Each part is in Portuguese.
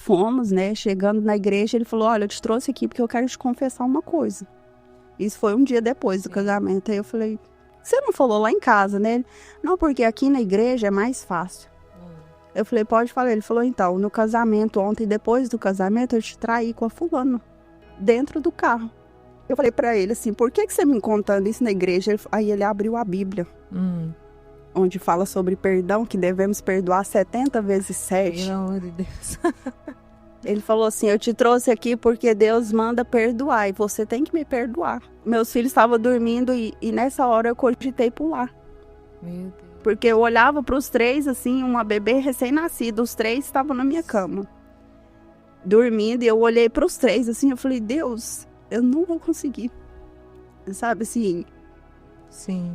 fomos, né? Chegando na igreja, ele falou, olha, eu te trouxe aqui porque eu quero te confessar uma coisa. Isso foi um dia depois do casamento. Aí eu falei, você não falou lá em casa, né? Não, porque aqui na igreja é mais fácil. Eu falei, pode falar. Ele falou, então, no casamento ontem, depois do casamento, eu te traí com a fulana, dentro do carro. Eu falei pra ele assim, por que você me contando isso na igreja? Aí ele abriu a Bíblia, onde fala sobre perdão, que devemos perdoar 70 vezes 7. Pelo amor de Deus. Ele falou assim, eu te trouxe aqui porque Deus manda perdoar e você tem que me perdoar. Meus filhos estavam dormindo e nessa hora eu cogitei pular. Meu Deus. Porque eu olhava para os três, assim, uma bebê recém-nascida, os três estavam na minha cama, dormindo, e eu olhei para os três, assim, eu falei, Deus, eu não vou conseguir, sabe, assim. Sim.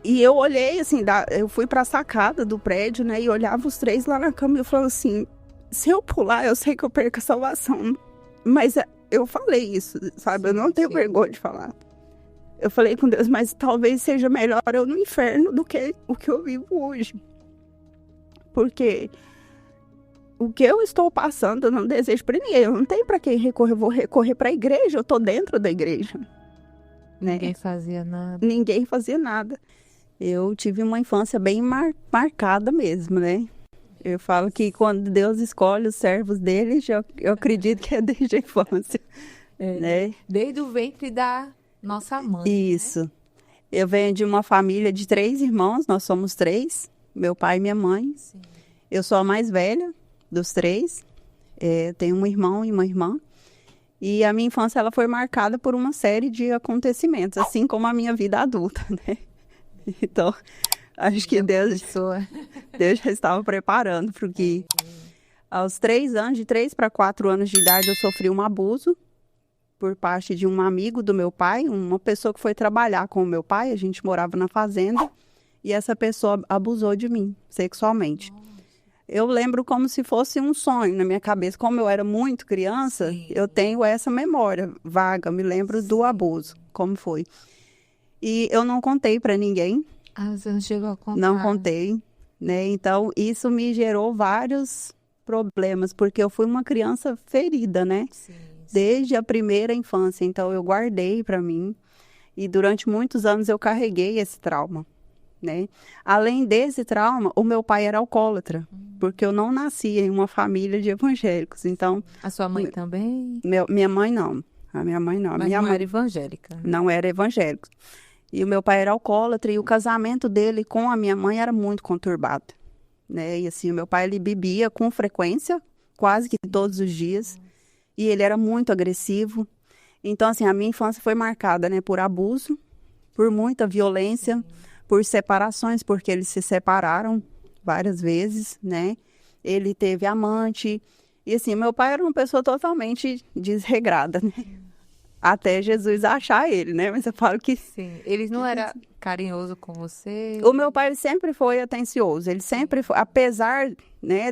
E eu olhei, assim, eu fui para a sacada do prédio, né, e olhava os três lá na cama, e eu falava assim, se eu pular, eu sei que eu perco a salvação, mas eu falei isso, sabe, eu não tenho vergonha de falar. Eu falei com Deus, mas talvez seja melhor eu no inferno do que o que eu vivo hoje. Porque o que eu estou passando eu não desejo para ninguém. Eu não tenho para quem recorrer, eu vou recorrer para a igreja, eu estou dentro da igreja. Né? Ninguém fazia nada. Ninguém fazia nada. Eu tive uma infância bem marcada mesmo, né? Eu falo que quando Deus escolhe os servos dele, eu acredito que é desde a infância. Né? Desde o ventre da nossa mãe. Isso. Né? Eu venho de uma família de 3 irmãos, nós somos 3, meu pai e minha mãe. Sim. Eu sou a mais velha dos 3, tenho um irmão e uma irmã. E a minha infância ela foi marcada por uma série de acontecimentos, assim como a minha vida adulta, né? Então, acho que Deus já estava preparando para o que... Aos 3 anos, de 3 para 4 anos de idade, eu sofri um abuso por parte de um amigo do meu pai, uma pessoa que foi trabalhar com o meu pai, a gente morava na fazenda, e essa pessoa abusou de mim sexualmente. Eu lembro como se fosse um sonho na minha cabeça. Como eu era muito criança, eu tenho essa memória vaga, me lembro do abuso, como foi. E eu não contei para ninguém. Ah, você não chegou a contar? Não contei, né? Então, isso me gerou vários problemas, porque eu fui uma criança ferida, né? Sim. Desde a primeira infância. Então, eu guardei para mim. E durante muitos anos eu carreguei esse trauma, né? Além desse trauma, o meu pai era alcoólatra, porque eu não nasci em uma família de evangélicos. Então, a sua mãe também? Minha mãe não. A minha mãe não. Mas minha não mãe era evangélica? Não era evangélico. E o meu pai era alcoólatra e o casamento dele com a minha mãe era muito conturbado, né? E assim, o meu pai ele bebia com frequência, quase que todos os dias. E ele era muito agressivo. Então, assim, a minha infância foi marcada, né, por abuso, por muita violência, por separações, porque eles se separaram várias vezes, né? Ele teve amante. E, assim, meu pai era uma pessoa totalmente desregrada, né? Até Jesus achar ele, né? Mas eu falo que... Sim. Ele não era carinhoso com você? O meu pai sempre foi atencioso. Ele sempre foi... Apesar, né,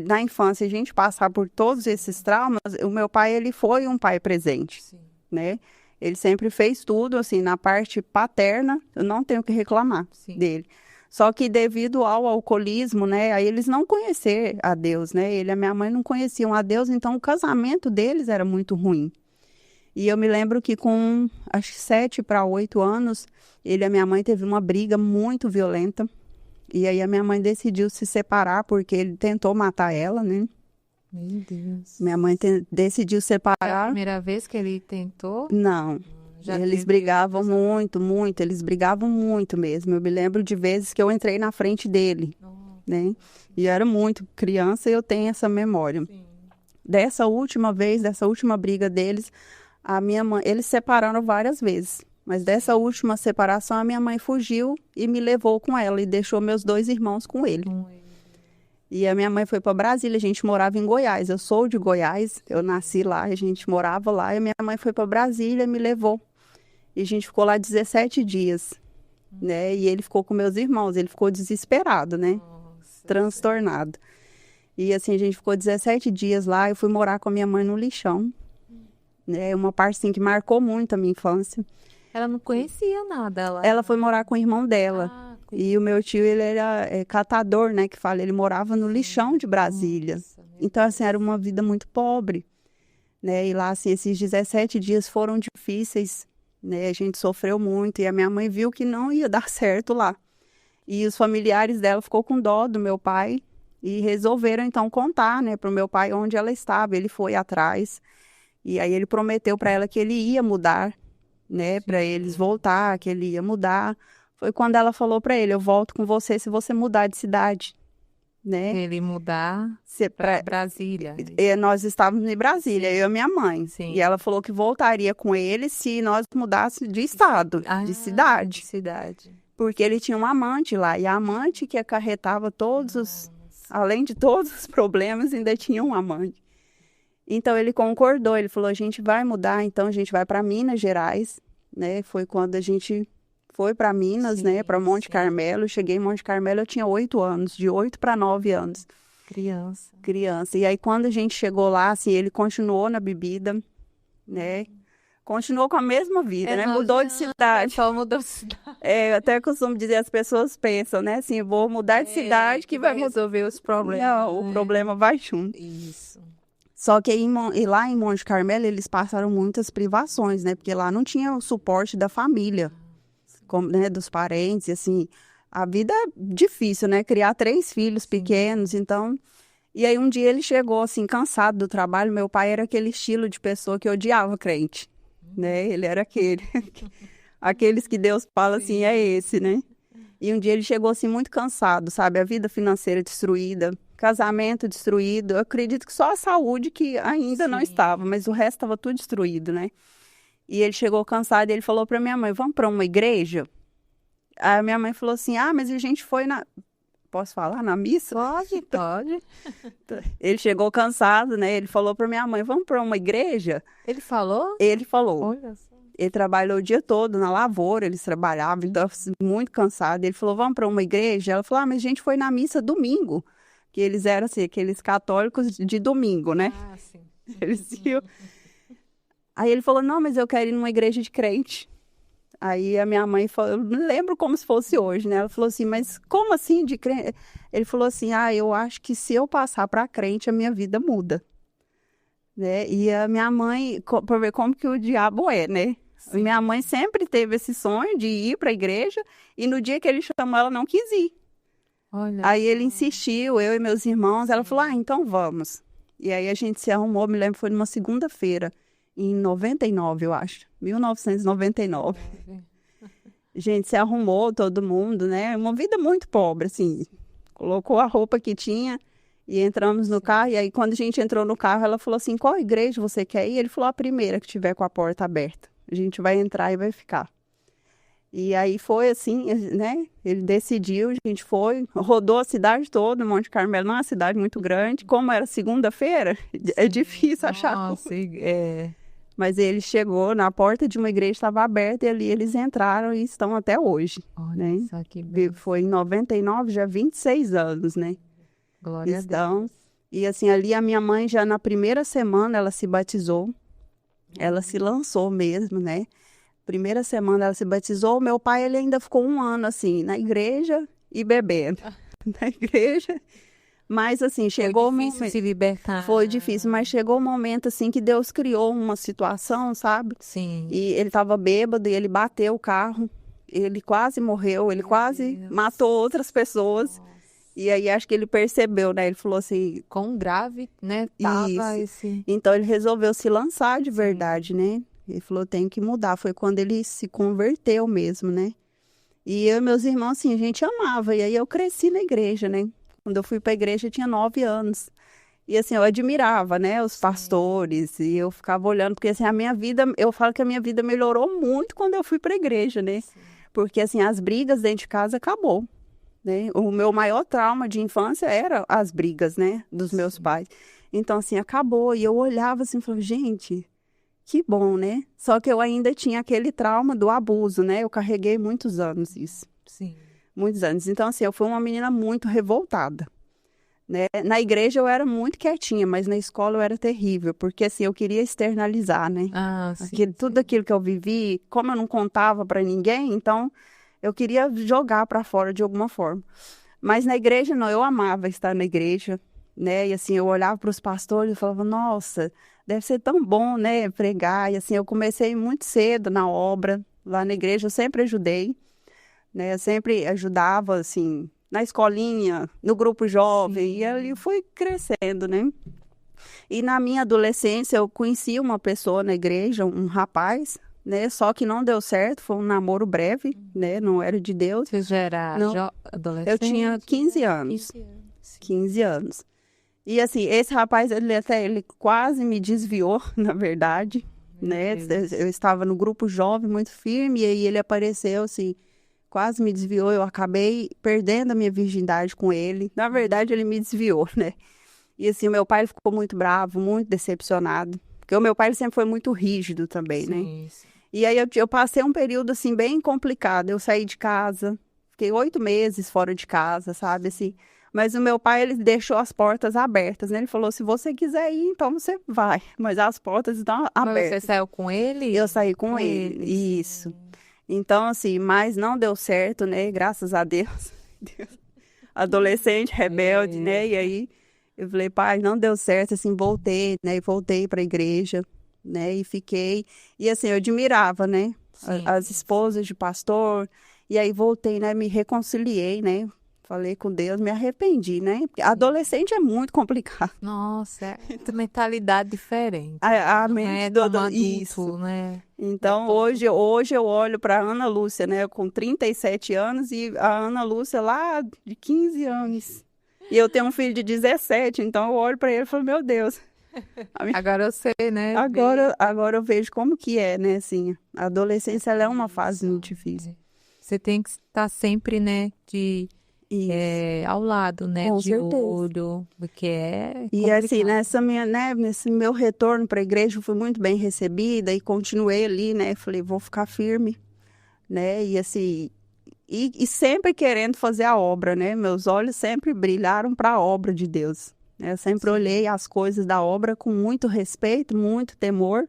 na infância a gente passar por todos esses traumas, o meu pai, ele foi um pai presente, né? Ele sempre fez tudo, assim, na parte paterna, eu não tenho o que reclamar dele. Só que devido ao alcoolismo, né, aí eles não conheceram a Deus, né? Ele e a minha mãe não conheciam a Deus, então o casamento deles era muito ruim. E eu me lembro que com, acho que 7 para 8 anos, ele e a minha mãe teve uma briga muito violenta. E aí a minha mãe decidiu se separar, porque ele tentou matar ela, né? Meu Deus. Minha mãe decidiu separar. Foi a primeira vez que ele tentou? Não. Eles brigavam muito, muito. Eles brigavam muito mesmo. Eu me lembro de vezes que eu entrei na frente dele, né? E eu era muito criança e eu tenho essa memória. Sim. Dessa última vez, dessa última briga deles, a minha mãe, eles se separaram várias vezes. Mas dessa última separação, a minha mãe fugiu e me levou com ela e deixou meus 2 irmãos com ele. E a minha mãe foi para Brasília, a gente morava em Goiás. Eu sou de Goiás, eu nasci lá, a gente morava lá. E a minha mãe foi para Brasília e me levou. E a gente ficou lá 17 dias, né? E ele ficou com meus irmãos, ele ficou desesperado, né? Nossa, transtornado. E assim, a gente ficou 17 dias lá, eu fui morar com a minha mãe no lixão. Né? Uma parte, assim, que marcou muito a minha infância. Ela não conhecia nada. Ela foi morar com o irmão dela. E o meu tio, ele era catador, né? Que fala, ele morava no lixão de Brasília. Nossa, Então, assim, era uma vida muito pobre, né? E lá, assim, esses 17 dias foram difíceis, né? A gente sofreu muito e a minha mãe viu que não ia dar certo lá. E os familiares dela ficou com dó do meu pai e resolveram, então, contar, né, para o meu pai onde ela estava. Ele foi atrás e aí ele prometeu para ela que ele ia mudar, né, para eles voltar, que ele ia mudar. Foi quando ela falou para ele, eu volto com você se você mudar de cidade, né? Ele mudar Se, para Brasília. nós estávamos em Brasília, eu e minha mãe. Sim. E ela falou que voltaria com ele se nós mudássemos de estado, de cidade. De cidade. Porque ele tinha uma amante lá. E a amante que acarretava todos os... Além de todos os problemas, ainda tinha um amante. Então ele concordou, ele falou, a gente vai mudar, então a gente vai para Minas Gerais, né? Foi quando a gente foi para Minas, Sim, né? Para Monte sim. Carmelo. Cheguei em Monte Carmelo, eu tinha 8 anos, de 8 para 9 anos. Criança. E aí quando a gente chegou lá, assim, ele continuou na bebida, né? Continuou com a mesma vida, né? Mudou de cidade. Só mudou de cidade. Eu até costumo dizer, as pessoas pensam, né? Assim, vou mudar de cidade que vai resolver os problemas. Não, o problema vai junto. Isso. Só que aí, e lá em Monte Carmelo, eles passaram muitas privações, né? Porque lá não tinha o suporte da família, como, né? Dos parentes, assim. A vida é difícil, né? Criar 3 filhos pequenos, então... E aí um dia ele chegou, assim, cansado do trabalho. Meu pai era aquele estilo de pessoa que odiava crente, né? Ele era aquele... Aqueles que Deus fala assim, é esse, né? E um dia ele chegou, assim, muito cansado, sabe? A vida financeira destruída, casamento destruído. Eu acredito que só a saúde que ainda não estava, mas o resto estava tudo destruído, né? E ele chegou cansado e ele falou para minha mãe, vamos para uma igreja? Aí a minha mãe falou assim, mas a gente foi na... Posso falar? Na missa? Pode. Ele chegou cansado, né? Ele falou para minha mãe, vamos para uma igreja? Ele falou? Ele falou. Olha só. Ele trabalhou o dia todo na lavoura, eles trabalhavam, ele estava muito cansado. Ele falou, vamos para uma igreja? Ela falou, mas a gente foi na missa domingo. Que eles eram, assim, aqueles católicos de domingo, né? Sim. Eles iam... Aí ele falou, não, mas eu quero ir numa igreja de crente. Aí a minha mãe falou, eu me lembro como se fosse hoje, né? Ela falou assim, mas como assim de crente? Ele falou assim, eu acho que se eu passar para crente, a minha vida muda. Né? E a minha mãe, para ver como que o diabo é, né? Sim. Minha mãe sempre teve esse sonho de ir para a igreja e no dia que ele chamou, ela não quis ir. Olha. Aí ele insistiu, eu e meus irmãos, ela falou, então vamos. E aí a gente se arrumou, me lembro, foi numa segunda-feira, em 99, eu acho, 1999. A gente se arrumou, todo mundo, né? Uma vida muito pobre, assim, colocou a roupa que tinha e entramos no carro. E aí quando a gente entrou no carro, ela falou assim, qual igreja você quer ir? Ele falou, a primeira que tiver com a porta aberta. A gente vai entrar e vai ficar. E aí foi assim, né? Ele decidiu, a gente foi, rodou a cidade toda, Monte Carmelo, não é uma cidade muito grande. Como era segunda-feira, é difícil achar. Nossa, Mas ele chegou na porta de uma igreja, estava aberta, e ali eles entraram e estão até hoje. Olha, né? Só que bem. Foi em 99, já 26 anos, né? Glória a Deus. E assim, ali a minha mãe já na primeira semana ela se batizou. Ela se lançou mesmo, né? Primeira semana ela se batizou. Meu pai, ele ainda ficou 1 ano, assim, na igreja e bebendo. Na igreja. Mas, assim, chegou o momento... se libertar. Foi difícil, mas chegou o momento, assim, que Deus criou uma situação, sabe? Sim. E ele estava bêbado e ele bateu o carro. Ele quase morreu, ele quase matou outras pessoas. Nossa. E aí, acho que ele percebeu, né? Ele falou assim... Quão grave, né? Tava esse... Então, ele resolveu se lançar de verdade, né? Ele falou, tem que mudar. Foi quando ele se converteu mesmo, né? E eu e meus irmãos, assim, a gente amava. E aí, eu cresci na igreja, né? Quando eu fui para a igreja, eu tinha 9 anos. E, assim, eu admirava, né? Os pastores. E eu ficava olhando. Porque, assim, a minha vida... Eu falo que a minha vida melhorou muito quando eu fui para a igreja, né? Sim. Porque, assim, as brigas dentro de casa acabou. Né? O meu maior trauma de infância era as brigas, né? Dos meus pais. Então, assim, acabou. E eu olhava assim e falava, gente, que bom, né? Só que eu ainda tinha aquele trauma do abuso, né? Eu carreguei muitos anos isso. Sim. Muitos anos. Então, assim, eu fui uma menina muito revoltada. Né? Na igreja eu era muito quietinha, mas na escola eu era terrível. Porque, assim, eu queria externalizar, né? Tudo aquilo que eu vivi, como eu não contava para ninguém, então... Eu queria jogar para fora de alguma forma. Mas na igreja, não. Eu amava estar na igreja. né? E assim, eu olhava para os pastores e falava, nossa, deve ser tão bom, né, pregar. E assim, eu comecei muito cedo na obra, lá na igreja, eu sempre ajudei, né? Eu sempre ajudava, assim, na escolinha, no grupo jovem, e ali fui crescendo, né? E na minha adolescência, eu conheci uma pessoa na igreja, um rapaz, né? Só que não deu certo, foi um namoro breve, né? Não era de Deus. Você já era adolescente? Eu tinha 15 anos. 15 anos. 15 anos. E assim, esse rapaz, ele quase me desviou, na verdade, né? Eu estava no grupo jovem muito firme, e aí ele apareceu, assim, quase me desviou. Eu acabei perdendo a minha virgindade com ele. Na verdade, ele me desviou, né? E assim, o meu pai ficou muito bravo, muito decepcionado. Porque o meu pai ele sempre foi muito rígido também, né? Sim. E aí eu passei um período, assim, bem complicado. Eu saí de casa, fiquei 8 meses fora de casa, sabe? Assim, mas o meu pai, ele deixou as portas abertas, né? Ele falou, se você quiser ir, então você vai. Mas as portas estão abertas. Mas você saiu com ele? Eu saí com ele, isso. Então, assim, mas não deu certo, né? Graças a Deus. Adolescente, rebelde, né? E aí eu falei, pai, não deu certo, assim, voltei, né? E voltei para a igreja, né? E fiquei. E assim, eu admirava, né? As esposas de pastor. E aí voltei, né? Me reconciliei, né? Falei com Deus, me arrependi, né? Porque adolescente é muito complicado. Nossa, é mentalidade diferente. A Não mente é do como adulto, isso. né? Então, hoje eu olho para Ana Lúcia, né? Com 37 anos e a Ana Lúcia lá de 15 anos. E eu tenho um filho de 17, então eu olho para ele e falo, meu Deus. Agora eu sei, né? Agora eu vejo como que é, né? Assim, a adolescência ela é uma fase muito difícil. Você tem que estar sempre, né? Ao lado, né? Com de certeza. olho, porque é E assim, nesse meu retorno para a igreja, eu fui muito bem recebida e continuei ali, né? Falei, vou ficar firme, né? E assim, e sempre querendo fazer a obra, né? Meus olhos sempre brilharam para a obra de Deus. Eu sempre olhei as coisas da obra com muito respeito, muito temor,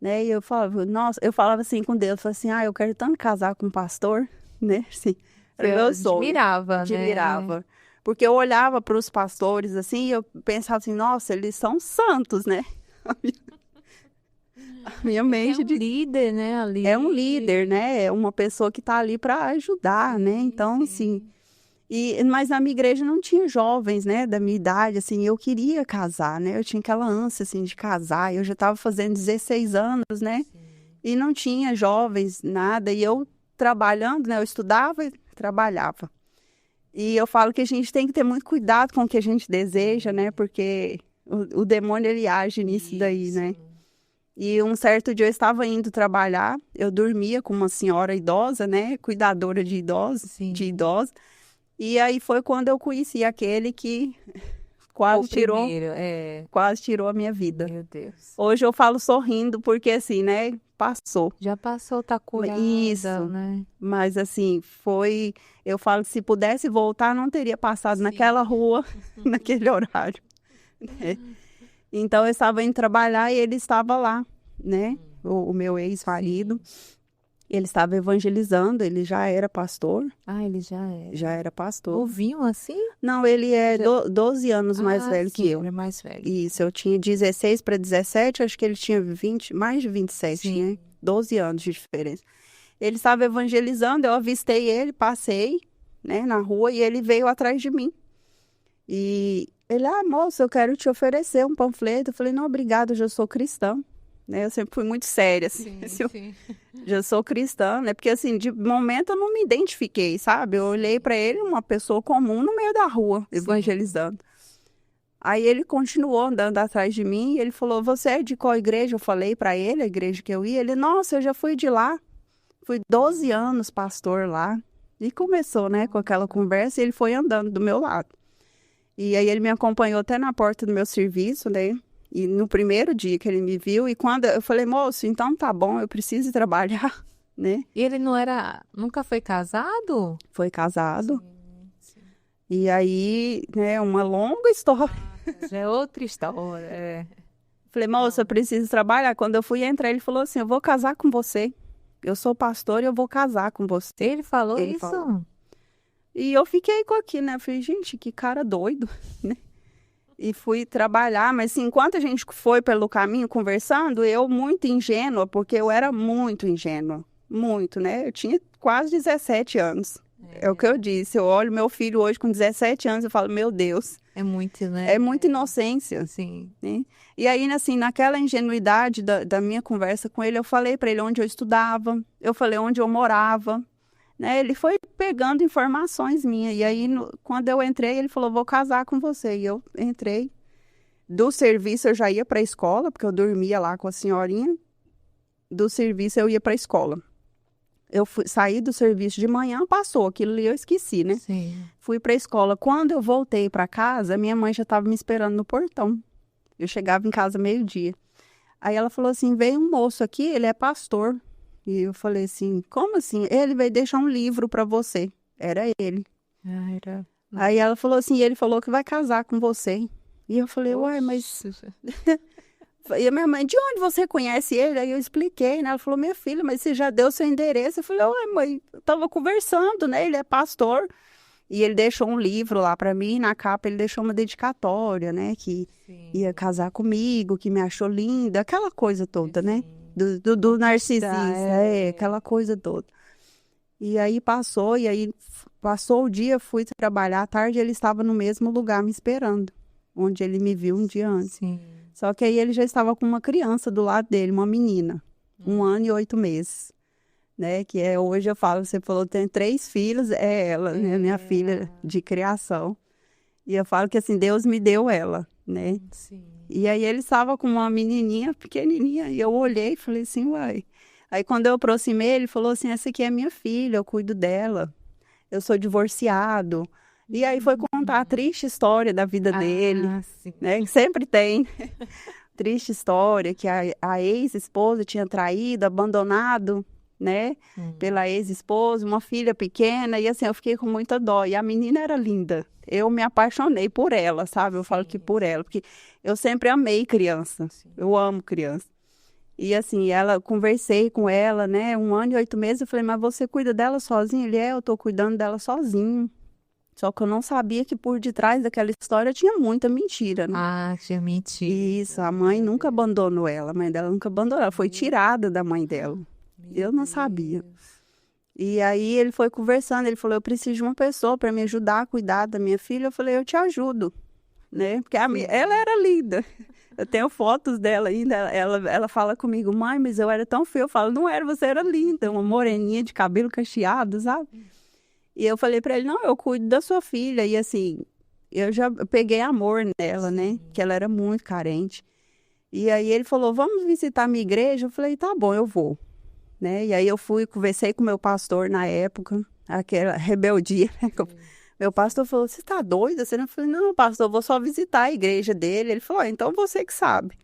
né? E eu falava, nossa, eu falava assim com Deus, falava assim, eu quero tanto casar com um pastor, né? Assim, era meu sonho. Admirava, né? Porque eu olhava para os pastores assim, e eu pensava assim, nossa, eles são santos, né? A minha mente É um líder, né? Ali. É um líder, né? É uma pessoa que está ali para ajudar, né? Então, assim, mas na minha igreja não tinha jovens, né, da minha idade, assim, eu queria casar, né? Eu tinha aquela ânsia, assim, de casar. Eu já estava fazendo 16 anos, né? E não tinha jovens, nada. E eu trabalhando, né? Eu estudava e trabalhava. E eu falo que a gente tem que ter muito cuidado com o que a gente deseja, né? Porque o demônio, ele age nisso daí, né? E um certo dia eu estava indo trabalhar, eu dormia com uma senhora idosa, né? Cuidadora de idosos, idosos. E aí foi quando eu conheci aquele que quase tirou a minha vida. Meu Deus. Hoje eu falo sorrindo, porque assim, né? Passou. Já passou, tá curada, Isso, né? Mas assim, eu falo que se pudesse voltar, não teria passado naquela rua, naquele horário. Né? Então eu estava indo trabalhar e ele estava lá, né? O meu ex-marido. Ele estava evangelizando, ele já era pastor. Ele já era. Já era pastor. Novinho assim? Não, ele é 12 anos mais velho que eu. Ele é mais velho. Isso, eu tinha 16 para 17, acho que ele tinha mais de 27, né? 12 anos de diferença. Ele estava evangelizando, eu avistei ele, passei, né, na rua e ele veio atrás de mim. E ele, moça, eu quero te oferecer um panfleto. Eu falei, não, obrigada, eu já sou cristã. Né? Eu sempre fui muito séria, assim. Já sou cristã, né? Porque, assim, de momento eu não me identifiquei, sabe? Eu olhei para ele, uma pessoa comum no meio da rua, evangelizando. Aí ele continuou andando atrás de mim e ele falou, você é de qual igreja? Eu falei para ele, a igreja que eu ia. Ele, nossa, eu já fui de lá. Fui 12 anos pastor lá. E começou, né, com aquela conversa e ele foi andando do meu lado. E aí ele me acompanhou até na porta do meu serviço, né? E no primeiro dia que ele me viu, e quando eu falei, moço, então tá bom, eu preciso trabalhar, né? E ele nunca foi casado? Foi casado. Sim. E aí, né, uma longa história. Já é outra história, Falei, moço, eu preciso trabalhar. Quando eu fui entrar, ele falou assim, eu vou casar com você. Eu sou pastor e eu vou casar com você. Ele falou ele isso? Falou. E eu fiquei com aquilo, né? Eu falei, gente, que cara doido, né? E fui trabalhar, mas assim, enquanto a gente foi pelo caminho conversando, eu muito ingênua, porque eu era muito ingênua, muito, né? Eu tinha quase 17 anos. É o que eu disse, eu olho meu filho hoje com 17 anos, eu falo, meu Deus. É muito, né? É muita inocência. Sim. Né? E aí, assim, naquela ingenuidade da minha conversa com ele, eu falei para ele onde eu estudava, eu falei onde eu morava, né? Ele foi pegando informações minhas. E aí, quando eu entrei, ele falou, vou casar com você. E eu entrei. Do serviço, eu já ia para a escola, porque eu dormia lá com a senhorinha. Do serviço, eu ia para a escola. Eu saí do serviço de manhã, passou. Aquilo ali eu esqueci, né? Sim. Fui para a escola. Quando eu voltei para casa, minha mãe já estava me esperando no portão. Eu chegava em casa meio-dia. Aí ela falou assim, veio um moço aqui, ele é pastor. E eu falei assim, como assim? Ele veio deixar um livro para você. Era ele. Ah, era... Aí ela falou assim, ele falou que vai casar com você. E eu falei, uai, mas... E a minha mãe, de onde você conhece ele? Aí eu expliquei, né? Ela falou, minha filha, mas você já deu seu endereço? Eu falei, uai, mãe, eu tava conversando, né? Ele é pastor. E ele deixou um livro lá para mim, na capa ele deixou uma dedicatória, né? Que ia casar comigo, que me achou linda, aquela coisa toda, né? Do narcisista, aquela coisa toda. E aí passou o dia, fui trabalhar à tarde, ele estava no mesmo lugar me esperando, onde ele me viu um dia antes. Sim. Só que aí ele já estava com uma criança do lado dele, uma menina, 1 ano e 8 meses. Né, que hoje eu falo, você falou, tem 3 filhos, é ela, né, minha filha de criação. E eu falo que assim, Deus me deu ela, né? Sim. E aí ele estava com uma menininha pequenininha, e eu olhei e falei assim, uai. Aí quando eu aproximei, ele falou assim, essa aqui é minha filha, eu cuido dela, eu sou divorciado. E aí foi contar a triste história da vida dele, sim. né, que sempre tem. Triste história, que a ex-esposa tinha traído, abandonado, né, pela ex-esposa, uma filha pequena, e assim, eu fiquei com muita dó, e a menina era linda, eu me apaixonei por ela, sabe, eu falo que por ela, porque eu sempre amei criança, eu amo criança, e assim, conversei com ela, né, 1 ano e 8 meses, eu falei, mas você cuida dela sozinha? Ele, eu tô cuidando dela sozinho, só que eu não sabia que por detrás daquela história tinha muita mentira, né? Ah, tinha mentira. Isso, a mãe nunca abandonou ela, a mãe dela nunca abandonou, ela foi tirada da mãe dela. Eu não sabia. E aí ele foi conversando, ele falou, eu preciso de uma pessoa para me ajudar a cuidar da minha filha. Eu falei, eu te ajudo, né? Porque ela era linda. Eu tenho fotos dela ainda, ela fala comigo, mãe, mas eu era tão feia. Eu falo, não era, você era linda, uma moreninha de cabelo cacheado, sabe? E eu falei para ele, não, eu cuido da sua filha. E assim, eu já peguei amor nela, né? Que ela era muito carente. E aí ele falou, vamos visitar a minha igreja? Eu falei, tá bom, eu vou. Né? E aí eu conversei com o meu pastor na época, aquela rebeldia, né? Meu pastor falou, você tá doida? Eu falei, não, pastor, eu vou só visitar a igreja dele. Ele falou, então você que sabe.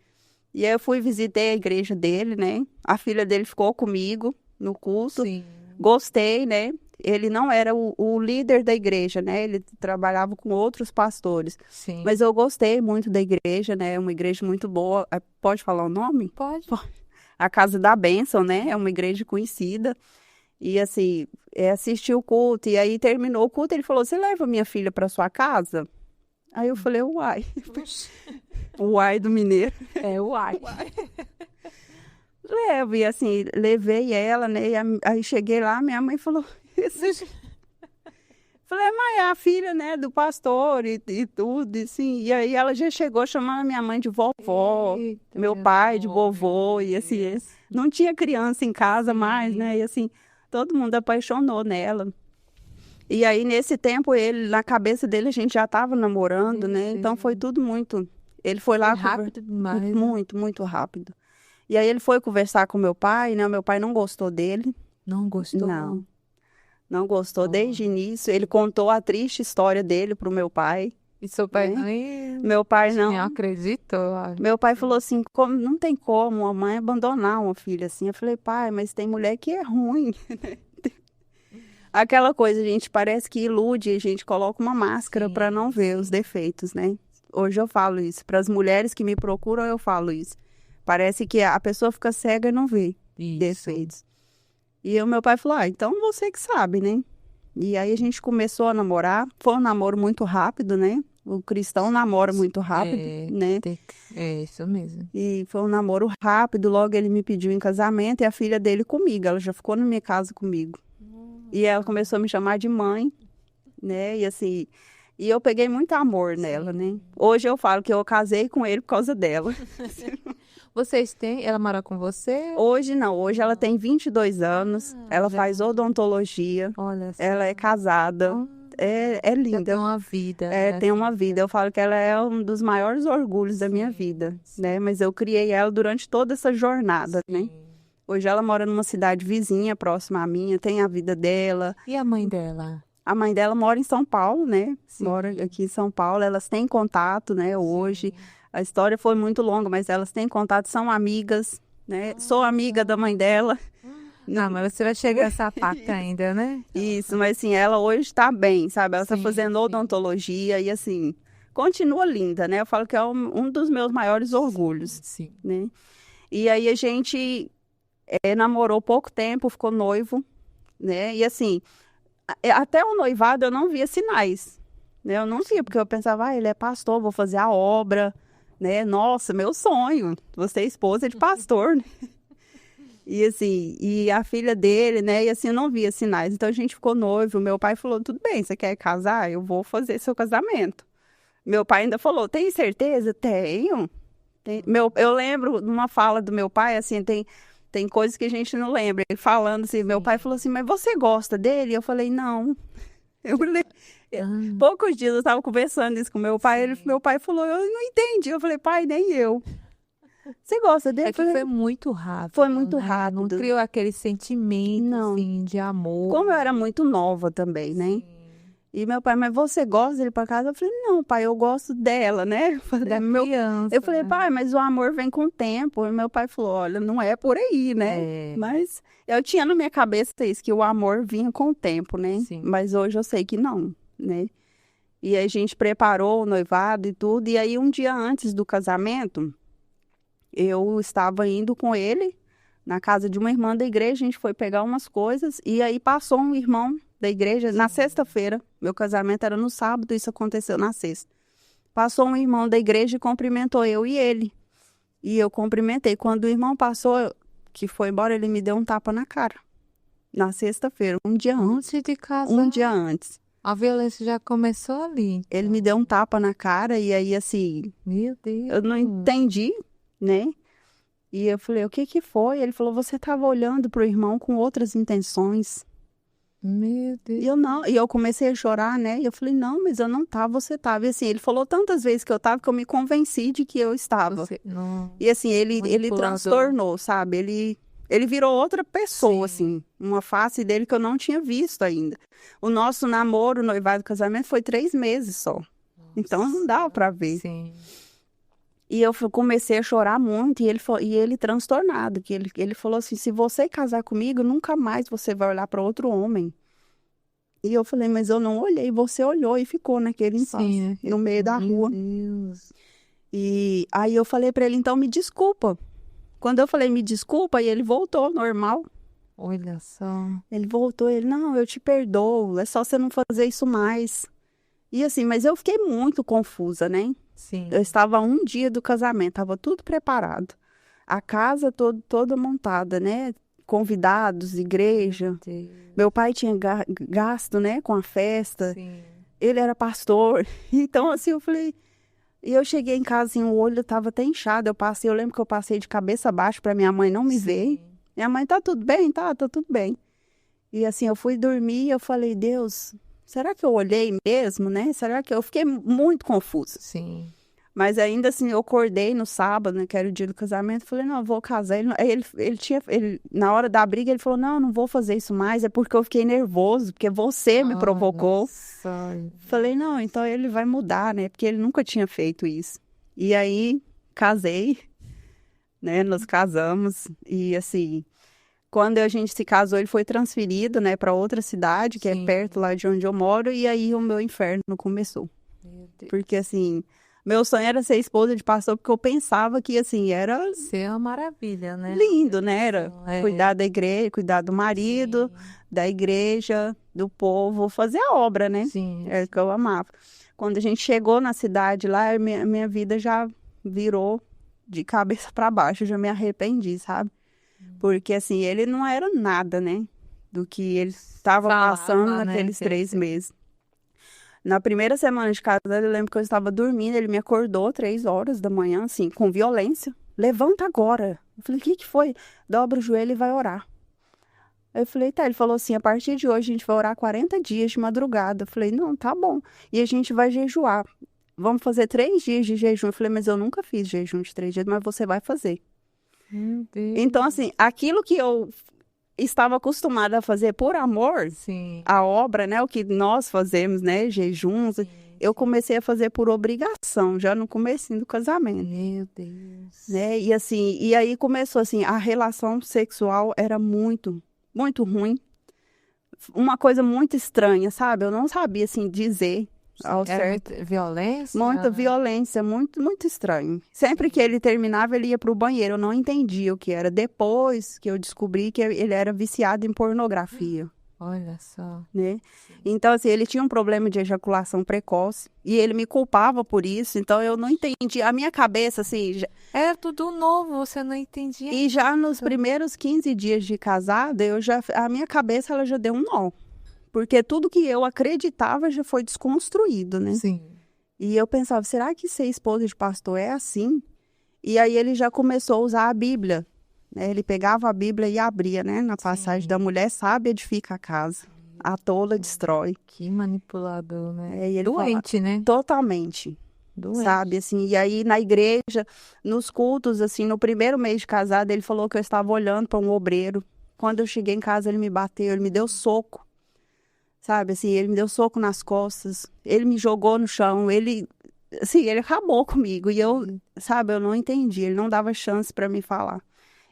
E aí eu visitei a igreja dele, né? A filha dele ficou comigo no culto. Sim. Gostei, né? Ele não era o líder da igreja, né? Ele trabalhava com outros pastores. Sim. Mas eu gostei muito da igreja, né? É uma igreja muito boa. Pode falar o nome? Pode. A Casa da Bênção, né? É uma igreja conhecida. E assim, assisti o culto. E aí terminou o culto, ele falou, você leva minha filha para sua casa? Aí eu falei, uai. Uai do mineiro. É, uai. Levo. E assim, levei ela, né? Aí cheguei lá, minha mãe falou isso. Falei, mãe, é a filha, né, do pastor e tudo, e assim. E aí ela já chegou chamando a minha mãe de vovó, Eita, meu pai de vovô, e assim, não tinha criança em casa mais, né, e assim, todo mundo apaixonou nela. E aí, nesse tempo, na cabeça dele, a gente já estava namorando, né, então foi tudo muito... Ele foi lá... rápido demais. Muito, muito rápido. E aí ele foi conversar com meu pai, né, meu pai não gostou dele. Não gostou? Não gostou desde o início. Ele contou a triste história dele pro meu pai. E seu pai Meu pai não acreditou. Meu pai falou assim, não tem como a mãe abandonar uma filha assim. Eu falei, pai, mas tem mulher que é ruim. Aquela coisa, gente, parece que ilude, a gente coloca uma máscara para não ver os defeitos, né? Hoje eu falo isso. Para as mulheres que me procuram, eu falo isso. Parece que a pessoa fica cega e não vê defeitos. E o meu pai falou, então você que sabe, né? E aí a gente começou a namorar. Foi um namoro muito rápido, né? O cristão namora muito rápido, né? É isso mesmo. E foi um namoro rápido, logo ele me pediu em casamento e a filha dele comigo, ela já ficou na minha casa comigo. E ela começou a me chamar de mãe, né? E assim, e eu peguei muito amor nela, né? Hoje eu falo que eu casei com ele por causa dela. Vocês têm? Ela mora com você? Hoje não, hoje ela tem 22 anos, ela faz odontologia, Olha só. ela é casada, é linda. Tem uma vida. Né? Tem uma vida. Eu falo que ela é um dos maiores orgulhos da minha vida, né? Mas eu criei ela durante toda essa jornada, né? Hoje ela mora numa cidade vizinha, próxima à minha, tem a vida dela. E a mãe dela? A mãe dela mora em São Paulo, né? Mora aqui em São Paulo, elas têm contato, né? Hoje. A história foi muito longa, mas elas têm contato, são amigas, né? Sou amiga da mãe dela. Não, mas você vai chegar a essa parte ainda, né? Isso, mas assim, ela hoje está bem, sabe? Ela está fazendo odontologia e assim, continua linda, né? Eu falo que é um dos meus maiores orgulhos, né? E aí a gente namorou pouco tempo, ficou noivo, né? E assim, até o noivado eu não via sinais, né? Eu não via, porque eu pensava, ele é pastor, vou fazer a obra, né? Nossa, meu sonho, você é esposa de pastor, né? E assim, e a filha dele, né? E assim, eu não via sinais. Então a gente ficou noivo. Meu pai falou: tudo bem, você quer casar? Eu vou fazer seu casamento. Meu pai ainda falou: tem certeza? Tenho. Eu lembro de uma fala do meu pai, assim, tem coisas que a gente não lembra. Ele falando assim, meu pai falou assim: mas você gosta dele? Eu falei: não. Poucos dias eu estava conversando isso com meu pai. Meu pai falou: eu não entendi. Eu falei: pai, nem eu. Você gosta dele? É que foi muito rápido. Foi muito rápido. Não criou aquele sentimento, assim, de amor. Como eu era muito nova também, né? E meu pai, mas você gosta dele para casa? Eu falei, não, pai, eu gosto dela, né? Criança, eu falei, pai, mas o amor vem com o tempo. E meu pai falou, olha, não é por aí, né? Mas eu tinha na minha cabeça isso, que o amor vinha com o tempo, né? Mas hoje eu sei que não, né? E aí a gente preparou o noivado e tudo. E aí um dia antes do casamento, eu estava indo com ele na casa de uma irmã da igreja, a gente foi pegar umas coisas e aí passou um irmão da igreja na sexta-feira. Meu casamento era no sábado, isso aconteceu na sexta. Passou um irmão da igreja e cumprimentou eu e ele. E eu cumprimentei. Quando o irmão passou, que foi embora, ele me deu um tapa na cara. Na sexta-feira, um dia antes. Antes de casar? Um dia antes. A violência já começou ali. Então. Ele me deu um tapa na cara e aí assim... Meu Deus. Eu não entendi, né? E eu falei, o que que foi? Ele falou, você estava olhando pro irmão com outras intenções. Meu Deus. E eu comecei a chorar, né? E eu falei, não, mas eu não tava, você tava. E assim, ele falou tantas vezes que eu tava que eu me convenci de que eu estava. E assim, ele transtornou, sabe? Ele virou outra pessoa, assim. Uma face dele que eu não tinha visto ainda. O nosso namoro, noivado, casamento foi 3 meses só. Nossa. Então não dava pra ver. Sim. E eu comecei a chorar muito, e ele transtornado, que ele falou assim, se você casar comigo, nunca mais você vai olhar para outro homem. E eu falei, mas eu não olhei, você olhou e ficou naquele impasse, no meio da rua. Deus. E aí eu falei para ele, então me desculpa. Quando eu falei me desculpa, e ele voltou normal. Olha só. Ele voltou, não, eu te perdoo, é só você não fazer isso mais. E assim, mas eu fiquei muito confusa, né? Sim. Eu estava a um dia do casamento, estava tudo preparado. A casa toda montada, né? Convidados, igreja. Meu pai tinha gasto, né? Com a festa. Sim. Ele era pastor. Então, assim, eu falei... E eu cheguei em casa, assim, o olho estava até inchado. Eu lembro que eu passei de cabeça baixa para minha mãe não me ver. Minha mãe, tá tudo bem? Tá tudo bem. E assim, eu fui dormir e eu falei, Deus... Será que eu olhei mesmo, né? Será que eu fiquei muito confusa? Sim. Mas ainda assim, eu acordei no sábado, né? Que era o dia do casamento. Falei, não, eu vou casar. Na hora da briga, ele falou, não vou fazer isso mais. É porque eu fiquei nervoso, porque você me provocou. Nossa. Falei, não, então ele vai mudar, né? Porque ele nunca tinha feito isso. E aí, casei, né? Nós casamos. E assim... Quando a gente se casou, ele foi transferido, né, para outra cidade, que é perto lá de onde eu moro, e aí o meu inferno começou. Meu Deus. Porque, assim, meu sonho era ser esposa de pastor, porque eu pensava que, assim, era... Ser uma maravilha, né? Lindo, né? Era cuidar da igreja, cuidar do marido, da igreja, do povo, fazer a obra, né? Sim. Era o que eu amava. Quando a gente chegou na cidade lá, minha vida já virou de cabeça para baixo. Eu já me arrependi, sabe? Porque, assim, ele não era nada, né? Do que ele estava passando naqueles 3 meses. Na primeira semana de casada, eu lembro que eu estava dormindo, ele me acordou 3 horas da manhã, assim, com violência. Levanta agora. Eu falei, o que foi? Dobra o joelho e vai orar. Eu falei, tá. Ele falou assim, a partir de hoje a gente vai orar 40 dias de madrugada. Eu falei, não, tá bom. E a gente vai jejuar. Vamos fazer 3 dias de jejum. Eu falei, mas eu nunca fiz jejum de 3 dias, mas você vai fazer. Meu Deus. Então, assim, aquilo que eu estava acostumada a fazer por amor, Sim. a obra, né, o que nós fazemos, né, jejuns, eu comecei a fazer por obrigação, já no comecinho do casamento. Meu Deus. Né? E assim, e aí começou assim, a relação sexual era muito, muito ruim. Uma coisa muito estranha, sabe? Eu não sabia assim dizer ao certo. Muita violência? Muita violência, muito, muito estranho. Sempre que ele terminava, ele ia para o banheiro. Eu não entendia o que era. Depois que eu descobri que ele era viciado em pornografia. Olha só. Né? Então, assim, ele tinha um problema de ejaculação precoce. E ele me culpava por isso. Então, eu não entendi. A minha cabeça, assim... Era tudo novo, você não entendia. E já nos primeiros 15 dias de casada, a minha cabeça ela já deu um nó. Porque tudo que eu acreditava já foi desconstruído, né? Sim. E eu pensava, será que ser esposa de pastor é assim? E aí ele já começou a usar a Bíblia. Né? Ele pegava a Bíblia e abria, né? Na passagem da mulher sábia edifica a casa. A tola destrói. Que manipulador, né? E ele doente, né? Totalmente. Doente. Sabe, assim, e aí na igreja, nos cultos, assim, no primeiro mês de casada, ele falou que eu estava olhando para um obreiro. Quando eu cheguei em casa, ele me bateu, ele me deu soco. Sabe, assim, ele me deu soco nas costas, ele me jogou no chão, ele acabou comigo. E eu, sabe, eu não entendi, ele não dava chance para me falar.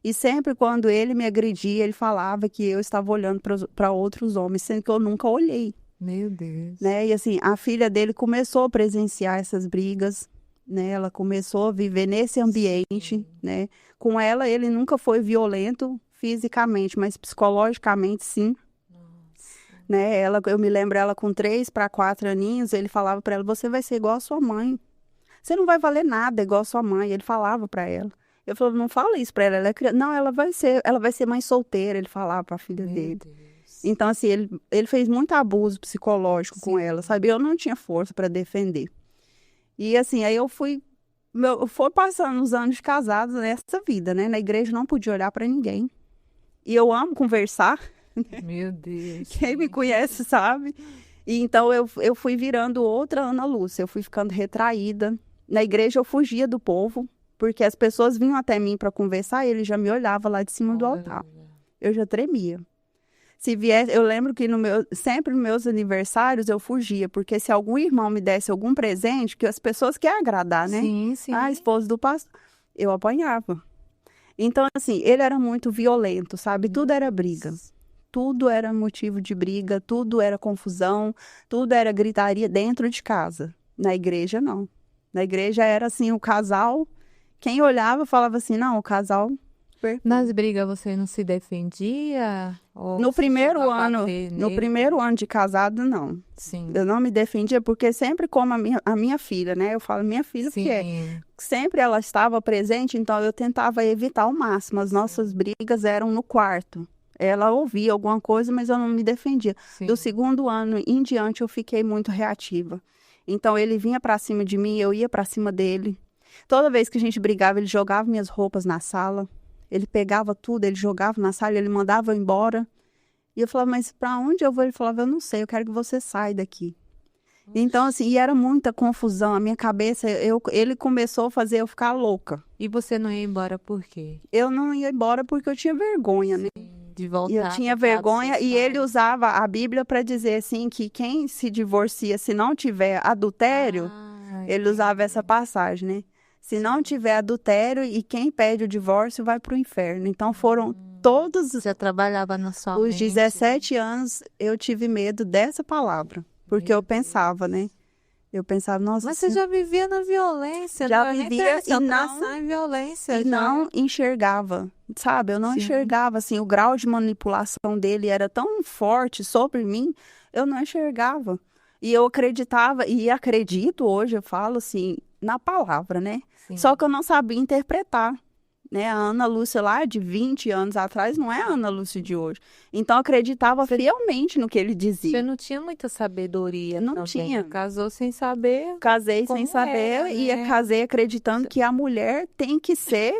E sempre quando ele me agredia, ele falava que eu estava olhando para outros homens, sendo que eu nunca olhei. Meu Deus. Né? E assim, a filha dele começou a presenciar essas brigas, né? Ela começou a viver nesse ambiente, né? Com ela, ele nunca foi violento fisicamente, mas psicologicamente, sim. Né? Eu me lembro ela com 3 para 4 aninhos, ele falava para ela, você vai ser igual a sua mãe. Você não vai valer nada igual a sua mãe. Ele falava para ela. Eu falava, não fala isso para ela, ela é criança. Não, ela vai ser mãe solteira, ele falava para a filha dele. Deus. Então, assim, ele fez muito abuso psicológico com ela, sabe? Eu não tinha força para defender. E assim, aí eu fui passando os anos de casada nessa vida, né? Na igreja não podia olhar para ninguém. E eu amo conversar. Meu Deus. Quem me conhece sabe. E então eu fui virando outra Ana Lúcia. Eu fui ficando retraída. Na igreja eu fugia do povo, porque as pessoas vinham até mim para conversar e ele já me olhava lá de cima do altar. Eu já tremia. Se viesse, eu lembro que sempre nos meus aniversários eu fugia, porque se algum irmão me desse algum presente, que as pessoas querem agradar, né? Sim, sim. A esposa do pastor, eu apanhava. Então, assim, ele era muito violento, sabe? Tudo era briga. Tudo era motivo de briga, tudo era confusão, tudo era gritaria dentro de casa. Na igreja, não. Na igreja era assim, o casal, quem olhava falava assim, não, o casal... Perfeito. Nas brigas você não se defendia? No primeiro ano de casado, não. Sim. Eu não me defendia, porque sempre como a minha filha, né? Eu falo minha filha porque sempre ela estava presente, então eu tentava evitar ao máximo. As nossas brigas eram no quarto. Ela ouvia alguma coisa, mas eu não me defendia. Sim. Do segundo ano em diante, eu fiquei muito reativa. Então, ele vinha para cima de mim, eu ia para cima dele. Toda vez que a gente brigava, ele jogava minhas roupas na sala. Ele pegava tudo, ele jogava na sala, ele mandava eu embora. E eu falava, mas para onde eu vou? Ele falava, eu não sei, eu quero que você saia daqui. Então, assim, e era muita confusão. A minha cabeça, ele começou a fazer eu ficar louca. E você não ia embora por quê? Eu não ia embora porque eu tinha vergonha, né? De voltar. E eu tinha vergonha e ele usava a Bíblia para dizer assim que quem se divorcia se não tiver adultério, ele usava essa passagem, né? Se não tiver adultério e quem pede o divórcio vai para o inferno. Então foram todos Você trabalhava na sua os 17 anos eu tive medo dessa palavra, porque eu pensava, né? Eu pensava, nossa... Mas você já vivia na violência. Já vivia e não em violência. E não enxergava, sabe? Eu não enxergava, assim, o grau de manipulação dele era tão forte sobre mim, eu não enxergava. E eu acreditava, e acredito hoje, eu falo assim, na palavra, né? Sim. Só que eu não sabia interpretar, né? A Ana Lúcia lá de 20 anos atrás não é a Ana Lúcia de hoje. Então eu acreditava fielmente no que ele Você dizia. não tinha muita sabedoria Não também. tinha. Casou sem saber Casei sem como saber era, e né? casei acreditando que a mulher tem que ser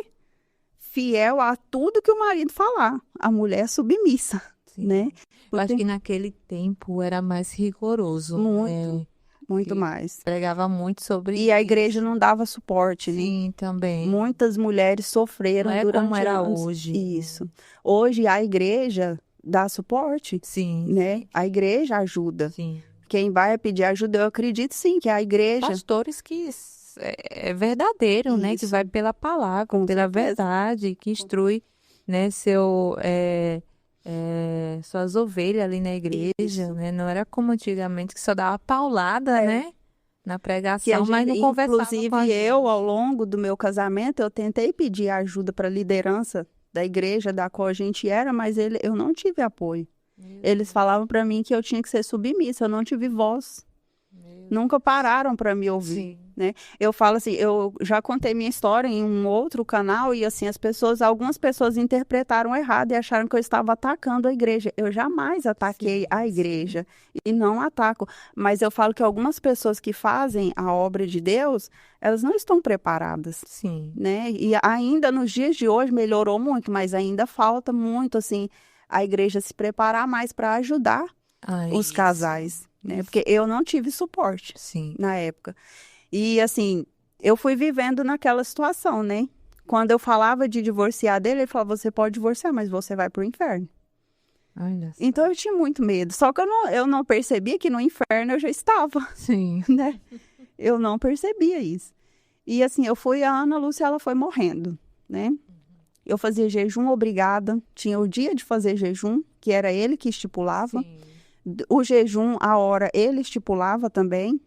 fiel a tudo que o marido falar. A mulher é submissa, Sim. né? Eu acho Porque- que naquele tempo era mais rigoroso, Muito, né? muito Que mais. pregava muito sobre E a isso. igreja não dava suporte, né? Sim, também. Muitas mulheres sofreram Não é durante como era anos. hoje. Isso. Hoje a igreja dá suporte, Sim, né? A igreja ajuda. sim. Quem vai pedir ajuda, eu acredito sim que a igreja. Pastores que é verdadeiro, né? Que Isso. vai pela palavra, Com pela certeza. verdade, que instrui, né? Suas ovelhas ali na igreja, Isso. né? Não era como antigamente que só dava paulada, É. né? Na Que a pregação, mas gente, não conversava inclusive com a eu, ao gente. longo do meu casamento, eu tentei pedir ajuda para a liderança da igreja da qual a gente era, mas eu não tive apoio. Eles falavam para mim que eu tinha que ser submissa, eu não tive voz. Nunca pararam para me ouvir, Sim. né? Eu falo assim, eu já contei minha história em um outro canal e assim algumas pessoas interpretaram errado e acharam que eu estava atacando a igreja. Eu jamais ataquei Sim, a sim. igreja e não ataco, mas eu falo que algumas pessoas que fazem a obra de Deus, elas não estão preparadas, Sim. né? E ainda nos dias de hoje melhorou muito, mas ainda falta muito assim a igreja se preparar mais para ajudar os Isso. casais, né? Porque eu não tive suporte Sim. na época. E assim, eu fui vivendo naquela situação, né? Quando eu falava de divorciar dele, ele falava: você pode divorciar, mas você vai pro inferno. Olha só. Então eu tinha muito medo. Só que eu não percebia que no inferno eu já estava, Sim. né? Eu não percebia isso. E assim, a Ana Lúcia, ela foi morrendo, né? Eu fazia jejum obrigada, tinha o dia de fazer jejum, que era ele que estipulava. Sim. O jejum, a hora, ele estipulava também.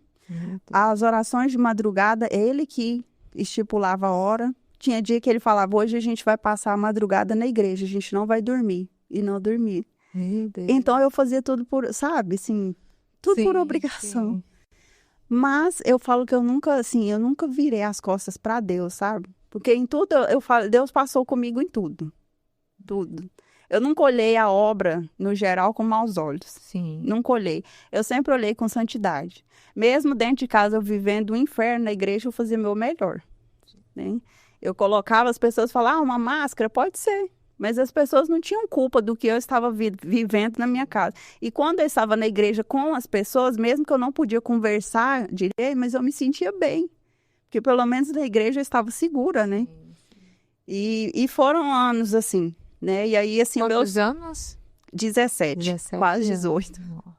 As orações de madrugada, ele que estipulava a hora. Tinha dia que ele falava: hoje a gente vai passar a madrugada na igreja, a gente não vai dormir. E não dormia. Meu Deus. Então eu fazia tudo por, sabe, assim, tudo por Sim, obrigação. sim. Mas eu falo que eu nunca virei as costas para Deus, sabe? Porque em tudo eu falo, Deus passou comigo em tudo. Tudo. Eu nunca olhei a obra, no geral, com maus olhos. Sim. Nunca olhei. Eu sempre olhei com santidade. Mesmo dentro de casa, eu vivendo o inferno, na igreja eu fazia meu melhor, né? Eu colocava, as pessoas falavam: uma máscara, pode ser. Mas as pessoas não tinham culpa do que eu estava vivendo na minha casa. E quando eu estava na igreja com as pessoas, mesmo que eu não podia conversar direito, mas eu me sentia bem. Porque pelo menos na igreja eu estava segura, né? E foram anos assim, né? E aí, assim, Quantos anos? 17, 17 quase anos. 18. Nossa.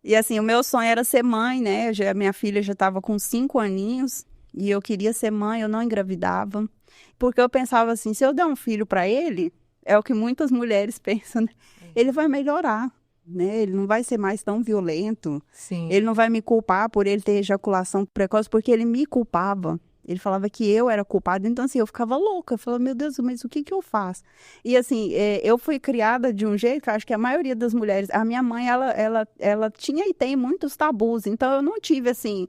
E assim, o meu sonho era ser mãe, né? Minha filha já estava com 5 aninhos e eu queria ser mãe, eu não engravidava. Porque eu pensava assim, se eu der um filho para ele, é o que muitas mulheres pensam, né? Ele vai melhorar, né? Ele não vai ser mais tão violento. Sim. Ele não vai me culpar por ele ter ejaculação precoce, porque ele me culpava. Ele falava que eu era culpada, então assim, eu ficava louca. Eu falava: meu Deus, mas o que que eu faço? E assim, eu fui criada de um jeito que eu acho que a maioria das mulheres... A minha mãe, ela tinha e tem muitos tabus, então eu não tive, assim...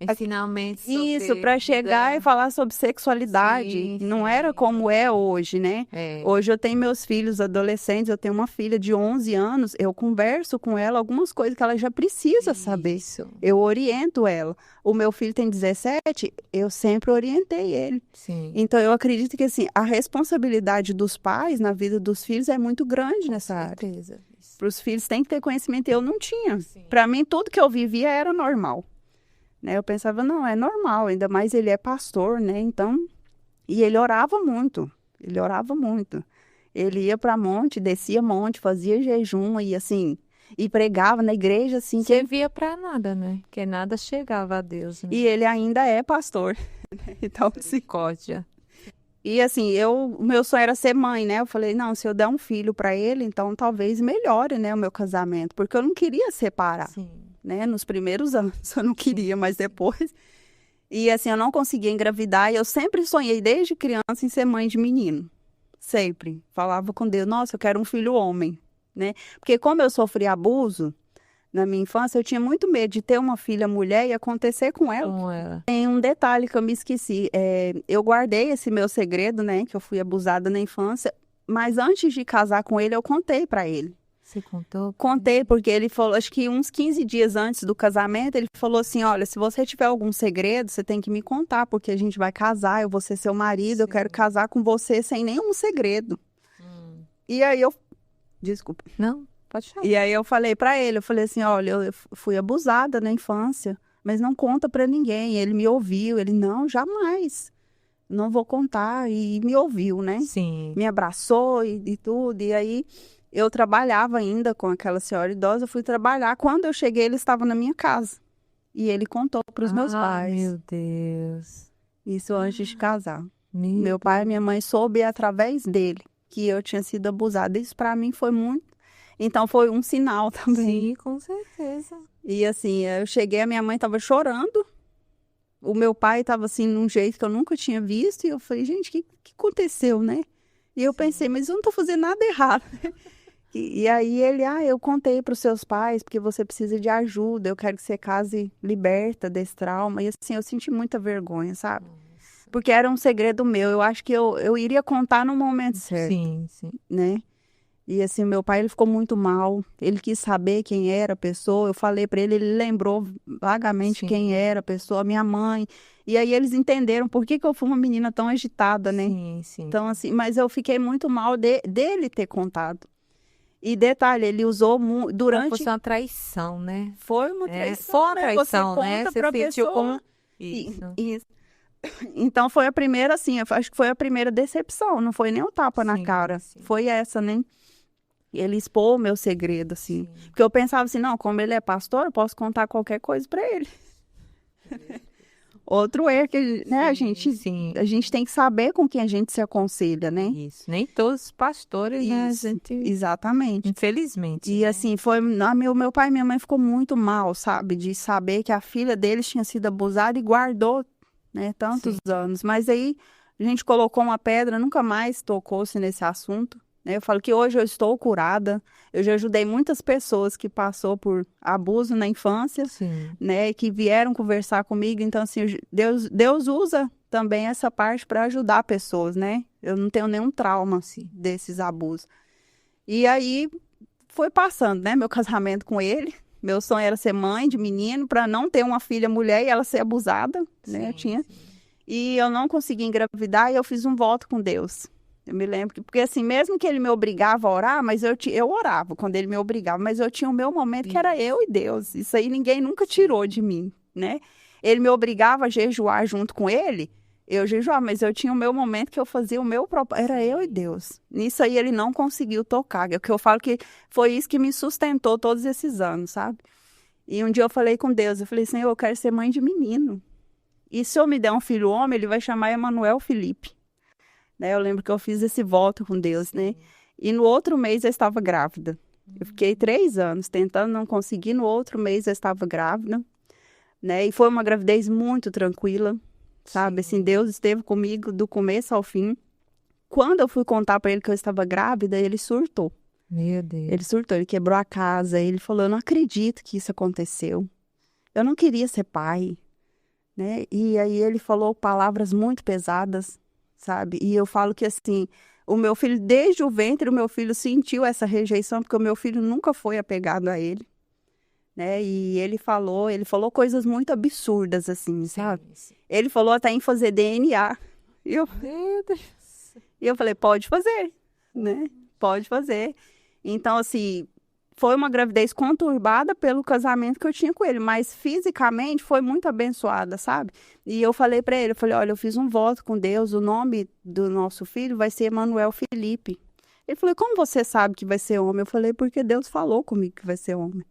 Ensinamentos Isso, sobre para chegar vida. e falar sobre sexualidade. Sim, Não sim. era como é hoje, né? É. Hoje eu tenho meus filhos adolescentes, eu tenho uma filha de 11 anos, eu converso com ela algumas coisas que ela já precisa saber. Isso. Eu oriento ela. O meu filho tem 17, eu sempre orientei ele. Sim. Então eu acredito que assim, a responsabilidade dos pais na vida dos filhos é muito grande nessa área. Certeza. Para os filhos tem que ter conhecimento, eu não tinha. Sim. Para mim, tudo que eu vivia era normal. Né? Eu pensava: não, é normal, ainda mais ele é pastor, né? Então, e ele orava muito, Ele ia para monte, descia monte, fazia jejum e assim, e pregava na igreja, assim. Que... Servia para nada, né? Que nada chegava a Deus, né? E ele ainda é pastor. Então, Misericórdia. e assim, o meu sonho era ser mãe, né? Eu falei: não, se eu der um filho para ele, então talvez melhore, né, o meu casamento, porque eu não queria separar. Sim. Né? Nos primeiros anos eu não queria, mas depois. E assim, eu não conseguia engravidar e eu sempre sonhei desde criança em ser mãe de menino. Sempre. Falava com Deus: nossa, eu quero um filho homem, né? Porque como eu sofri abuso, na minha infância, eu tinha muito medo de ter uma filha mulher e acontecer com ela. Com ela. Tem um detalhe que eu me esqueci. Eu guardei esse meu segredo, né? Que eu fui abusada na infância. Mas antes de casar com ele, eu contei pra ele. Você contou? Contei, porque ele falou, acho que uns 15 dias antes do casamento, ele falou assim, olha, se você tiver algum segredo, você tem que me contar, porque a gente vai casar, eu vou ser seu marido, eu quero casar com você sem nenhum segredo. E aí Desculpa. Não, pode falar. E aí eu falei pra ele, eu falei assim, olha, eu fui abusada na infância, mas não conta pra ninguém. Ele me ouviu, ele, não, jamais, não vou contar. E me ouviu, né? Sim. Me abraçou e tudo. E aí eu trabalhava ainda com aquela senhora idosa, eu fui trabalhar. Quando eu cheguei, ele estava na minha casa. E ele contou pros meus pais. Meu Deus. Isso antes de casar. Meu Meu pai e minha mãe soube através dele que eu tinha sido abusada. Isso pra mim foi muito. Então foi um sinal também. Sim, com certeza. E assim, eu cheguei, a minha mãe tava chorando. O meu pai tava assim, num jeito que eu nunca tinha visto. E eu falei, gente, o que aconteceu, né? E eu pensei, mas eu não tô fazendo nada errado. E aí ele, eu contei pros seus pais, porque você precisa de ajuda. Eu quero que você case liberta desse trauma. E assim, eu senti muita vergonha, sabe? Porque era um segredo meu. Eu acho que eu iria contar no momento certo. Sim, sim. Né? E assim, meu pai, ele ficou muito mal. Ele quis saber quem era a pessoa. Eu falei pra ele, ele lembrou vagamente Sim. quem era a pessoa, minha mãe. E aí eles entenderam por que eu fui uma menina tão agitada, né? Sim, sim. Então, assim, mas eu fiquei muito mal dele ter contado. E detalhe, ele usou durante... Foi uma traição, né? Foi uma traição, foi uma né? traição, Você né? conta Você pra sentiu pessoa... como... Isso. Isso. Então foi a primeira, assim, eu acho que foi a primeira decepção, não foi nem o tapa na Sim, cara, sim. foi essa, né? Ele expôs o meu segredo, assim, Sim. porque eu pensava assim, não, como ele é pastor, eu posso contar qualquer coisa pra ele. Outro erro que, né, a gente tem que saber com quem a gente se aconselha, né? Isso. Nem todos os pastores, né? A gente... Exatamente. Infelizmente. E assim, meu pai e minha mãe ficou muito mal, sabe? De saber que a filha deles tinha sido abusada e guardou, né, tantos anos. Mas aí a gente colocou uma pedra, nunca mais tocou-se nesse assunto. Né? Eu falo que hoje eu estou curada. Eu já ajudei muitas pessoas que passou por abuso na infância, né? E que vieram conversar comigo. Então, assim, Deus usa também essa parte para ajudar pessoas, né? Eu não tenho nenhum trauma assim, desses abusos. E aí foi passando, né? Meu casamento com ele. Meu sonho era ser mãe de menino, para não ter uma filha mulher e ela ser abusada, né? Eu tinha. E eu não consegui engravidar e eu fiz um voto com Deus. Eu me lembro porque assim, mesmo que ele me obrigava a orar, mas eu orava quando ele me obrigava, mas eu tinha o meu momento que era eu e Deus. Isso aí ninguém nunca tirou de mim, né? Ele me obrigava a jejuar junto com ele, eu jejuava, mas eu tinha o meu momento que eu fazia o meu propósito, era eu e Deus. Nisso aí ele não conseguiu tocar, é o que eu falo que foi isso que me sustentou todos esses anos, sabe? E um dia eu falei com Deus, eu falei, Senhor, eu quero ser mãe de menino. E se eu me der um filho homem, ele vai chamar Emanuel Felipe. Né? Eu lembro que eu fiz esse voto com Deus, né? E no outro mês eu estava grávida. Eu fiquei 3 anos tentando, não conseguir. No outro mês eu estava grávida, né? E foi uma gravidez muito tranquila, sabe? Assim, Deus esteve comigo do começo ao fim. Quando eu fui contar para ele que eu estava grávida, ele surtou. Meu Deus. Ele surtou, ele quebrou a casa. Ele falou, eu não acredito que isso aconteceu. Eu não queria ser pai, né? E aí ele falou palavras muito pesadas, sabe? E eu falo que assim, o meu filho, desde o ventre, o meu filho sentiu essa rejeição, porque o meu filho nunca foi apegado a ele, né? E ele falou coisas muito absurdas, assim, sabe? Sim. Ele falou até em fazer DNA. E eu falei, pode fazer, né? Pode fazer. Então, assim, foi uma gravidez conturbada pelo casamento que eu tinha com ele, mas fisicamente foi muito abençoada, sabe? E eu falei para ele, eu falei, olha, eu fiz um voto com Deus, o nome do nosso filho vai ser Emanuel Felipe. Ele falou, como você sabe que vai ser homem? Eu falei, porque Deus falou comigo que vai ser homem.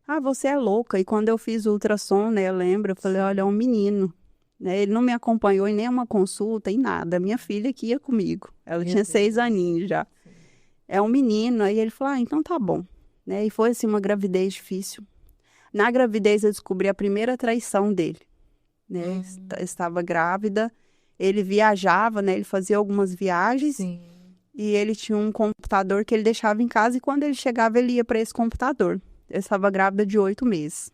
Ah, você é louca. E quando eu fiz o ultrassom, né, eu lembro, eu falei, olha, é um menino. Né? Ele não me acompanhou em nenhuma consulta, em nada. Minha filha que ia comigo. Ela tinha 6 aninhos já. É um menino. Aí ele falou, então tá bom. Né? E foi assim uma gravidez difícil. Na gravidez eu descobri a primeira traição dele, né? Estava grávida, ele viajava, né? Ele fazia algumas viagens. Sim. E ele tinha um computador que ele deixava em casa e quando ele chegava ele ia para esse computador. Eu estava grávida de 8 meses.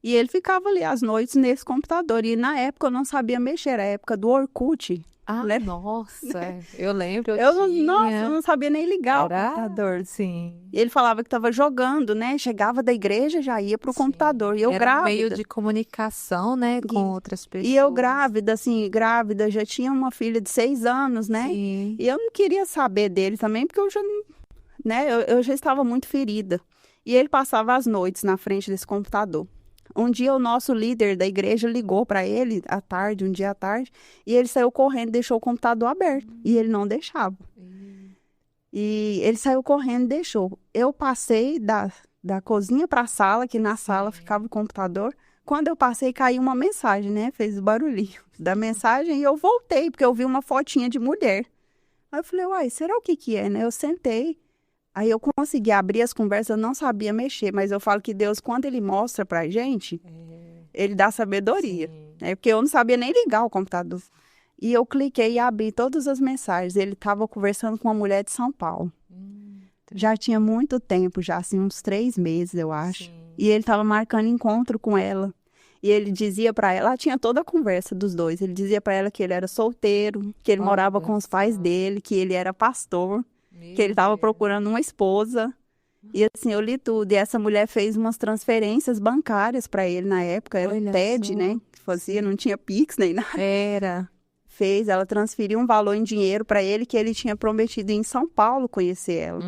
E ele ficava ali às noites nesse computador. E na época eu não sabia mexer, era a época do Orkut. Ah, né? Nossa, eu lembro, Nossa, eu não sabia nem ligar o computador. Sim. E ele falava que estava jogando, né? Chegava da igreja, já ia pro computador. E eu Era grávida. um meio de comunicação, né, com outras pessoas. E eu grávida, assim, grávida, já tinha uma filha de 6 anos, né? Sim. E eu não queria saber dele também, porque eu já, né? Eu já estava muito ferida. E ele passava as noites na frente desse computador. Um dia o nosso líder da igreja ligou para ele à tarde, um dia à tarde, e ele saiu correndo e deixou o computador aberto. E ele não deixava. E ele saiu correndo e deixou. Eu passei da cozinha para a sala, que na sala ficava o computador. Quando eu passei, caiu uma mensagem, né? Fez o barulhinho da mensagem e eu voltei, porque eu vi uma fotinha de mulher. Aí eu falei, uai, será o que que é, né? Eu sentei. Aí eu consegui abrir as conversas, eu não sabia mexer, mas eu falo que Deus, quando Ele mostra pra gente, Ele dá sabedoria, né? Porque eu não sabia nem ligar o computador. E eu cliquei e abri todas as mensagens. Ele estava conversando com uma mulher de São Paulo. Já tinha muito tempo, já assim, uns 3 meses, eu acho. Sim. E ele estava marcando encontro com ela. E ele dizia pra ela, tinha toda a conversa dos dois. Ele dizia pra ela que ele era solteiro, que ele morava com os pais dele, que ele era pastor. Que ele estava procurando uma esposa. E assim, eu li tudo. E essa mulher fez umas transferências bancárias para ele na época. Era o TED, né? Que fazia, não tinha Pix nem nada. Ela transferiu um valor em dinheiro para ele que ele tinha prometido ir em São Paulo conhecer ela.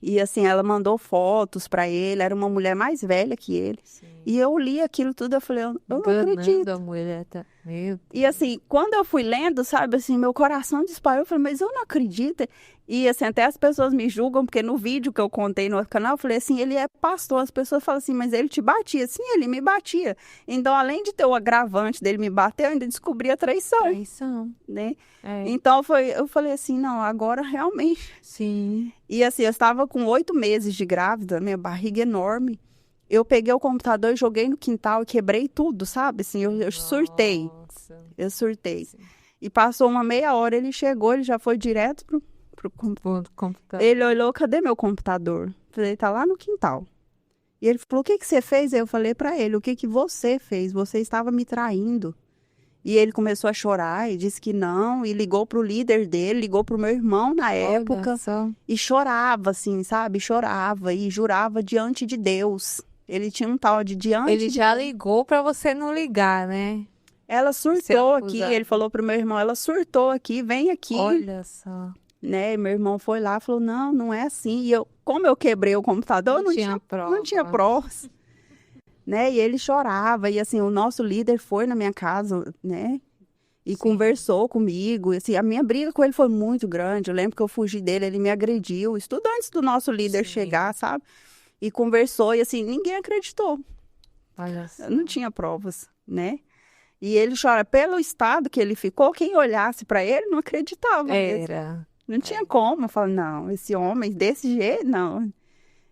E assim, ela mandou fotos para ele. Era uma mulher mais velha que ele. Sim. E eu li aquilo tudo, eu falei, eu não acredito. A mulher tá... Meu Deus. E assim, quando eu fui lendo, sabe, assim, meu coração disparou. Eu falei, mas eu não acredito. E assim, até as pessoas me julgam, porque no vídeo que eu contei no canal, eu falei assim, ele é pastor. As pessoas falam assim, mas ele te batia. Sim, ele me batia. Então, além de ter o agravante dele me bater, eu ainda descobri a traição. Né? Então, eu falei assim, não, agora realmente. Sim. E assim, eu estava com 8 meses de grávida, minha barriga enorme. Eu peguei o computador, joguei no quintal e quebrei tudo, sabe? Assim, eu surtei. Eu surtei. Sim. E passou uma meia hora, ele chegou, ele já foi direto pro computador. Ele olhou, cadê meu computador? Falei, tá lá no quintal. E ele falou, o que que você fez? Aí eu falei pra ele, o que que você fez? Você estava me traindo. E ele começou a chorar e disse que não, e ligou pro líder dele, ligou pro meu irmão na época. E chorava, assim, sabe? Chorava e jurava diante de Deus. Ele tinha um tal de diante. Ele já ligou pra você não ligar, né? Ela surtou aqui, ele falou pro meu irmão, ela surtou aqui, vem aqui. Olha só. Né? E meu irmão foi lá, falou, não, não é assim. E eu, como eu quebrei o computador, não tinha provas. Né? E ele chorava, e assim, o nosso líder foi na minha casa, né? E conversou comigo, e, assim, a minha briga com ele foi muito grande, eu lembro que eu fugi dele, ele me agrediu, isso tudo antes do nosso líder chegar, sabe? E conversou, e assim, ninguém acreditou. Olha só. Não tinha provas, né? E ele chora, pelo estado que ele ficou, quem olhasse para ele não acreditava. Não tinha como, eu falo, não, esse homem desse jeito, não.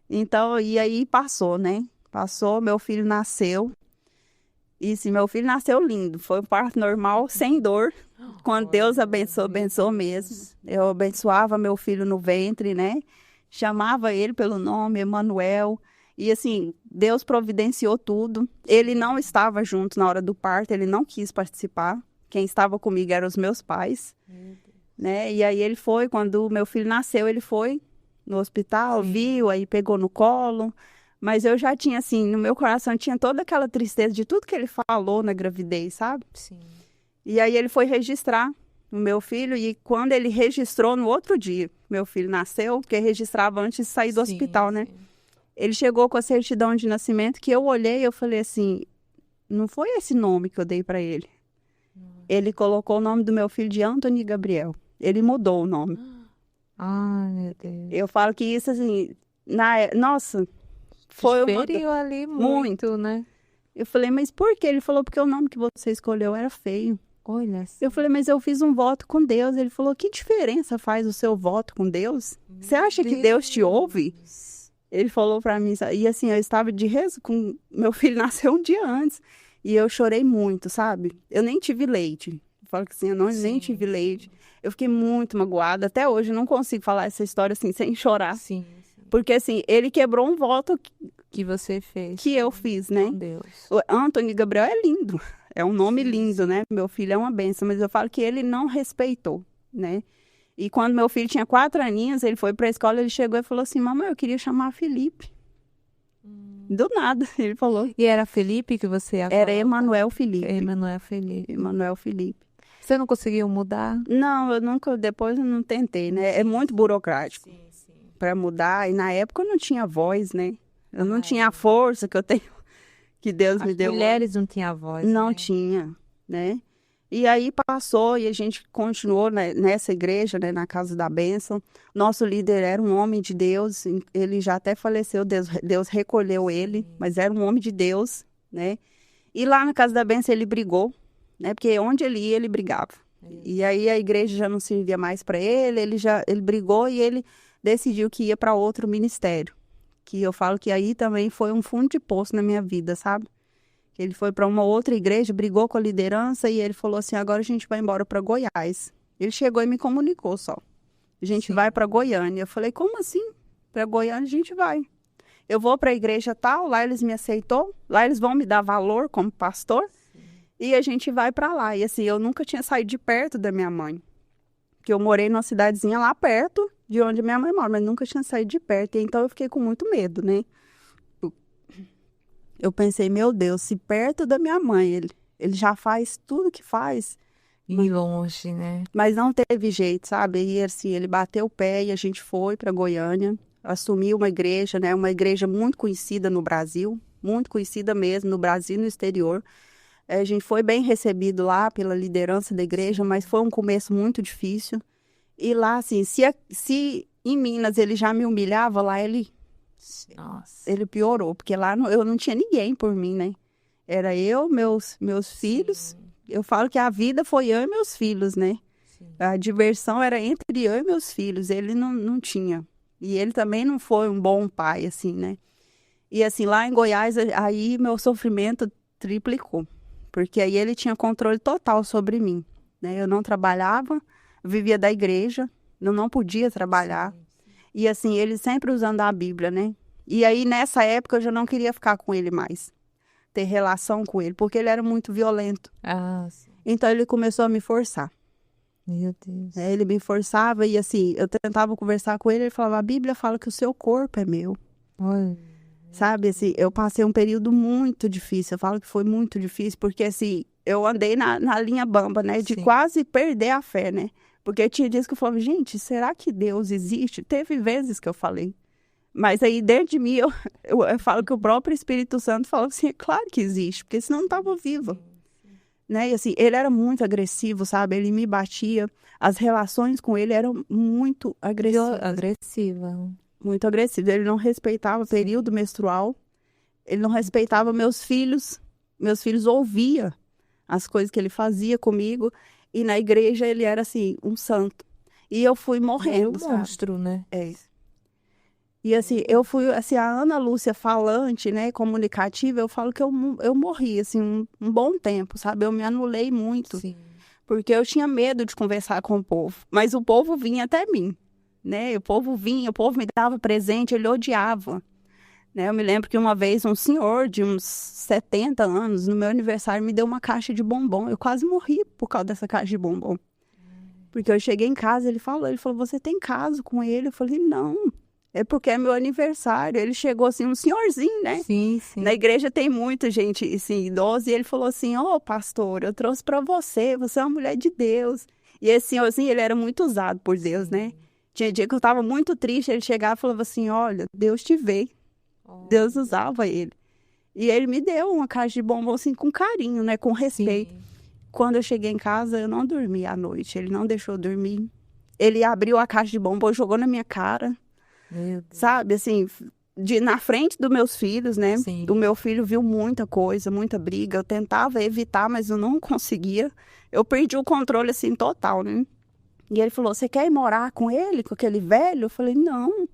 Então, e aí passou, né? Passou, meu filho nasceu. E sim, meu filho nasceu lindo. Foi um parto normal, sem dor. Quando Deus abençoou, abençoou mesmo. Eu abençoava meu filho no ventre, né? Chamava ele pelo nome, Emanuel. E assim, Deus providenciou tudo. Ele não estava junto na hora do parto, ele não quis participar. Quem estava comigo eram os meus pais. Né? E aí ele foi, quando o meu filho nasceu, ele foi no hospital, viu, aí pegou no colo. Mas eu já tinha, assim, no meu coração, tinha toda aquela tristeza de tudo que ele falou na gravidez, sabe? Sim. E aí ele foi registrar o meu filho, e quando ele registrou no outro dia, meu filho nasceu, porque registrava antes de sair do hospital, né? Ele chegou com a certidão de nascimento, que eu olhei e eu falei assim, não foi esse nome que eu dei para ele. Ele colocou o nome do meu filho de Anthony Gabriel. Ele mudou o nome. Ai, meu Deus. Eu falo que isso, assim, nossa... Foi feriu ali muito, né? Eu falei, mas por quê? Ele falou, porque o nome que você escolheu era feio. Olha. Eu falei, mas eu fiz um voto com Deus. Ele falou, que diferença faz o seu voto com Deus? Você acha que Deus te ouve? Ele falou pra mim, e assim, eu estava de rezo com... Meu filho nasceu um dia antes. E eu chorei muito, sabe? Eu nem tive leite. Eu falo que assim, eu nem tive leite. Eu fiquei muito magoada. Até hoje eu não consigo falar essa história assim, sem chorar. Porque, assim, ele quebrou um voto Que você fez. que eu fiz, né? Meu Deus. O Antônio Gabriel é lindo. É um nome lindo, né? Meu filho é uma bênção, mas eu falo que ele não respeitou, né? E quando meu filho tinha 4 aninhos, ele foi para a escola, ele chegou e falou assim, mamãe, eu queria chamar Felipe. Do nada, ele falou. E era Felipe que você ia Era falar? Emanuel Felipe. Emanuel Felipe. Emanuel Felipe. Você não conseguiu mudar? Não, eu nunca, depois eu não tentei, né? É muito burocrático para mudar. E na época eu não tinha voz, né? Eu não tinha a força que eu tenho, que Deus me deu. Mulheres não tinham voz, Não né? tinha, né? E aí passou e a gente continuou nessa igreja, né, na Casa da Bênção. Nosso líder era um homem de Deus, ele já até faleceu, Deus recolheu ele, mas era um homem de Deus, né? E lá na Casa da Bênção ele brigou, né? Porque onde ele ia, ele brigava. E aí a igreja já não servia mais para ele, ele brigou e ele decidiu que ia para outro ministério. Que eu falo que aí também foi um fundo de poço na minha vida, sabe? Ele foi para uma outra igreja, brigou com a liderança e ele falou assim, agora a gente vai embora para Goiás. Ele chegou e me comunicou só. A gente vai para Goiânia. Eu falei, como assim? Para Goiânia a gente vai. Eu vou para a igreja tal, lá eles me aceitou, lá eles vão me dar valor como pastor e a gente vai para lá. E assim, eu nunca tinha saído de perto da minha mãe. Porque eu morei numa cidadezinha lá perto de onde minha mãe mora, mas nunca tinha saído de perto. E então eu fiquei com muito medo, né? Eu pensei, meu Deus, se perto da minha mãe, ele já faz tudo que faz. E longe, né? Mas não teve jeito, sabe? E assim, ele bateu o pé e a gente foi para Goiânia, assumiu uma igreja, né? Uma igreja muito conhecida no Brasil, muito conhecida mesmo no Brasil e no exterior. A gente foi bem recebido lá pela liderança da igreja, mas foi um começo muito difícil. E lá, assim, se em Minas ele já me humilhava, lá Nossa. ele piorou, porque lá eu não tinha ninguém por mim, né? Era eu, meus filhos. Eu falo que a vida foi eu e meus filhos, né? Sim. A diversão era entre eu e meus filhos. Ele não tinha. E ele também não foi um bom pai, assim, né? E assim, lá em Goiás, aí meu sofrimento triplicou. Porque aí ele tinha controle total sobre mim, né? Eu não trabalhava, vivia da igreja, eu não podia trabalhar. E assim, ele sempre usando a Bíblia, né? E aí, nessa época, eu já não queria ficar com ele mais. Ter relação com ele, porque ele era muito violento. Ah, sim. Então, ele começou a me forçar. Meu Deus. Ele me forçava e assim, eu tentava conversar com ele, ele falava, a Bíblia fala que o seu corpo é meu. Olha. Sabe, assim, eu passei um período muito difícil. Eu falo que foi muito difícil, porque assim, eu andei na linha bamba, né? De Sim. quase perder a fé, né? Porque tinha dias que eu falava, gente, será que Deus existe? Teve vezes que eu falei. Mas aí, dentro de mim, eu falo que o próprio Espírito Santo falou assim, é claro que existe, porque senão não estava vivo. Né? E assim, ele era muito agressivo, sabe? Ele me batia. As relações com ele eram muito agressivas. Agressiva. Muito agressivas. Ele não respeitava o período menstrual. Ele não respeitava meus filhos. Meus filhos ouviam as coisas que ele fazia comigo. E na igreja ele era assim, um santo. E eu fui morrendo, Um sabe? monstro, né? É. E assim, eu fui, assim, a Ana Lúcia falante, né, comunicativa, eu falo que eu morri, assim, um bom tempo, sabe? Eu me anulei muito, Sim. porque eu tinha medo de conversar com o povo. Mas o povo vinha até mim, né? O povo vinha, o povo me dava presente, ele odiava. Né? Eu me lembro que uma vez um senhor de uns 70 anos, no meu aniversário, me deu uma caixa de bombom. Eu quase morri por causa dessa caixa de bombom. Porque eu cheguei em casa, ele falou, você tem caso com ele? Eu falei, não. É porque é meu aniversário. Ele chegou assim, um senhorzinho, né? Sim, sim. Na igreja tem muita gente, assim, idosa. E ele falou assim, pastor, eu trouxe para você. Você é uma mulher de Deus. E esse senhorzinho, ele era muito usado por Deus, né? Tinha dia que eu estava muito triste. Ele chegava e falava assim, olha, Deus te vê. Deus usava ele. E ele me deu uma caixa de bombom, assim, com carinho, né? Com respeito. Sim. Quando eu cheguei em casa, eu não dormi à noite. Ele não deixou eu dormir. Ele abriu a caixa de bombom, jogou na minha cara. Meu Deus. Sabe, assim, na frente dos meus filhos, né? Sim. O meu filho viu muita coisa, muita briga. Eu tentava evitar, mas eu não conseguia. Eu perdi o controle, assim, total, né? E ele falou, você quer ir morar com ele, com aquele velho? Eu falei, não,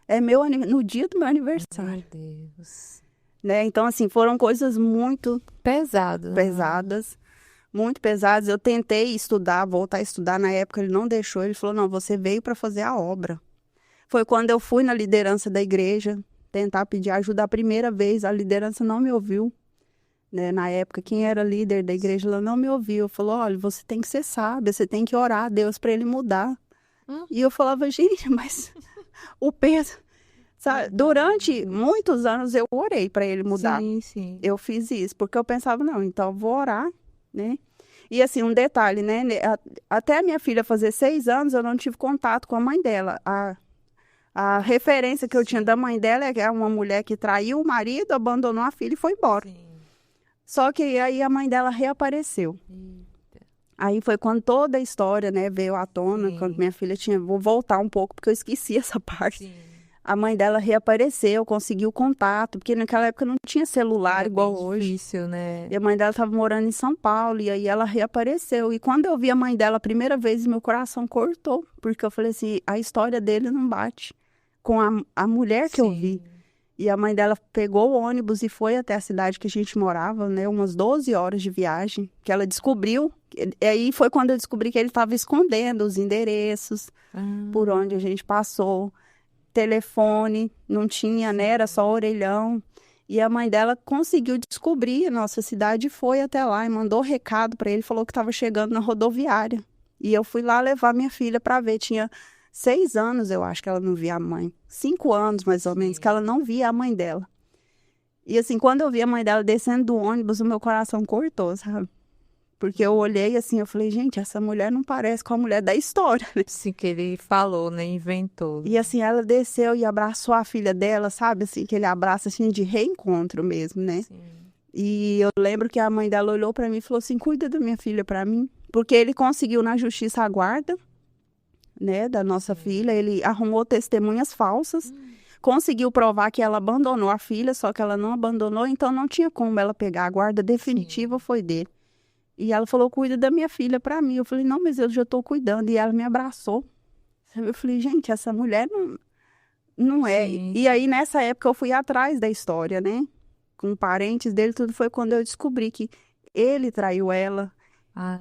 é no dia do meu aniversário. Meu Deus. Né? Então, assim, foram coisas muito pesadas, muito pesadas. Eu tentei estudar, voltar a estudar. Na época, ele não deixou. Ele falou, não, você veio para fazer a obra. Foi quando eu fui na liderança da igreja tentar pedir ajuda a primeira vez. A liderança não me ouviu. Né? Na época, quem era líder da igreja, ela não me ouviu. Falou, olha, você tem que ser sábia, você tem que orar a Deus para ele mudar. E eu falava, gente, mas o peso... Sabe? Durante muitos anos eu orei para ele mudar. Sim, sim. Eu fiz isso, porque eu pensava, não, então eu vou orar, né? E assim, um detalhe, né? Até a minha filha fazer 6 anos, eu não tive contato com a mãe dela. A referência que eu tinha da mãe dela é uma mulher que traiu o marido, abandonou a filha e foi embora. Sim. Só que aí a mãe dela reapareceu. Eita. Aí foi quando toda a história, né, veio à tona, Sim. quando minha filha tinha... Vou voltar um pouco, porque eu esqueci essa parte. Sim. A mãe dela reapareceu, conseguiu contato, porque naquela época não tinha celular igual hoje. Difícil, né? E a mãe dela estava morando em São Paulo, e aí ela reapareceu. E quando eu vi a mãe dela a primeira vez, meu coração cortou, porque eu falei assim, a história dele não bate com a mulher que eu vi. E a mãe dela pegou o ônibus e foi até a cidade que a gente morava, né? Umas 12 horas de viagem, que ela descobriu. E aí foi quando eu descobri que ele estava escondendo os endereços, por onde a gente passou. Telefone, não tinha, né? Era só orelhão. E a mãe dela conseguiu descobrir a nossa cidade e foi até lá e mandou recado para ele, falou que estava chegando na rodoviária. E eu fui lá levar minha filha para ver. Tinha 6 anos, eu acho, que ela não via a mãe. 5 anos, mais ou menos, que ela não via a mãe dela. E assim, quando eu vi a mãe dela descendo do ônibus, o meu coração cortou, sabe? Porque eu olhei assim, eu falei, gente, essa mulher não parece com a mulher da história, né? Sim, que ele falou, né? Inventou. E assim, ela desceu e abraçou a filha dela, sabe? Assim, aquele abraço assim de reencontro mesmo, né? Sim. E eu lembro que a mãe dela olhou pra mim e falou assim, cuida da minha filha pra mim. Porque ele conseguiu na justiça a guarda, né, da nossa filha. Ele arrumou testemunhas falsas, conseguiu provar que ela abandonou a filha, só que ela não abandonou, então não tinha como ela pegar. A guarda definitiva foi dele. E ela falou, cuida da minha filha pra mim. Eu falei, não, mas eu já tô cuidando. E ela me abraçou. Eu falei, gente, essa mulher não é. Sim. E aí, nessa época, eu fui atrás da história, né? Com parentes dele, tudo foi quando eu descobri que ele traiu ela,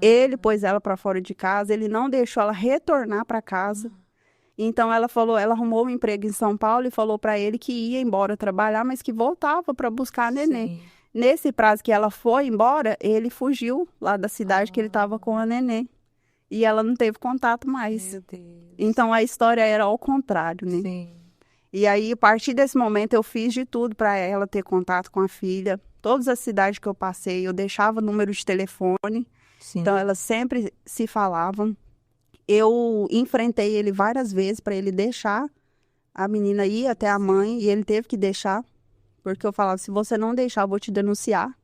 ele pôs ela pra fora de casa, ele não deixou ela retornar pra casa. Então, ela falou, ela arrumou um emprego em São Paulo e falou pra ele que ia embora trabalhar, mas que voltava pra buscar a neném. Sim. Nesse prazo que ela foi embora, ele fugiu lá da cidade que ele estava com a neném. E ela não teve contato mais. Meu Deus. Então a história era ao contrário, né? Sim. E aí, a partir desse momento, eu fiz de tudo para ela ter contato com a filha. Todas as cidades que eu passei, eu deixava número de telefone. Sim. Então elas sempre se falavam. Eu enfrentei ele várias vezes para ele deixar a menina ir até a mãe, e ele teve que deixar. Porque eu falava, se você não deixar, eu vou te denunciar.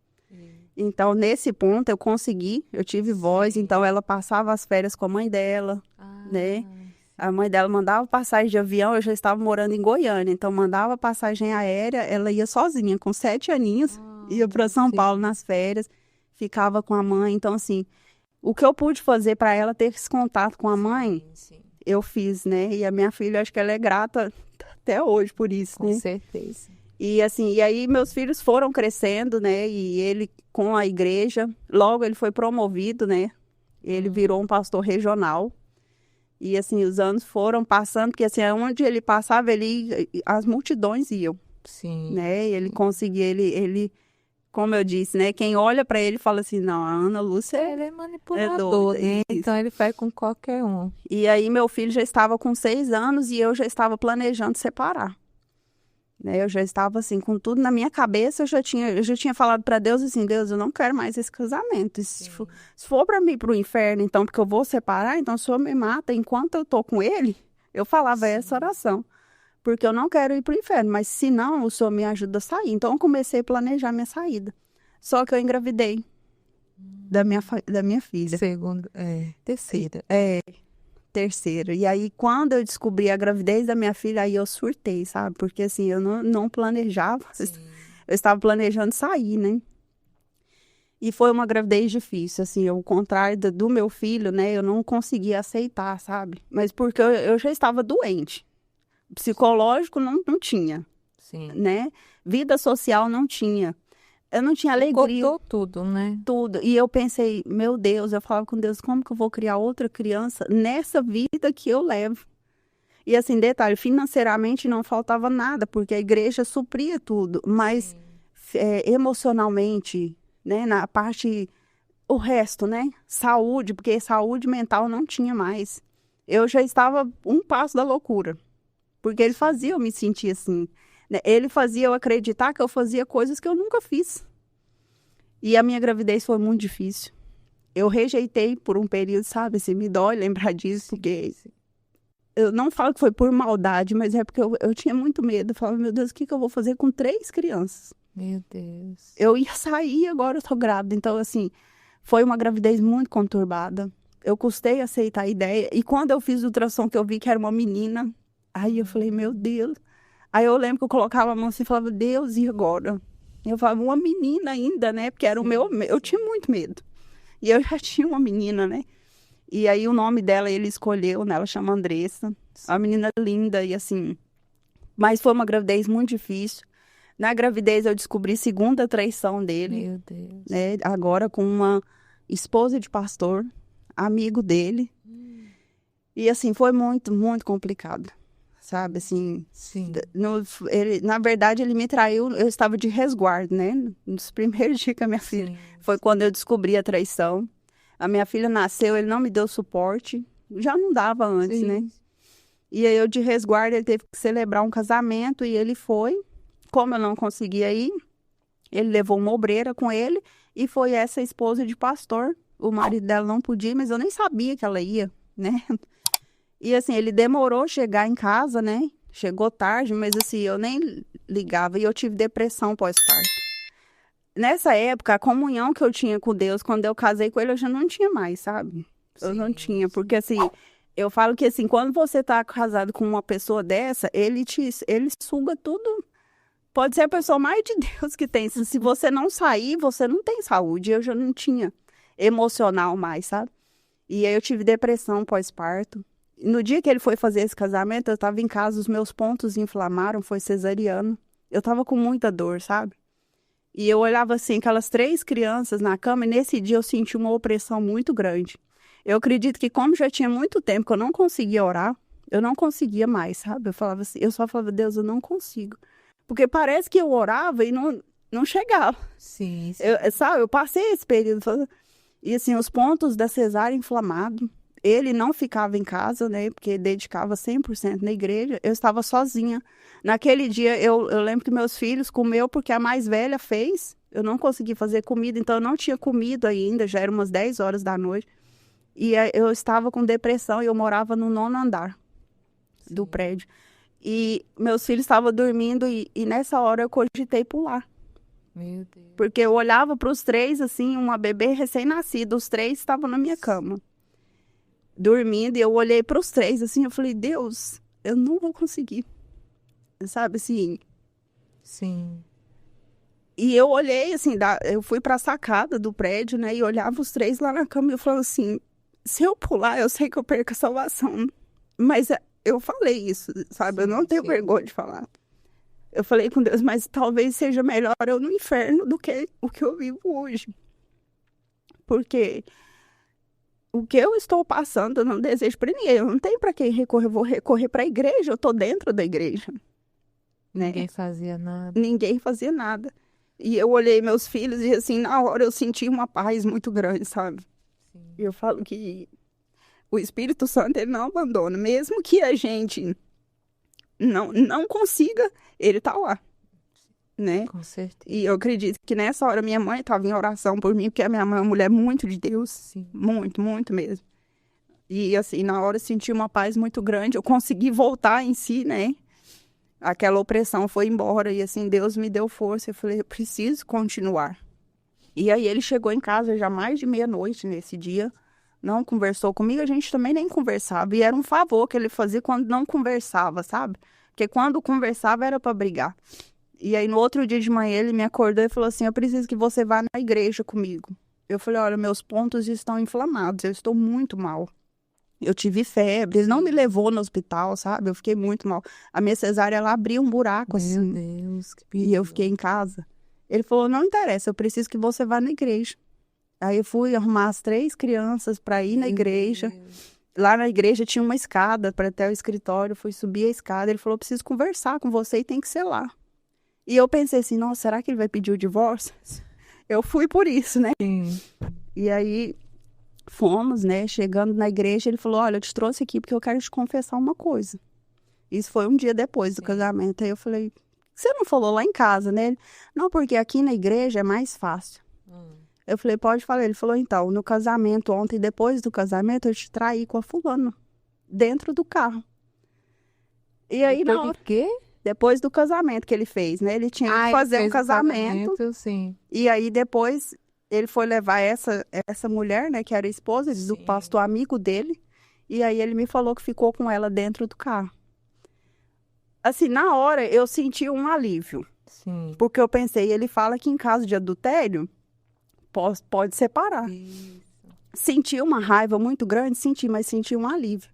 Então, nesse ponto, eu consegui, eu tive voz. Então, ela passava as férias com a mãe dela, né? A mãe dela mandava passagem de avião, eu já estava morando em Goiânia. Então, mandava passagem aérea, ela ia sozinha, com 7 aninhos, ia para São Paulo nas férias, ficava com a mãe. Então, assim, o que eu pude fazer para ela ter esse contato com a mãe, eu fiz, né? E a minha filha, acho que ela é grata até hoje por isso, né? Com certeza. E assim, e aí meus filhos foram crescendo, né? E ele com a igreja, logo ele foi promovido, né? Ele virou um pastor regional. E assim, os anos foram passando, porque assim, onde ele passava, as multidões iam. Sim. Né? E ele conseguia, ele, como eu disse, né? Quem olha para ele fala assim, não, a Ana Lúcia Ele é manipulador, doida, né? isso. Então ele vai com qualquer um. E aí meu filho já estava com 6 anos e eu já estava planejando separar. Né? Eu já estava assim, com tudo na minha cabeça, eu já tinha falado para Deus assim, Deus, eu não quero mais esse casamento. Se for para mim para o inferno, então, porque eu vou separar, então o Senhor me mata enquanto eu tô com ele. Eu falava essa oração, porque eu não quero ir para o inferno, mas se não, o Senhor me ajuda a sair. Então eu comecei a planejar minha saída. Só que eu engravidei da minha filha. Terceira. Terceira. E aí, quando eu descobri a gravidez da minha filha, aí eu surtei, sabe? Porque, assim, eu não planejava. Eu estava planejando sair, né? E foi uma gravidez difícil, assim. Ao contrário do meu filho, né? Eu não conseguia aceitar, sabe? Mas porque eu já estava doente. Psicológico não tinha, né? Vida social não tinha. Eu não tinha alegria. Cortou tudo, né? Tudo. E eu pensei, meu Deus, eu falava com Deus, como que eu vou criar outra criança nessa vida que eu levo? E assim, detalhe, financeiramente não faltava nada, porque a igreja supria tudo, mas emocionalmente, né, na parte, o resto, né, saúde, porque saúde mental não tinha mais. Eu já estava um passo da loucura, porque ele fazia eu me sentir assim, né? Ele fazia eu acreditar que eu fazia coisas que eu nunca fiz. E a minha gravidez foi muito difícil. Eu rejeitei por um período, sabe, assim, me dói lembrar disso, porque eu não falo que foi por maldade, mas é porque eu tinha muito medo. Eu falava, meu Deus, o que eu vou fazer com 3 crianças? Meu Deus. Eu ia sair, agora eu tô grávida. Então, assim, foi uma gravidez muito conturbada. Eu custei aceitar a ideia. E quando eu fiz o ultrassom, que eu vi que era uma menina, aí eu falei, meu Deus. Aí eu lembro que eu colocava a mão assim e falava, Deus, e agora? Eu falava, uma menina ainda, né? Porque era o meu... Eu tinha muito medo. E eu já tinha uma menina, né? E aí o nome dela ele escolheu, né? Ela chama Andressa. Uma menina linda e assim... Mas foi uma gravidez muito difícil. Na gravidez eu descobri segunda traição dele. Meu Deus. Né? Agora com uma esposa de pastor, amigo dele. E assim, foi muito, muito complicado. Sabe, assim... Sim. Na verdade, ele me traiu, eu estava de resguardo, né? Nos primeiros dias que a minha filha... Foi quando eu descobri a traição. A minha filha nasceu, ele não me deu suporte. Já não dava antes, né? E aí eu de resguardo, ele teve que celebrar um casamento e ele foi. Como eu não conseguia ir, ele levou uma obreira com ele e foi essa esposa de pastor. O marido dela não podia, mas eu nem sabia que ela ia, né? E assim, ele demorou a chegar em casa, né? Chegou tarde, mas assim, eu nem ligava e eu tive depressão pós-parto. Nessa época, a comunhão que eu tinha com Deus, quando eu casei com ele, eu já não tinha mais, sabe? Eu não tinha, porque assim, eu falo que assim, quando você tá casado com uma pessoa dessa, ele suga tudo. Pode ser a pessoa mais de Deus que tem. Se você não sair, você não tem saúde. Eu já não tinha emocional mais, sabe? E aí eu tive depressão pós-parto. No dia que ele foi fazer esse casamento, eu tava em casa, os meus pontos inflamaram, foi cesariano. Eu tava com muita dor, sabe? E eu olhava assim, aquelas 3 crianças na cama, e nesse dia eu senti uma opressão muito grande. Eu acredito que como já tinha muito tempo que eu não conseguia orar, eu não conseguia mais, sabe? Eu falava assim, eu só falava, Deus, eu não consigo. Porque parece que eu orava e não chegava. Sim. Sabe, eu passei esse período, e assim, os pontos da cesárea inflamados, ele não ficava em casa, né, porque dedicava 100% na igreja, eu estava sozinha. Naquele dia, eu lembro que meus filhos comeu porque a mais velha fez, eu não consegui fazer comida, então eu não tinha comido ainda, já eram umas 10 horas da noite. E eu estava com depressão e eu morava no 9º andar do prédio. E meus filhos estavam dormindo e nessa hora eu cogitei pular. Meu Deus. Porque eu olhava para os 3, assim, uma bebê recém-nascida, os 3 estavam na minha cama, dormindo, e eu olhei para os 3, assim, eu falei, Deus, eu não vou conseguir. Sabe, assim... Sim. E eu olhei, assim, eu fui para a sacada do prédio, né, e olhava os 3 lá na cama, e eu falava assim, se eu pular, eu sei que eu perco a salvação. Mas eu falei isso, sabe, eu não tenho vergonha de falar. Eu falei com Deus, mas talvez seja melhor eu no inferno do que o que eu vivo hoje. Porque o que eu estou passando, eu não desejo para ninguém. Eu não tenho para quem recorrer, eu vou recorrer para a igreja, eu estou dentro da igreja. Né? Ninguém fazia nada. Ninguém fazia nada. E eu olhei meus filhos e assim, na hora eu senti uma paz muito grande, sabe? Sim. Eu falo que o Espírito Santo, ele não abandona. Mesmo que a gente não consiga, ele tá lá. Né? Com certeza. E eu acredito que nessa hora minha mãe estava em oração por mim, porque a minha mãe é uma mulher muito de Deus. Sim. Muito, muito mesmo. E assim, na hora eu senti uma paz muito grande, eu consegui voltar em si, né? Aquela opressão foi embora e assim, Deus me deu força. Eu falei, eu preciso continuar. E aí ele chegou em casa já mais de meia-noite nesse dia, não conversou comigo, a gente também nem conversava. E era um favor que ele fazia quando não conversava, sabe? Porque quando conversava era para brigar. E aí, no outro dia de manhã, ele me acordou e falou assim, eu preciso que você vá na igreja comigo. Eu falei, olha, meus pontos estão inflamados, eu estou muito mal. Eu tive febre, ele não me levou no hospital, sabe? Eu fiquei muito mal. A minha cesárea, ela abriu um buraco, assim. Meu Deus, que perigo. E eu fiquei em casa. Ele falou, não interessa, eu preciso que você vá na igreja. Aí eu fui arrumar as 3 crianças para ir na igreja. lá na igreja tinha uma escada para até o escritório, fui subir a escada, ele falou, preciso conversar com você e tem que ser lá. E eu pensei assim, nossa, será que ele vai pedir o divórcio? Eu fui por isso, né? Sim. E aí fomos, né? Chegando na igreja, ele falou, olha, eu te trouxe aqui porque eu quero te confessar uma coisa. Isso foi um dia depois do casamento. Aí eu falei, você não falou lá em casa, né? Ele, não, porque aqui na igreja é mais fácil. Eu falei, pode falar. Ele falou, então, no casamento ontem, depois do casamento, eu te traí com a fulana, dentro do carro. E aí, Depois na hora, de quê? depois do casamento que ele fez, né? Ele tinha que Ele fazer um fez o casamento. Sim. E aí, depois, ele foi levar essa mulher, né? Que era esposa do Sim. pastor amigo dele. E aí, ele me falou que ficou com ela dentro do carro. Assim, na hora, eu senti um alívio. Sim. Porque eu pensei, ele fala que em caso de adultério, pode separar. Isso. Senti uma raiva muito grande, mas senti um alívio.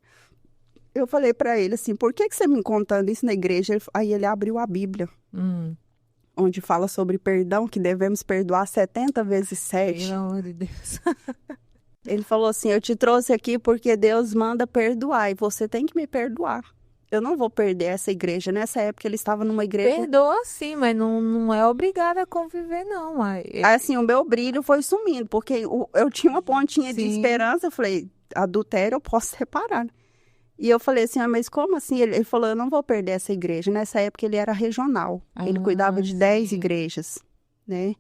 Eu falei pra ele assim, por que você me contando isso na igreja? Aí ele abriu a Bíblia, onde fala sobre perdão, que devemos perdoar 70 vezes 7. Pelo amor de Deus. Ele falou assim, eu te trouxe aqui porque Deus manda perdoar e você tem que me perdoar. Eu não vou perder essa igreja. Nessa época ele estava numa igreja... Perdoa sim, mas não é obrigada a conviver, não. Assim, o meu brilho foi sumindo, porque eu tinha uma pontinha de esperança. Eu falei, adultério eu posso separar. E eu falei assim, mas como assim? Ele falou, eu não vou perder essa igreja. Nessa época ele era regional. Ele cuidava de 10 igrejas, né?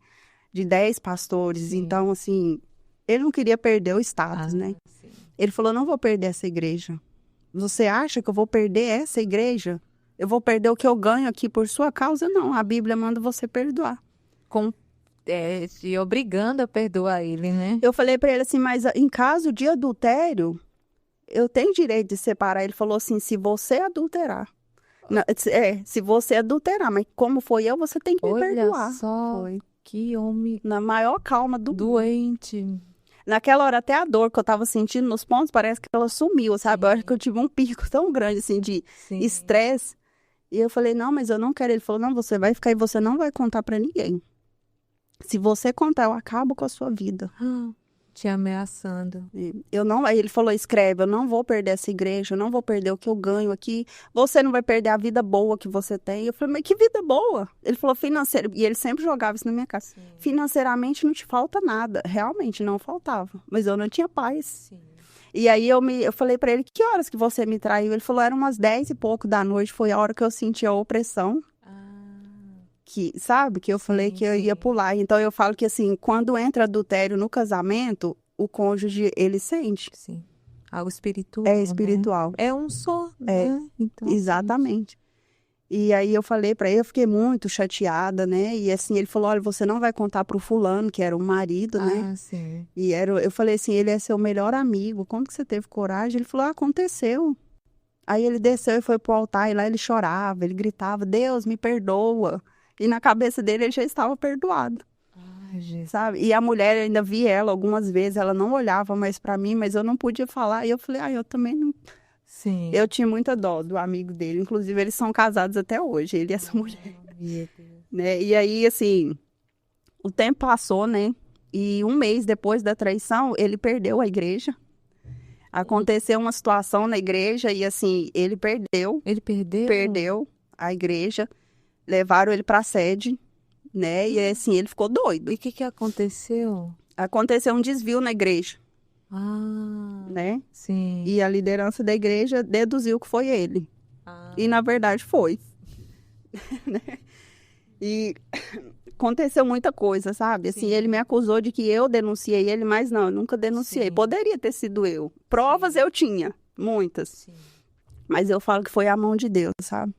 De 10 pastores. Sim. Então, assim, ele não queria perder o status, né? Sim. Ele falou, não vou perder essa igreja. Você acha que eu vou perder essa igreja? Eu vou perder o que eu ganho aqui por sua causa? Não, a Bíblia manda você perdoar. Te obrigando a perdoar ele, né? Eu falei pra ele assim, mas em caso de adultério, eu tenho direito de separar. Ele falou assim, se você adulterar. Se você adulterar, mas como foi eu, você tem que me perdoar. Olha só, foi. Que homem Na maior calma do doente. Naquela hora, até a dor que eu tava sentindo nos pontos, parece que ela sumiu, sabe? Eu acho que eu tive um pico tão grande, assim, de estresse. E eu falei, não, mas eu não quero. Ele falou, não, você vai ficar e você não vai contar pra ninguém. Se você contar, eu acabo com a sua vida. Te ameaçando. Aí ele falou, escreve, eu não vou perder essa igreja, eu não vou perder o que eu ganho aqui. Você não vai perder a vida boa que você tem. Eu falei, mas que vida boa? Ele falou, financeiro. E ele sempre jogava isso na minha cara. Sim. Financeiramente não te falta nada. Realmente não faltava. Mas eu não tinha paz. Sim. E aí eu falei pra ele, que horas que você me traiu? Ele falou, eram umas 10 e pouco da noite. Foi a hora que eu senti a opressão. Sabe? Que eu falei que eu ia pular. Então, eu falo que, assim, quando entra adultério no casamento, o cônjuge, ele sente. Sim. Algo espiritual. É espiritual. Né? É um só, né? Então, exatamente. E aí, eu falei pra ele, eu fiquei muito chateada, né? E, assim, ele falou, olha, você não vai contar pro fulano, que era o marido, né? Sim. E eu falei assim, ele é seu melhor amigo. Como que você teve coragem? Ele falou, aconteceu. Aí, ele desceu e foi pro altar, e lá ele chorava, ele gritava, Deus, me perdoa. E na cabeça dele, ele já estava perdoado, sabe? E a mulher, eu ainda vi ela algumas vezes, ela não olhava mais pra mim, mas eu não podia falar. E eu falei, eu também não... Sim. Eu tinha muita dó do amigo dele. Inclusive, eles são casados até hoje, ele e essa mulher. Né? E aí, assim, o tempo passou, né? E um mês depois da traição, ele perdeu a igreja. Aconteceu uma situação na igreja e, assim, ele perdeu. Ele perdeu? Perdeu a igreja. Levaram ele para a sede, né? E assim, ele ficou doido. E o que aconteceu? Aconteceu um desvio na igreja. Né? Sim. E a liderança da igreja deduziu que foi ele. E na verdade foi. Né? E aconteceu muita coisa, sabe? Assim, ele me acusou de que eu denunciei ele, mas não, eu nunca denunciei. Sim. Poderia ter sido eu. Provas eu tinha, muitas. Sim. Mas eu falo que foi a mão de Deus, sabe?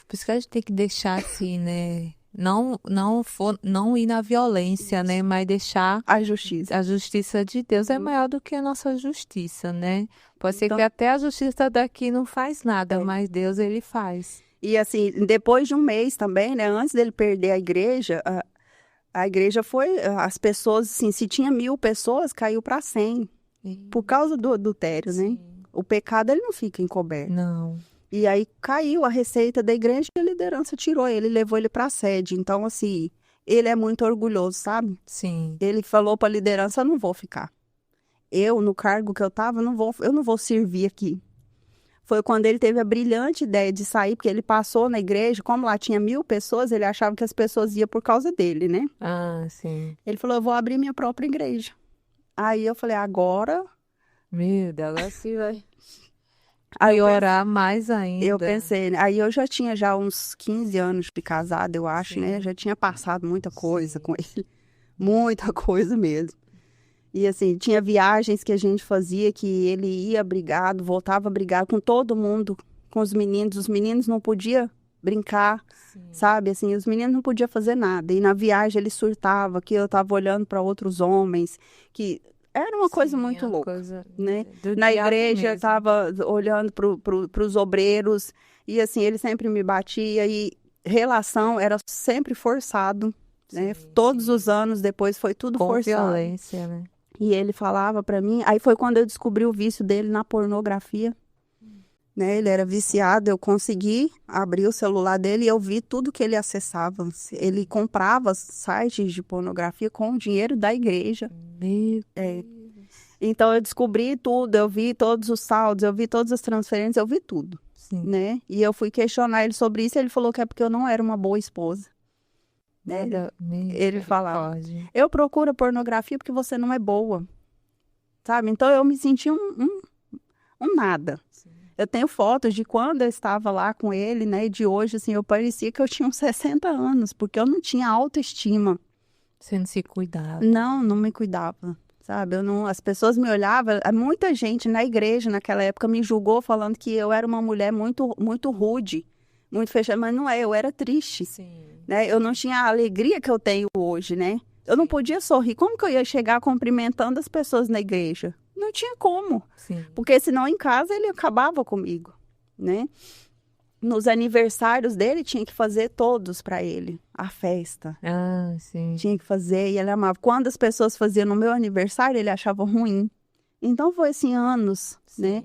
Por isso que a gente tem que deixar assim, né? Não ir na violência, né? Mas deixar a justiça. A justiça de Deus é maior do que a nossa justiça, né? Pode ser que até a justiça daqui não faz nada, mas Deus, ele faz. E assim, depois de um mês também, né? Antes dele perder a igreja foi... As pessoas, assim, se tinha 1.000 pessoas, caiu para 100. Por causa do adultério, né? O pecado, ele não fica encoberto. Não. E aí caiu a receita da igreja e a liderança tirou ele, levou ele para a sede. Então, assim, ele é muito orgulhoso, sabe? Sim. Ele falou para a liderança, eu não vou ficar. eu, no cargo que eu estava, eu não vou servir aqui. Foi quando ele teve a brilhante ideia de sair, porque ele passou na igreja, como lá tinha 1.000 pessoas, ele achava que as pessoas iam por causa dele, né? Ah, sim. Ele falou, eu vou abrir minha própria igreja. Aí eu falei, agora... Meu Deus, agora sim vai Aí piorar mais ainda. eu pensei, né? Aí eu já tinha já uns 15 anos de casada, eu acho, né? Já tinha passado muita coisa com ele. Muita coisa mesmo. E assim, tinha viagens que a gente fazia que ele ia brigado, voltava brigado com todo mundo, com os meninos não podiam brincar, sabe? Assim, os meninos não podiam fazer nada. E na viagem ele surtava, que eu estava olhando para outros homens, que era uma coisa muito louca, né? Na igreja eu estava olhando para os obreiros, e assim, ele sempre me batia, e relação era sempre forçado, né? Todos os anos depois foi tudo com forçado. Violência, né? E ele falava pra mim, aí foi quando eu descobri o vício dele na pornografia, né? Ele era viciado, eu consegui abrir o celular dele e eu vi tudo que ele acessava. Ele comprava sites de pornografia com o dinheiro da igreja. Meu Deus. Então eu descobri tudo, eu vi todos os saldos, eu vi todas as transferências, eu vi tudo, né? E eu fui questionar ele sobre isso, ele falou que é porque eu não era uma boa esposa. Né? Ele falava, eu procuro pornografia porque você não é boa, sabe? Então eu me senti um nada. Eu tenho fotos de quando eu estava lá com ele, né? E de hoje, assim, eu parecia que eu tinha uns 60 anos, porque eu não tinha autoestima. Você não se cuidava? Não me cuidava, sabe? As pessoas me olhavam, muita gente na igreja naquela época me julgou falando que eu era uma mulher muito, muito rude, muito fechada, mas não é, eu era triste. Né? Eu não tinha a alegria que eu tenho hoje, né? Eu não podia sorrir. Como que eu ia chegar cumprimentando as pessoas na igreja? Não tinha como. Porque senão em casa ele acabava comigo, né? Nos aniversários dele, tinha que fazer todos para ele. A festa. Ah, sim. Tinha que fazer e ele amava. Quando as pessoas faziam no meu aniversário, ele achava ruim. Então foi assim, anos, né?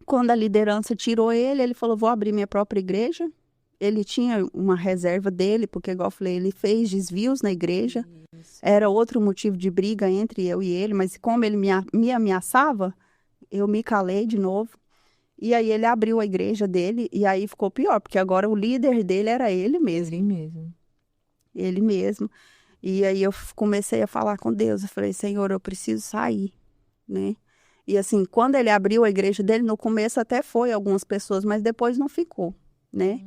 Quando a liderança tirou ele, ele falou, vou abrir minha própria igreja. Ele tinha uma reserva dele, porque, igual eu falei, ele fez desvios na igreja. Era outro motivo de briga entre eu e ele, mas como ele me ameaçava, eu me calei de novo. E aí ele abriu a igreja dele, e aí ficou pior, porque agora o líder dele era ele mesmo. Ele mesmo. E aí eu comecei a falar com Deus, eu falei, Senhor, eu preciso sair, né? E assim, quando ele abriu a igreja dele, no começo até foi algumas pessoas, mas depois não ficou, né?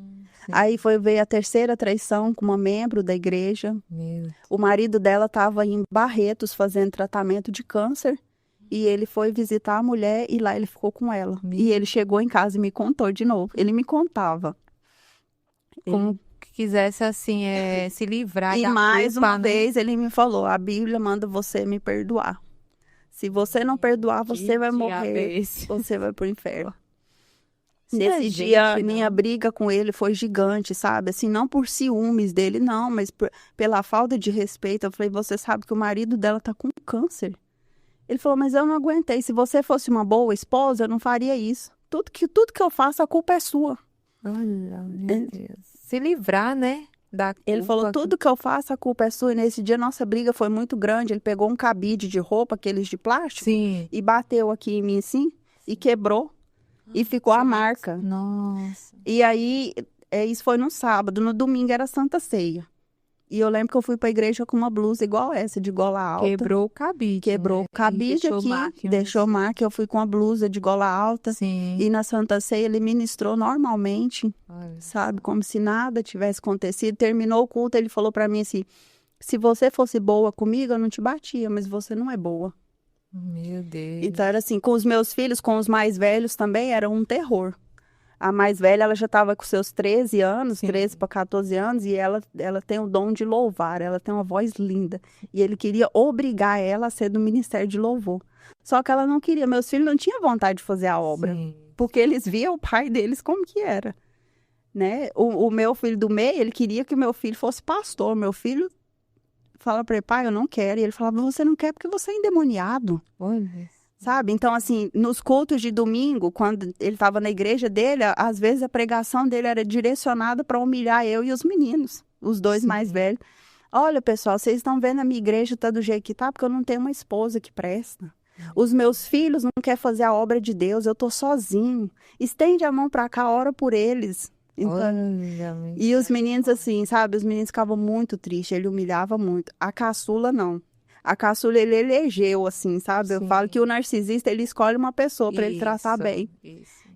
Aí veio a terceira traição com uma membro da igreja. O marido dela estava em Barretos fazendo tratamento de câncer. E ele foi visitar a mulher e lá ele ficou com ela. E ele chegou em casa e me contou de novo. Ele me contava. Como que quisesse, assim, se livrar da culpa. E mais uma vez ele me falou, a Bíblia manda você me perdoar. Se você não perdoar, você vai morrer. Você vai pro inferno. Nesse dia, minha briga com ele foi gigante, sabe? Assim, não por ciúmes dele, não, mas pela falta de respeito. Eu falei, você sabe que o marido dela tá com câncer. Ele falou, mas eu não aguentei. Se você fosse uma boa esposa, eu não faria isso. Tudo que eu faço, a culpa é sua. Olha, meu Deus. Se livrar, né? Da culpa. Ele falou, tudo que eu faço, a culpa é sua. E nesse dia, nossa briga foi muito grande. Ele pegou um cabide de roupa, aqueles de plástico, e bateu aqui em mim, assim, e quebrou. E ficou a marca. Nossa. E aí, isso foi no sábado. No domingo era Santa Ceia. E eu lembro que eu fui pra igreja com uma blusa igual essa, de gola alta. Quebrou o cabide. Quebrou o cabide aqui, deixou marca. Eu fui com a blusa de gola alta. E na Santa Ceia ele ministrou normalmente, sabe? Como se nada tivesse acontecido. Terminou o culto, ele falou pra mim assim, se você fosse boa comigo, eu não te batia, mas você não é boa. Meu Deus. Então era assim, com os meus filhos, com os mais velhos também, era um terror. A mais velha, ela já estava com seus 13 anos, 13 para 14 anos, e ela tem o dom de louvar, ela tem uma voz linda. E ele queria obrigar ela a ser do ministério de louvor. Só que ela não queria, meus filhos não tinham vontade de fazer a obra, porque eles viam o pai deles como que era, né? O meu filho do meio, ele queria que o meu filho fosse pastor. Meu filho fala para ele, pai, eu não quero. E ele falava, você não quer porque você é endemoniado. Olha. Sabe? Então, assim, nos cultos de domingo, quando ele estava na igreja dele, às vezes a pregação dele era direcionada para humilhar eu e os meninos, os dois mais velhos. Olha, pessoal, vocês estão vendo a minha igreja tá do jeito que tá, porque eu não tenho uma esposa que presta. Os meus filhos não querem fazer a obra de Deus, eu tô sozinho. Estende a mão para cá, ora por eles. Então, e os meninos assim, sabe? Os meninos ficavam muito tristes, ele humilhava muito. A caçula não. A caçula ele elegeu assim, sabe? Eu falo que o narcisista ele escolhe uma pessoa para ele tratar bem.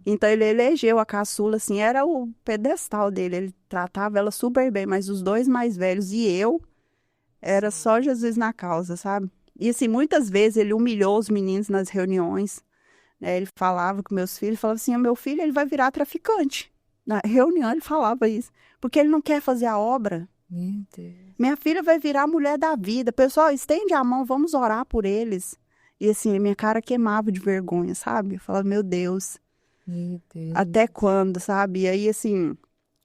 Então ele elegeu a caçula assim, era o pedestal dele, ele tratava ela super bem, mas os dois mais velhos e eu era só Jesus na causa, sabe? E assim, muitas vezes ele humilhou os meninos nas reuniões, né? Ele falava com meus filhos, falava assim, o meu filho ele vai virar traficante. Na reunião ele falava isso, porque ele não quer fazer a obra. Meu Deus. Minha filha vai virar a mulher da vida. Pessoal, estende a mão, vamos orar por eles. E assim, minha cara queimava de vergonha, sabe? Eu falava, meu Deus. Meu Deus. Até quando, sabe? E aí, assim,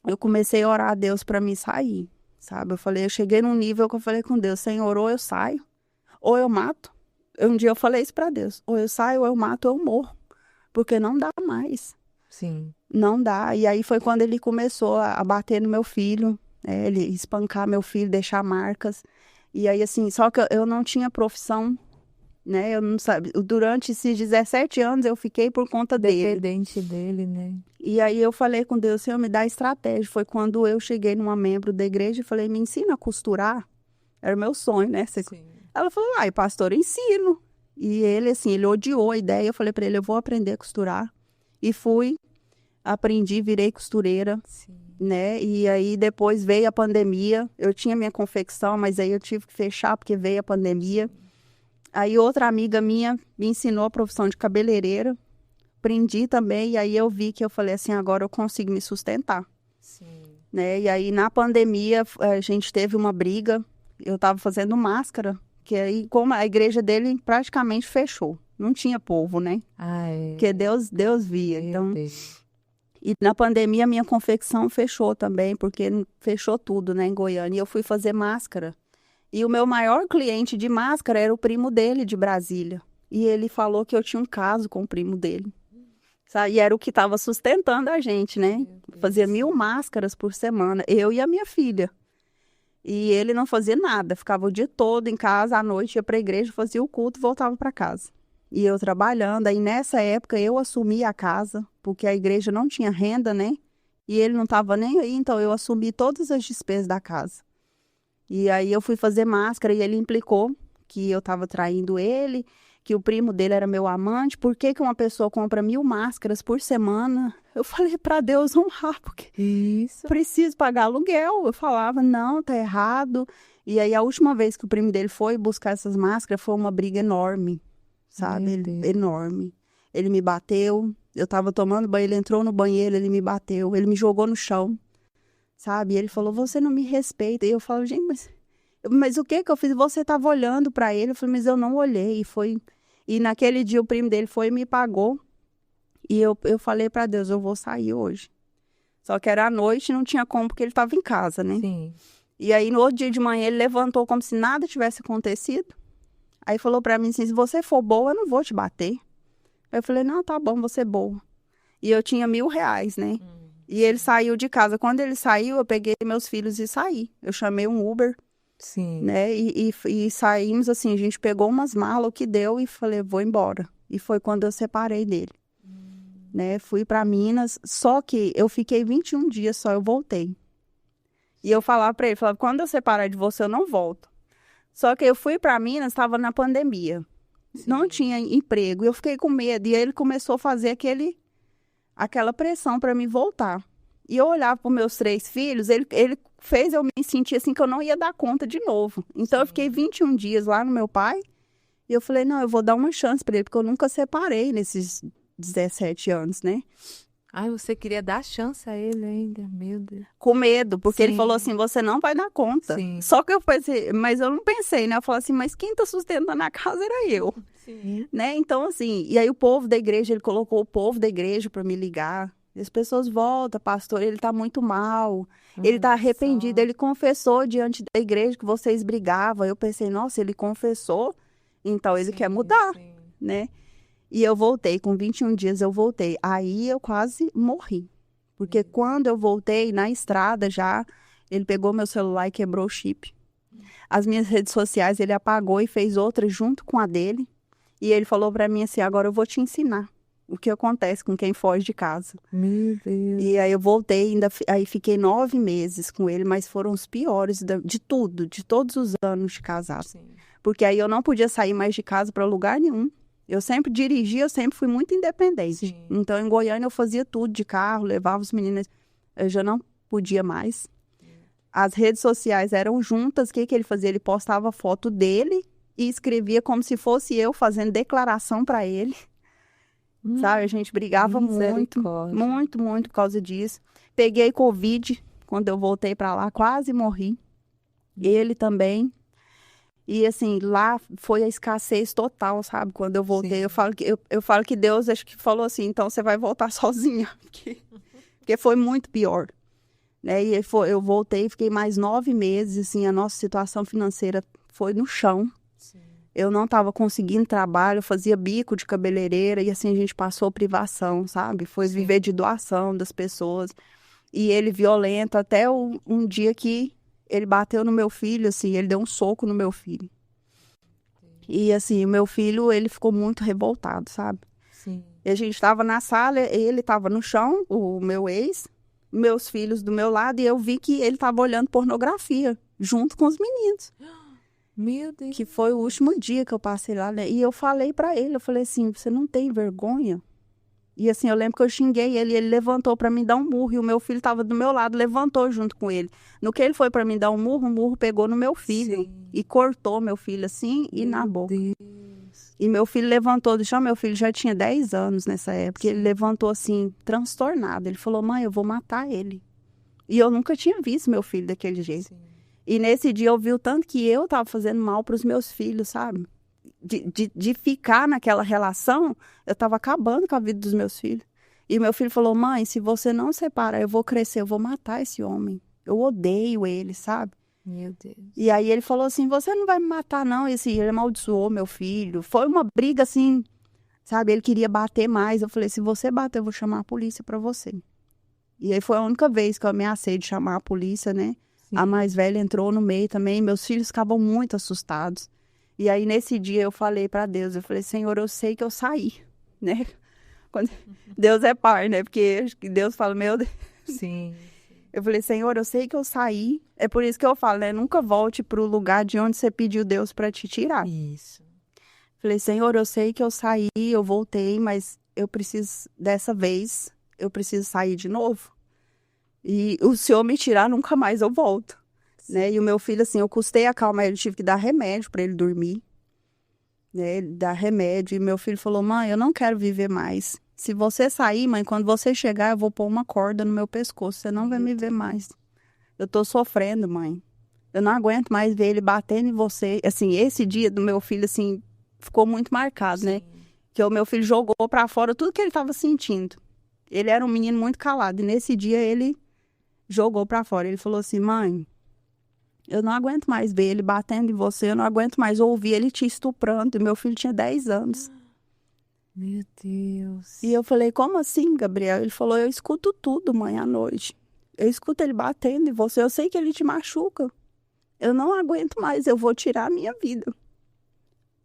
eu comecei a orar a Deus para mim sair, sabe? Eu cheguei num nível que eu falei com Deus, Senhor, ou eu saio, ou eu mato. Um dia eu falei isso para Deus, ou eu saio, ou eu mato, ou eu morro. Porque não dá mais. Sim. Não dá. E aí foi quando ele começou a bater no meu filho, ele espancar meu filho, deixar marcas. E aí, assim, só que eu não tinha profissão, né? Eu não sabia. Durante esses 17 anos eu fiquei por conta dele. Dependente dele, né? E aí eu falei com Deus, Senhor, me dá estratégia. Foi quando eu cheguei numa membro da igreja e falei, me ensina a costurar. Era o meu sonho, né? Sim. Ela falou, ai, pastor, eu ensino. E ele, assim, ele odiou a ideia. Eu falei para ele, eu vou aprender a costurar. E fui, aprendi, virei costureira. Sim. Né? E aí depois veio a pandemia. Eu tinha minha confecção, mas aí eu tive que fechar porque veio a pandemia. Aí outra amiga minha me ensinou a profissão de cabeleireira. Aprendi também, e aí eu vi que eu falei assim, agora eu consigo me sustentar. Sim. Né? E aí na pandemia a gente teve uma briga. Eu estava fazendo máscara, que aí como a igreja dele praticamente fechou. Não tinha povo, né? Porque Deus via. Então, e na pandemia, minha confecção fechou também, porque fechou tudo, né, em Goiânia. E eu fui fazer máscara. E o meu maior cliente de máscara era o primo dele, de Brasília. E ele falou que eu tinha um caso com o primo dele. Sabe? E era o que estava sustentando a gente, né? Fazia 1.000 máscaras por semana, eu e a minha filha. E ele não fazia nada, ficava o dia todo em casa, à noite ia para a igreja, fazia o culto e voltava para casa. E eu trabalhando, aí nessa época eu assumi a casa, porque a igreja não tinha renda, né? E ele não estava nem aí, então eu assumi todas as despesas da casa. E aí eu fui fazer máscara e ele implicou que eu estava traindo ele, que o primo dele era meu amante. Por que uma pessoa compra 1.000 máscaras por semana? Eu falei para Deus honrar, porque preciso pagar aluguel. Eu falava, não, tá errado. E aí a última vez que o primo dele foi buscar essas máscaras foi uma briga enorme. Sabe? Enorme. Ele me bateu, eu tava tomando banho, ele entrou no banheiro, ele me bateu, ele me jogou no chão, sabe? E ele falou, você não me respeita. E eu falo, gente, mas o que eu fiz? Você tava olhando pra ele. Eu falei, mas eu não olhei. E naquele dia o primo dele foi e me pagou. E eu falei pra Deus, eu vou sair hoje. Só que era à noite, não tinha como, porque ele tava em casa, né? Sim. E aí no outro dia de manhã ele levantou como se nada tivesse acontecido. Aí falou pra mim assim, se você for boa, eu não vou te bater. Eu falei, não, tá bom, você é boa. E eu tinha R$1.000, né? E ele saiu de casa. Quando ele saiu, eu peguei meus filhos e saí. Eu chamei um Uber, né? E saímos assim, a gente pegou umas malas, o que deu, e falei, vou embora. E foi quando eu separei dele. Né? Fui pra Minas, só que eu fiquei 21 dias só, eu voltei. E eu falava pra ele, quando eu separar de você, eu não volto. Só que eu fui para Minas, estava na pandemia. Sim. Não tinha emprego. Eu fiquei com medo. E aí ele começou a fazer aquela pressão para me voltar. E eu olhava para os meus 3 filhos, ele fez eu me sentir assim que eu não ia dar conta de novo. Então eu fiquei 21 dias lá no meu pai. E eu falei, não, eu vou dar uma chance para ele, porque eu nunca separei nesses 17 anos, né? Ai, você queria dar chance a ele ainda, meu Deus. Com medo, porque ele falou assim, você não vai dar conta. Sim. Só que eu pensei, mas eu não pensei, né? Eu falei assim, mas quem tá sustentando a casa era eu. Sim. Né? Então, assim, e aí o povo da igreja, ele colocou o povo da igreja para me ligar. E as pessoas voltam, pastor, ele tá muito mal, ele tá arrependido, ele confessou diante da igreja que vocês brigavam. Eu pensei, nossa, ele confessou, então ele quer mudar, né? E eu voltei, com 21 dias eu voltei. Aí eu quase morri. Porque quando eu voltei, na estrada já, ele pegou meu celular e quebrou o chip. As minhas redes sociais ele apagou e fez outra junto com a dele. E ele falou pra mim assim, agora eu vou te ensinar o que acontece com quem foge de casa. Meu Deus. E aí eu voltei, aí fiquei 9 meses com ele, mas foram os piores de tudo, de todos os anos de casado. Sim. Porque aí eu não podia sair mais de casa para lugar nenhum. Eu sempre dirigia, eu sempre fui muito independente. Sim. Então, em Goiânia, eu fazia tudo de carro, levava os meninos. Eu já não podia mais. As redes sociais eram juntas. O que que ele fazia? Ele postava foto dele e escrevia como se fosse eu fazendo declaração para ele. Sabe? A gente brigava muito, muito, muito por causa disso. Peguei Covid quando eu voltei para lá, quase morri. Ele também. E assim, lá foi a escassez total, sabe? Quando eu voltei, eu falo que Deus acho que falou assim, então você vai voltar sozinha, porque foi muito pior. Né? E eu voltei, fiquei mais 9 meses, assim, a nossa situação financeira foi no chão. Sim. Eu não estava conseguindo trabalho, eu fazia bico de cabeleireira e assim a gente passou privação, sabe? Foi viver de doação das pessoas. E ele violento até um dia que ele bateu no meu filho, assim, ele deu um soco no meu filho. E assim, o meu filho, ele ficou muito revoltado, sabe? Sim. E a gente estava na sala, ele estava no chão, o meu ex, meus filhos do meu lado, e eu vi que ele estava olhando pornografia, junto com os meninos. Meu Deus. Que foi o último dia que eu passei lá, né? E eu falei pra ele, eu falei assim, você não tem vergonha? E assim, eu lembro que eu xinguei ele, ele levantou pra mim dar um murro, e o meu filho tava do meu lado, levantou junto com ele. No que ele foi pra mim dar um murro, o murro pegou no meu filho. Sim. E cortou meu filho assim e na boca. Deus. E meu filho levantou do chão, meu filho já tinha 10 anos nessa época, Sim. Ele levantou assim, transtornado. Ele falou, mãe, eu vou matar ele. E eu nunca tinha visto meu filho daquele jeito. Sim. E nesse dia eu vi o tanto que eu tava fazendo mal pros meus filhos, sabe? De ficar naquela relação, eu tava acabando com a vida dos meus filhos. E meu filho falou, mãe, se você não separar, eu vou crescer, eu vou matar esse homem. Eu odeio ele, sabe? Meu Deus. E aí ele falou assim, você não vai me matar não, e assim, ele amaldiçoou meu filho. Foi uma briga assim, sabe? Ele queria bater mais. Eu falei, se você bater, eu vou chamar a polícia pra você. E aí foi a única vez que eu ameacei de chamar a polícia, né? Sim. A mais velha entrou no meio também, meus filhos ficavam muito assustados. E aí, nesse dia, eu falei para Deus, eu falei, Senhor, eu sei que eu saí, né? Quando Deus é pai, né? Porque Deus fala, meu Deus. Sim. Eu falei, Senhor, eu sei que eu saí. É por isso que eu falo, né? Nunca volte para o lugar de onde você pediu Deus para te tirar. Isso. Falei, Senhor, eu sei que eu saí, eu voltei, mas eu preciso, dessa vez, eu preciso sair de novo. E o Senhor me tirar, nunca mais eu volto. Né? E o meu filho, assim, eu custei acalmar ele, tive que dar remédio para ele dormir, né? Dar remédio. E meu filho falou, mãe, eu não quero viver mais. Se você sair, mãe, quando você chegar, eu vou pôr uma corda no meu pescoço, você não vai me ver mais. Eu tô sofrendo, mãe. Eu não aguento mais ver ele batendo em você. Assim, esse dia do meu filho, assim, ficou muito marcado, Sim. né? Que o meu filho jogou para fora tudo que ele tava sentindo. Ele era um menino muito calado, e nesse dia ele jogou para fora. Ele falou assim, mãe, eu não aguento mais ver ele batendo em você, eu não aguento mais ouvir ele te estuprando. E meu filho tinha 10 anos. Meu Deus. E eu falei, como assim, Gabriel? Ele falou, eu escuto tudo, mãe, à noite. Eu escuto ele batendo em você, eu sei que ele te machuca. Eu não aguento mais, eu vou tirar a minha vida.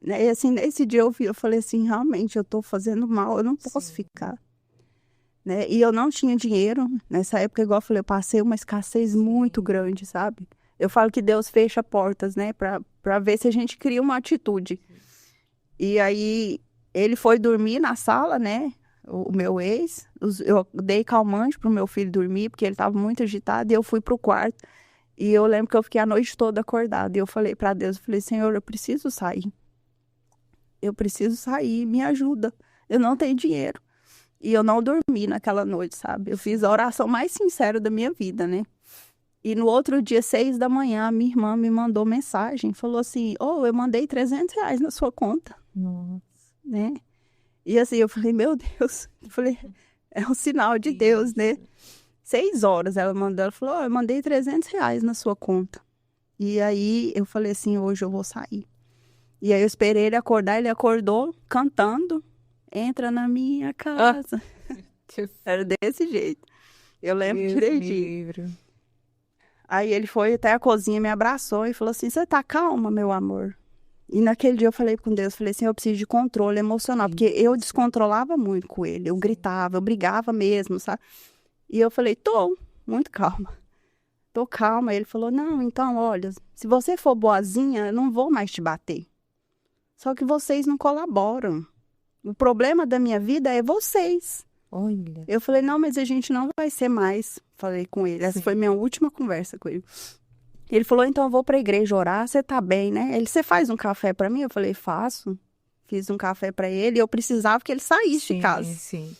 Né? E assim, nesse dia eu falei assim, realmente, eu tô fazendo mal, eu não posso ficar. Né? E eu não tinha dinheiro. Nessa época, igual eu falei, eu passei uma escassez muito grande, sabe? Eu falo que Deus fecha portas, né? Pra ver se a gente cria uma atitude. E aí, ele foi dormir na sala, né? O meu ex. Eu dei calmante pro meu filho dormir, porque ele estava muito agitado. E eu fui pro quarto. E eu lembro que eu fiquei a noite toda acordada. E eu falei para Deus, eu falei, Senhor, eu preciso sair. Eu preciso sair, me ajuda. Eu não tenho dinheiro. E eu não dormi naquela noite, sabe? Eu fiz a oração mais sincera da minha vida, né? E no outro dia, 6 da manhã, a minha irmã me mandou mensagem. Falou assim, eu mandei R$300 na sua conta. Nossa. Né? E assim, eu falei, meu Deus. Eu falei, é um sinal de Deus, né? 6 horas ela mandou. Ela falou, eu mandei R$300 na sua conta. E aí, eu falei assim, hoje eu vou sair. E aí, eu esperei ele acordar. Ele acordou cantando. Entra na minha casa. Era desse jeito. Eu lembro direitinho. Aí ele foi até a cozinha, me abraçou e falou assim, você tá calma, meu amor? E naquele dia eu falei com Deus, falei assim, eu preciso de controle emocional, porque eu descontrolava muito com ele, eu gritava, eu brigava mesmo, sabe? E eu falei, tô muito calma, tô calma. Ele falou, não, então, olha, se você for boazinha, eu não vou mais te bater. Só que vocês não colaboram. O problema da minha vida é vocês. Olha. Eu falei, não, mas a gente não vai ser mais. Falei com ele, essa foi minha última conversa com ele. Ele falou, então eu vou pra igreja orar, você tá bem, né? Ele, você faz um café pra mim? Eu falei, faço. Fiz um café pra ele, eu precisava que ele saísse de casa. Sim.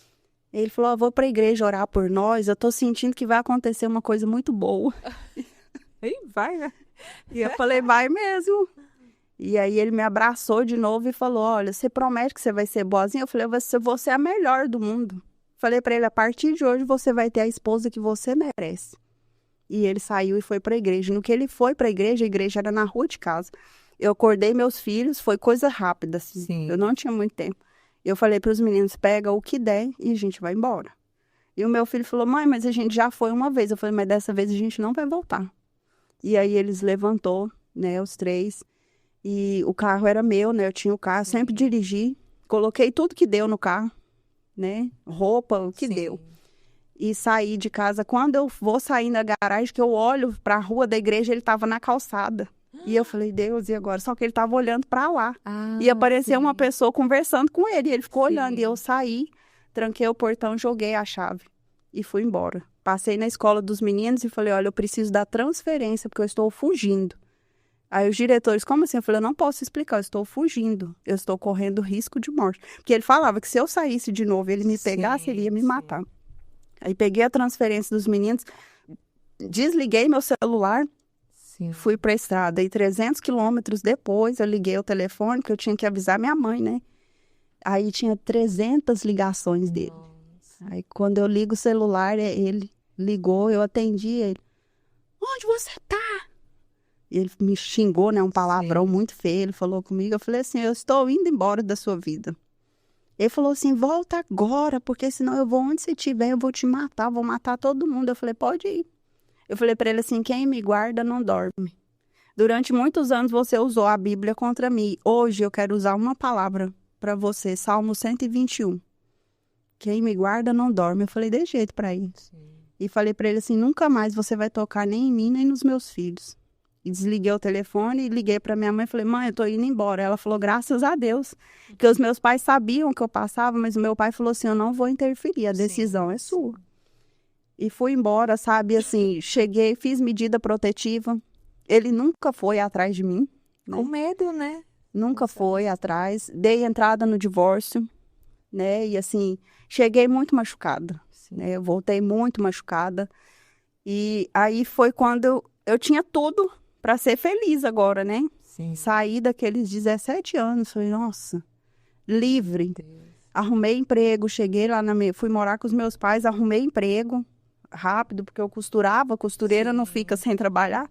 Ele falou, eu vou pra igreja orar por nós, eu tô sentindo que vai acontecer uma coisa muito boa. E vai, né? E eu falei, vai mesmo. E aí ele me abraçou de novo e falou, olha, você promete que você vai ser boazinha? Eu falei, você é a melhor do mundo. Falei pra ele, a partir de hoje você vai ter a esposa que você merece. E ele saiu e foi para a igreja. No que ele foi para a igreja era na rua de casa. Eu acordei meus filhos, foi coisa rápida, assim. Sim. Eu não tinha muito tempo. Eu falei para os meninos, pega o que der e a gente vai embora. E o meu filho falou, mãe, mas a gente já foi uma vez. Eu falei, mas dessa vez a gente não vai voltar. E aí eles levantou, né, os 3. E o carro era meu, né, eu tinha o carro, sempre dirigi. Coloquei tudo que deu no carro, né, roupa, o que deu. E saí de casa. Quando eu vou sair da garagem, que eu olho para a rua da igreja, ele estava na calçada. E eu falei, Deus, e agora? Só que ele estava olhando para lá. E apareceu uma pessoa conversando com ele. E ele ficou olhando. E eu saí, tranquei o portão, joguei a chave. E fui embora. Passei na escola dos meninos e falei, olha, eu preciso da transferência, porque eu estou fugindo. Aí os diretores, como assim? Eu falei, eu não posso explicar, eu estou fugindo. Eu estou correndo risco de morte. Porque ele falava que se eu saísse de novo, ele me pegasse, ele ia me matar. Aí peguei a transferência dos meninos, desliguei meu celular, fui para a estrada. E 300 quilômetros depois, eu liguei o telefone, porque eu tinha que avisar minha mãe, né? Aí tinha 300 ligações dele. Nossa. Aí quando eu ligo o celular, ele ligou, eu atendi ele. Onde você tá? E ele me xingou, né? Um palavrão muito feio, ele falou comigo. Eu falei assim, eu estou indo embora da sua vida. Ele falou assim, volta agora, porque senão eu vou onde você estiver, eu vou te matar, vou matar todo mundo. Eu falei, pode ir. Eu falei para ele assim, quem me guarda não dorme. Durante muitos anos você usou a Bíblia contra mim. Hoje eu quero usar uma palavra para você, Salmo 121. Quem me guarda não dorme. Eu falei, dê jeito para ir. E falei para ele assim, nunca mais você vai tocar nem em mim, nem nos meus filhos. E desliguei o telefone e liguei para minha mãe e falei, mãe, eu tô indo embora. Ela falou, graças a Deus. Porque os meus pais sabiam que eu passava, mas o meu pai falou assim, eu não vou interferir, a decisão é sua. E fui embora, sabe, assim, cheguei, fiz medida protetiva. Ele nunca foi atrás de mim. Né? Com medo, né? Nunca foi atrás. Dei entrada no divórcio, né? E assim, cheguei muito machucada. Né? Eu voltei muito machucada. E aí foi quando eu tinha tudo para ser feliz agora, né? Sim. Saí daqueles 17 anos, falei, nossa, livre. Arrumei emprego, cheguei lá fui morar com os meus pais, arrumei emprego rápido, porque eu costurava, costureira não fica sem trabalhar.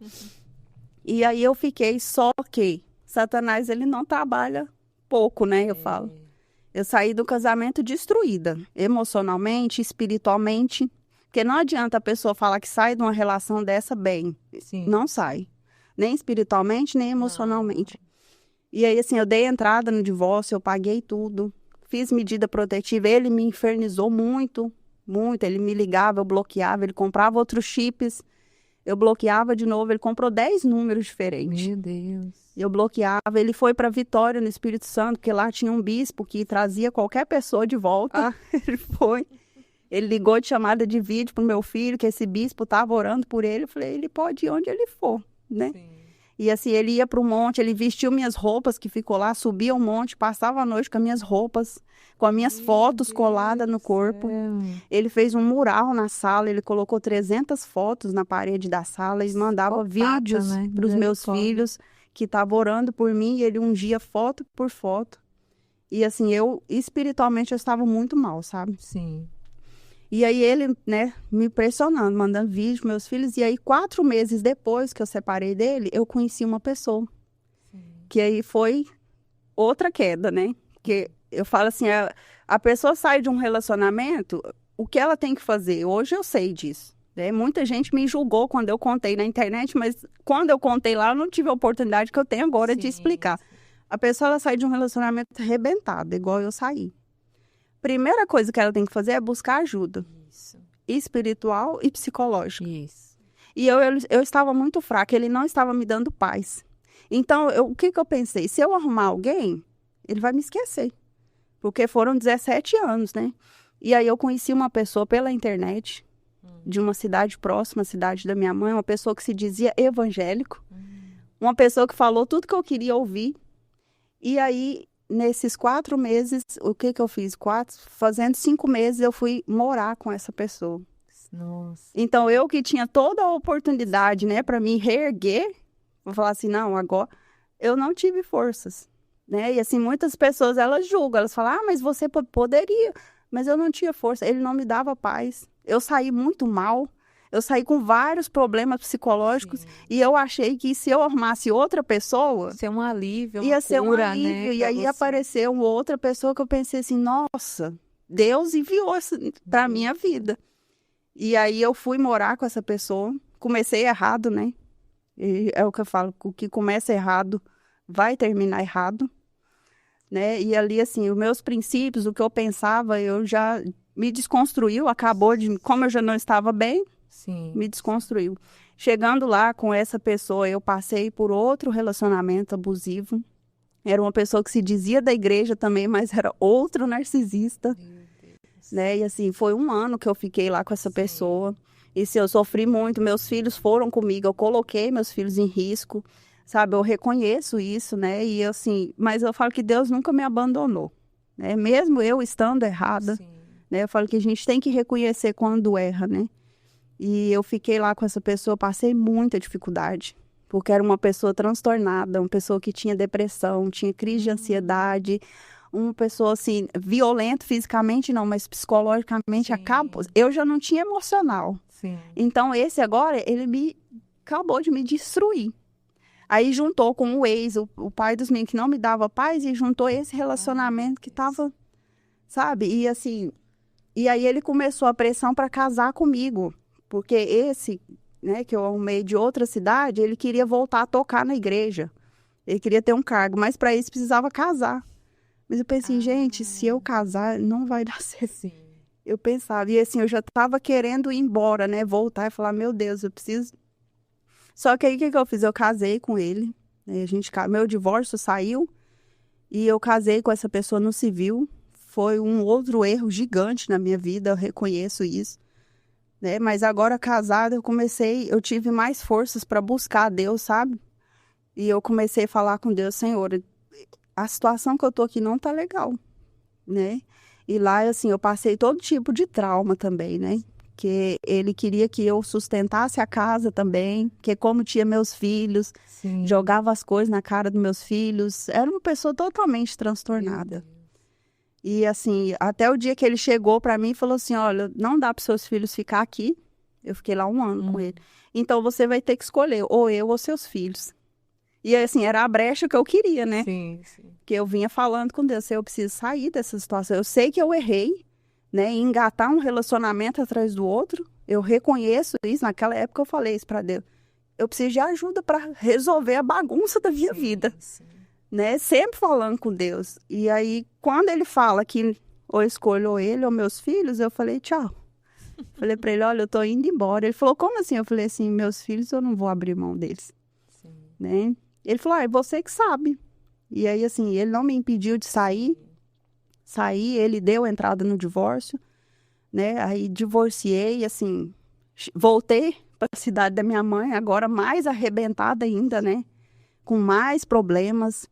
E aí eu fiquei, só que Satanás, ele não trabalha pouco, né? Eu falo. Eu saí do casamento destruída, emocionalmente, espiritualmente. Porque não adianta a pessoa falar que sai de uma relação dessa bem. Sim. Não sai. Nem espiritualmente, nem emocionalmente. E aí, assim, eu dei entrada no divórcio, eu paguei tudo. Fiz medida protetiva. Ele me infernizou muito, muito. Ele me ligava, eu bloqueava. Ele comprava outros chips. Eu bloqueava de novo. Ele comprou 10 números diferentes. Meu Deus. Eu bloqueava. Ele foi para Vitória, no Espírito Santo, porque lá tinha um bispo que trazia qualquer pessoa de volta. Ele foi. Ele ligou de chamada de vídeo pro meu filho, que esse bispo estava orando por ele. Eu falei, ele pode ir onde ele for, né? Sim. E assim, ele ia para o monte, ele vestiu minhas roupas, que ficou lá, subia o monte, passava a noite com as minhas roupas, com as minhas fotos coladas no corpo. Ele fez um mural na sala, ele colocou 300 fotos na parede da sala e mandava vídeos, né, para os meus filhos, que estavam orando por mim, e ele ungia foto por foto. E assim, eu, espiritualmente, eu estava muito mal, sabe? Sim. E aí ele, né, me pressionando, mandando vídeo para meus filhos. E aí, 4 meses depois que eu separei dele, eu conheci uma pessoa. Sim. Que aí foi outra queda, né? Porque eu falo assim, a pessoa sai de um relacionamento, o que ela tem que fazer? Hoje eu sei disso. Né? Muita gente me julgou quando eu contei na internet, mas quando eu contei lá, eu não tive a oportunidade que eu tenho agora de explicar. A pessoa, ela sai de um relacionamento arrebentado, igual eu saí. Primeira coisa que ela tem que fazer é buscar ajuda. Isso. Espiritual e psicológica. Isso. E eu estava muito fraca, ele não estava me dando paz. Então, o que eu pensei? Se eu arrumar alguém, ele vai me esquecer. Porque foram 17 anos, né? E aí eu conheci uma pessoa pela internet, de uma cidade próxima à cidade da minha mãe, uma pessoa que se dizia evangélico, uma pessoa que falou tudo que eu queria ouvir. E aí, nesses 4 meses, o que eu fiz? Fazendo 5 meses, eu fui morar com essa pessoa. Nossa. Então, eu que tinha toda a oportunidade, né, para me reerguer, vou falar assim, não, agora eu não tive forças, né? E assim, muitas pessoas, elas julgam, elas falam, mas você poderia, mas eu não tinha força, ele não me dava paz. Eu saí muito mal, eu saí com vários problemas psicológicos. Sim. E eu achei que se eu arrumasse outra pessoa... Ia ser um alívio, ia ser um cura, alívio, né, e aí apareceu uma outra pessoa que eu pensei assim, nossa, Deus enviou isso para a minha vida. E aí eu fui morar com essa pessoa, comecei errado, né? E é o que eu falo, o que começa errado vai terminar errado, né? E ali, assim, os meus princípios, o que eu pensava, eu já me desconstruiu, como eu já não estava bem, sim, me desconstruiu. Chegando lá com essa pessoa, eu passei por outro relacionamento abusivo. Era uma pessoa que se dizia da igreja também, mas era outro narcisista. Né? E assim, foi 1 ano que eu fiquei lá com essa pessoa. E se eu sofri muito, meus filhos foram comigo, eu coloquei meus filhos em risco, sabe? Eu reconheço isso, né? E assim, mas eu falo que Deus nunca me abandonou, né? Mesmo eu estando errada, né? Eu falo que a gente tem que reconhecer quando erra, né? E eu fiquei lá com essa pessoa, passei muita dificuldade, porque era uma pessoa transtornada, uma pessoa que tinha depressão, tinha crise de ansiedade, uma pessoa, assim, violenta fisicamente não, mas psicologicamente acabou. Eu já não tinha emocional. Sim. Então, esse agora, ele acabou de me destruir. Aí juntou com o ex, o pai dos meninos que não me dava paz, e juntou esse relacionamento que tava, sabe? E assim, e aí ele começou a pressão para casar comigo, porque esse, né, que eu arrumei de outra cidade, ele queria voltar a tocar na igreja. Ele queria ter um cargo, mas para isso precisava casar. Mas eu pensei, gente, se eu casar, não vai dar certo. Sim. Eu pensava, e assim, eu já estava querendo ir embora, né? Voltar e falar, meu Deus, eu preciso... Só que aí, o que eu fiz? Eu casei com ele, né? Meu divórcio saiu, e eu casei com essa pessoa no civil. Foi um outro erro gigante na minha vida, eu reconheço isso, né? Mas agora, casada, eu tive mais forças para buscar a Deus, sabe? E eu comecei a falar com Deus, Senhor, a situação que eu tô aqui não tá legal, né? E lá, assim, eu passei todo tipo de trauma também, né? Que ele queria que eu sustentasse a casa também, que como tinha meus filhos, Sim. jogava as coisas na cara dos meus filhos. Era uma pessoa totalmente transtornada. E assim, até o dia que ele chegou para mim e falou assim, olha, não dá para seus filhos ficar aqui. Eu fiquei lá 1 ano com ele. Então, você vai ter que escolher, ou eu ou seus filhos. E assim, era a brecha que eu queria, né? Sim. Que eu vinha falando com Deus, eu preciso sair dessa situação. Eu sei que eu errei, né? Em engatar um relacionamento atrás do outro. Eu reconheço isso. Naquela época eu falei isso para Deus. Eu preciso de ajuda para resolver a bagunça da minha vida. Né? Sempre falando com Deus. E aí, quando ele fala que ou escolho ou ele ou meus filhos, eu falei, tchau. Falei para ele, olha, eu tô indo embora. Ele falou, como assim? Eu falei assim, meus filhos, eu não vou abrir mão deles. Né? Ele falou, é você que sabe. E aí, assim, ele não me impediu de sair. Saí, ele deu entrada no divórcio, né? Aí divorciei, assim, voltei para a cidade da minha mãe, agora mais arrebentada ainda, né? Com mais problemas,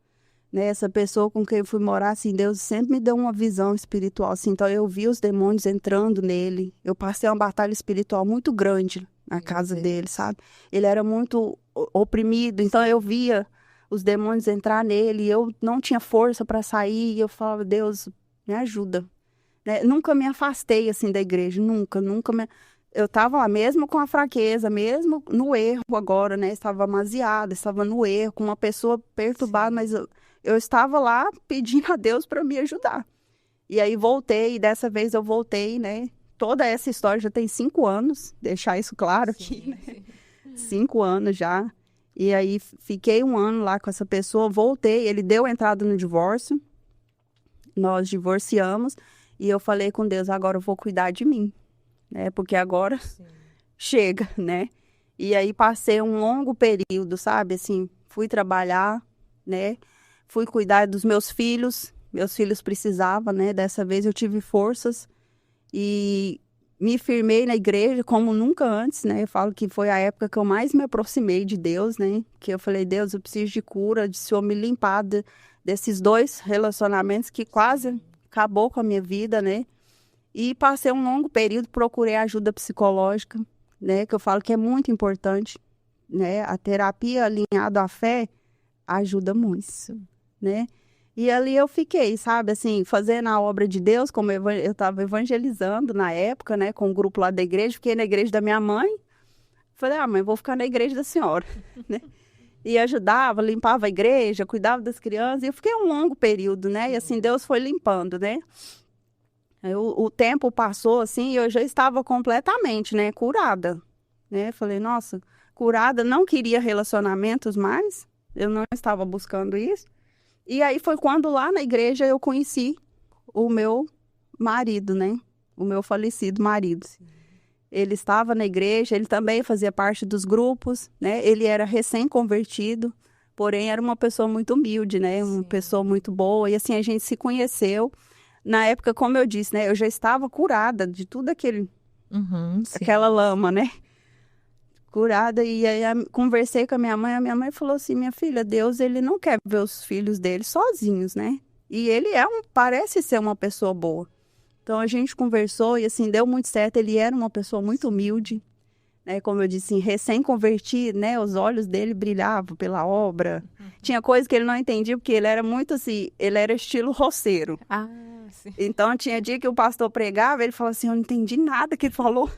né? Essa pessoa com quem eu fui morar, assim, Deus sempre me deu uma visão espiritual, assim, então eu vi os demônios entrando nele. Eu passei uma batalha espiritual muito grande na casa dele, sabe? Ele era muito oprimido, então eu via os demônios entrar nele, e eu não tinha força para sair, e eu falava, Deus, me ajuda. Né? Nunca me afastei, assim, da igreja, nunca Eu estava lá, mesmo com a fraqueza, mesmo no erro agora, né? Estava amaziada, estava no erro, com uma pessoa perturbada, mas eu estava lá pedindo a Deus para me ajudar. E aí voltei, e dessa vez eu voltei, né? Toda essa história já tem 5 anos, deixar isso claro aqui, né? 5 anos já. E aí fiquei 1 ano lá com essa pessoa, voltei, ele deu entrada no divórcio, nós divorciamos, e eu falei com Deus, agora eu vou cuidar de mim, né? Porque agora chega, né? E aí passei um longo período, sabe? Assim, fui trabalhar, né? Fui cuidar dos meus filhos precisavam, né? Dessa vez eu tive forças e me firmei na igreja como nunca antes, né? Eu falo que foi a época que eu mais me aproximei de Deus, né? Que eu falei, Deus, eu preciso de cura, de Senhor me limpar desses 2 relacionamentos que quase acabou com a minha vida, né? E passei um longo período, procurei ajuda psicológica, né? Que eu falo que é muito importante, né? A terapia alinhada à fé ajuda muito, né? E ali eu fiquei, sabe, assim, fazendo a obra de Deus, como eu estava evangelizando na época, né, com o grupo lá da igreja, fiquei na igreja da minha mãe, falei, mãe, vou ficar na igreja da senhora, né? E ajudava, limpava a igreja, cuidava das crianças, e eu fiquei um longo período, né, e assim, Deus foi limpando, né? O tempo passou, assim, e eu já estava completamente, né, curada, né? Falei, nossa, curada, não queria relacionamentos mais, eu não estava buscando isso. E aí foi quando lá na igreja eu conheci o meu marido, né? O meu falecido marido. Sim. Ele estava na igreja, ele também fazia parte dos grupos, né? Ele era recém-convertido, porém era uma pessoa muito humilde, né? Uma pessoa muito boa. E assim, a gente se conheceu. Na época, como eu disse, né? Eu já estava curada de tudo aquela lama, né? Curada, e aí conversei com a minha mãe falou assim, minha filha, Deus, ele não quer ver os filhos dele sozinhos, né? E ele parece ser uma pessoa boa. Então a gente conversou e assim, deu muito certo, ele era uma pessoa muito humilde, né? Como eu disse, recém-convertido, né? Os olhos dele brilhavam pela obra. Tinha coisa que ele não entendia, porque ele era muito assim, ele era estilo roceiro. Sim. Então tinha dia que o pastor pregava, ele falava assim, eu não entendi nada que ele falou.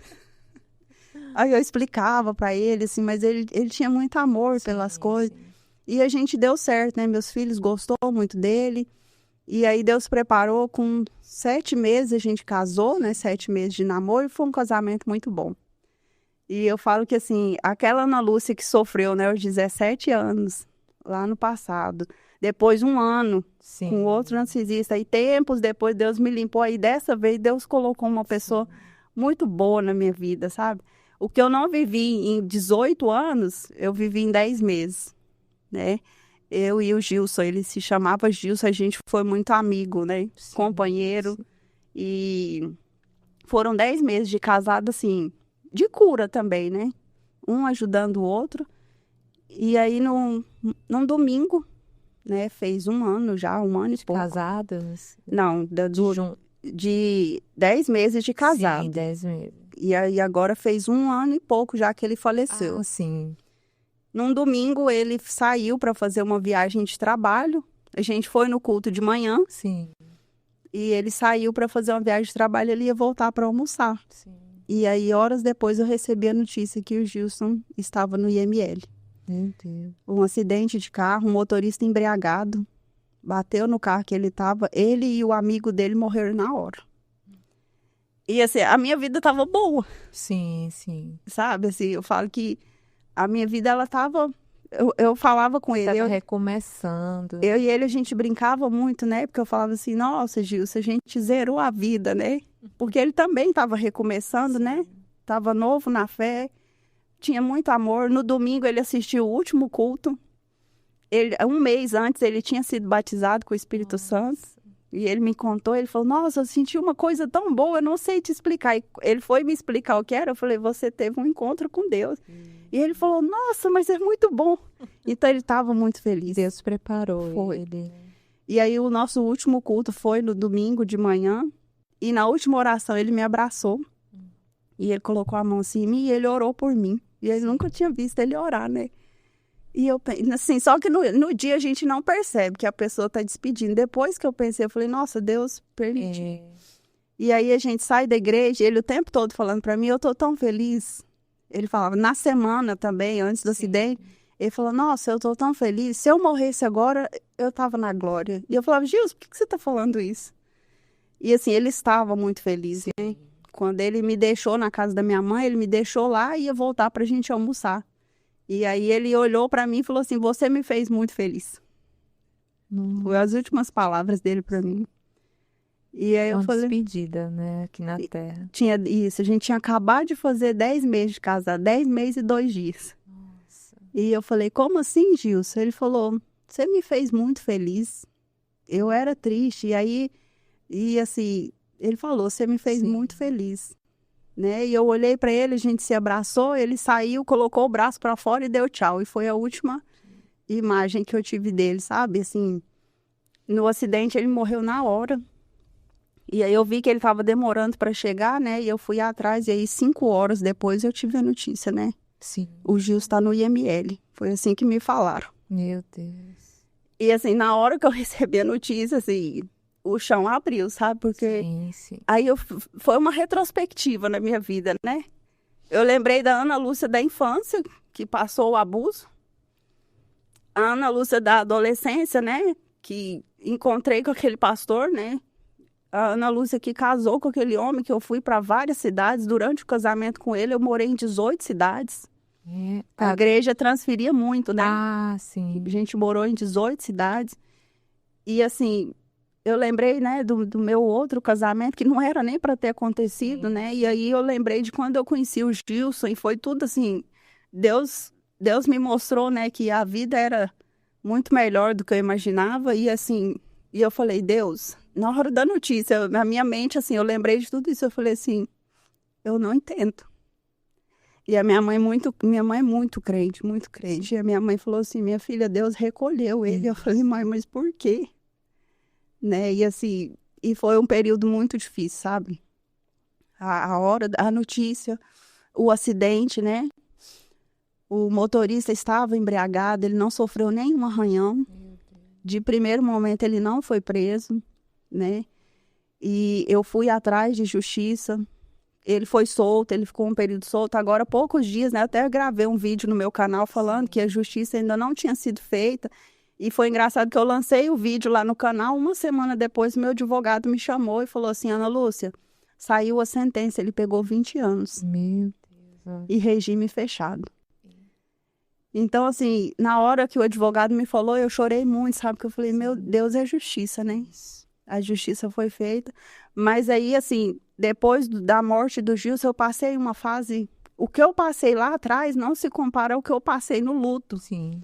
Aí eu explicava para ele, assim, mas ele tinha muito amor pelas coisas. Sim. E a gente deu certo, né? Meus filhos gostou muito dele. E aí Deus preparou, com 7 meses a gente casou, né? 7 meses de namoro, e foi um casamento muito bom. E eu falo que, assim, aquela Ana Lúcia que sofreu, né? Aos 17 anos, lá no passado. Depois 1 ano, com outro narcisista. E tempos depois Deus me limpou. Aí dessa vez Deus colocou uma pessoa muito boa na minha vida, sabe? O que eu não vivi em 18 anos, eu vivi em 10 meses, né? Eu e o Gilson, ele se chamava Gilson, a gente foi muito amigo, né? Companheiro. Sim. E foram 10 meses de casado, assim, de cura também, né? Um ajudando o outro. E aí, num domingo, né? Fez 1 ano já, 1 ano e pouco. Casados? Não, de 10 meses de casado. Sim, 10 meses. E aí agora fez 1 ano e pouco já que ele faleceu. Sim. Num domingo ele saiu para fazer uma viagem de trabalho. A gente foi no culto de manhã. Sim. E ele saiu para fazer uma viagem de trabalho, ele ia voltar para almoçar. Sim. E aí horas depois eu recebi a notícia que o Gilson estava no IML. Meu Deus. Um acidente de carro, um motorista embriagado bateu no carro que ele estava. Ele e o amigo dele morreram na hora. E assim, a minha vida tava boa. Sim, sim. Sabe, assim, eu falo que a minha vida, ela tava... Eu falava com ele. Tava recomeçando. Eu e ele, a gente brincava muito, né? Porque eu falava assim, nossa, Gilson, a gente zerou a vida, né? Porque ele também tava recomeçando, né? Tava novo na fé, tinha muito amor. No domingo, ele assistiu o último culto. 1 mês antes, ele tinha sido batizado com o Espírito Santo. E ele me contou, ele falou, nossa, eu senti uma coisa tão boa, eu não sei te explicar. E ele foi me explicar o que era, eu falei, você teve um encontro com Deus. E ele falou, nossa, mas é muito bom. Então ele estava muito feliz. Deus preparou ele. E aí o nosso último culto foi no domingo de manhã, e na última oração ele me abraçou. E ele colocou a mão assim em mim e ele orou por mim. E ele nunca tinha visto ele orar, né? E eu pensei, assim, só que no dia a gente não percebe que a pessoa está despedindo. Depois que eu pensei, eu falei, nossa, Deus permitiu. E aí a gente sai da igreja, ele o tempo todo falando para mim, eu tô tão feliz. Ele falava, na semana também, antes do acidente, ele falou, nossa, eu tô tão feliz. Se eu morresse agora, eu tava na glória. E eu falava, Gilson, por que você tá falando isso? E assim, ele estava muito feliz, né? Quando ele me deixou na casa da minha mãe, ele me deixou lá e ia voltar pra gente almoçar. E aí ele olhou para mim e falou assim, você me fez muito feliz. Foi as últimas palavras dele para mim. E aí eu falei... despedida, né? Aqui na Terra. Tinha isso, a gente tinha acabado de fazer 10 meses de casado, 10 meses e 2 dias. Nossa. E eu falei, como assim, Gilson? Ele falou, você me fez muito feliz. Eu era triste. E aí, assim, ele falou, você me fez muito feliz. Né? E eu olhei para ele, a gente se abraçou, ele saiu, colocou o braço para fora e deu tchau. E foi a última imagem que eu tive dele, sabe? Assim, no acidente ele morreu na hora. E aí eu vi que ele estava demorando para chegar, né? E eu fui atrás, e aí 5 horas depois eu tive a notícia, né? Sim. O Gil está no IML. Foi assim que me falaram. Meu Deus. E assim, na hora que eu recebi a notícia, assim, o chão abriu, sabe? Porque Sim. aí foi uma retrospectiva na minha vida, né? Eu lembrei da Ana Lúcia da infância, que passou o abuso. A Ana Lúcia da adolescência, né? Que encontrei com aquele pastor, né? A Ana Lúcia que casou com aquele homem, que eu fui para várias cidades. Durante o casamento com ele, eu morei em 18 cidades. A igreja transferia muito, né? Ah, sim. A gente morou em 18 cidades. E assim, eu lembrei, né, do meu outro casamento, que não era nem para ter acontecido, né? E aí eu lembrei de quando eu conheci o Gilson, e foi tudo assim, Deus me mostrou, né, que a vida era muito melhor do que eu imaginava. E assim, e eu falei, Deus, na hora da notícia, na minha mente, assim, eu lembrei de tudo isso, eu falei assim, eu não entendo. E a minha mãe é muito crente, muito crente. E a minha mãe falou assim, minha filha, Deus recolheu ele. Eu falei, mãe, mas por quê? Né? E assim, e foi um período muito difícil, sabe? A hora, a notícia, o acidente, né? O motorista estava embriagado, ele não sofreu nenhum arranhão. De primeiro momento, ele não foi preso, né? E eu fui atrás de justiça. Ele foi solto, ele ficou um período solto. Agora, há poucos dias, né? Até gravei um vídeo no meu canal falando que a justiça ainda não tinha sido feita. E foi engraçado que eu lancei o vídeo lá no canal. Uma semana depois, meu advogado me chamou e falou assim, Ana Lúcia, saiu a sentença, ele pegou 20 anos. Meu Deus. E regime fechado. Então, assim, na hora que o advogado me falou, eu chorei muito, sabe? Porque eu falei, meu Deus, é justiça, né? A justiça foi feita. Mas aí, assim, depois da morte do Gilson, eu passei uma fase... O que eu passei lá atrás não se compara ao que eu passei no luto. Sim.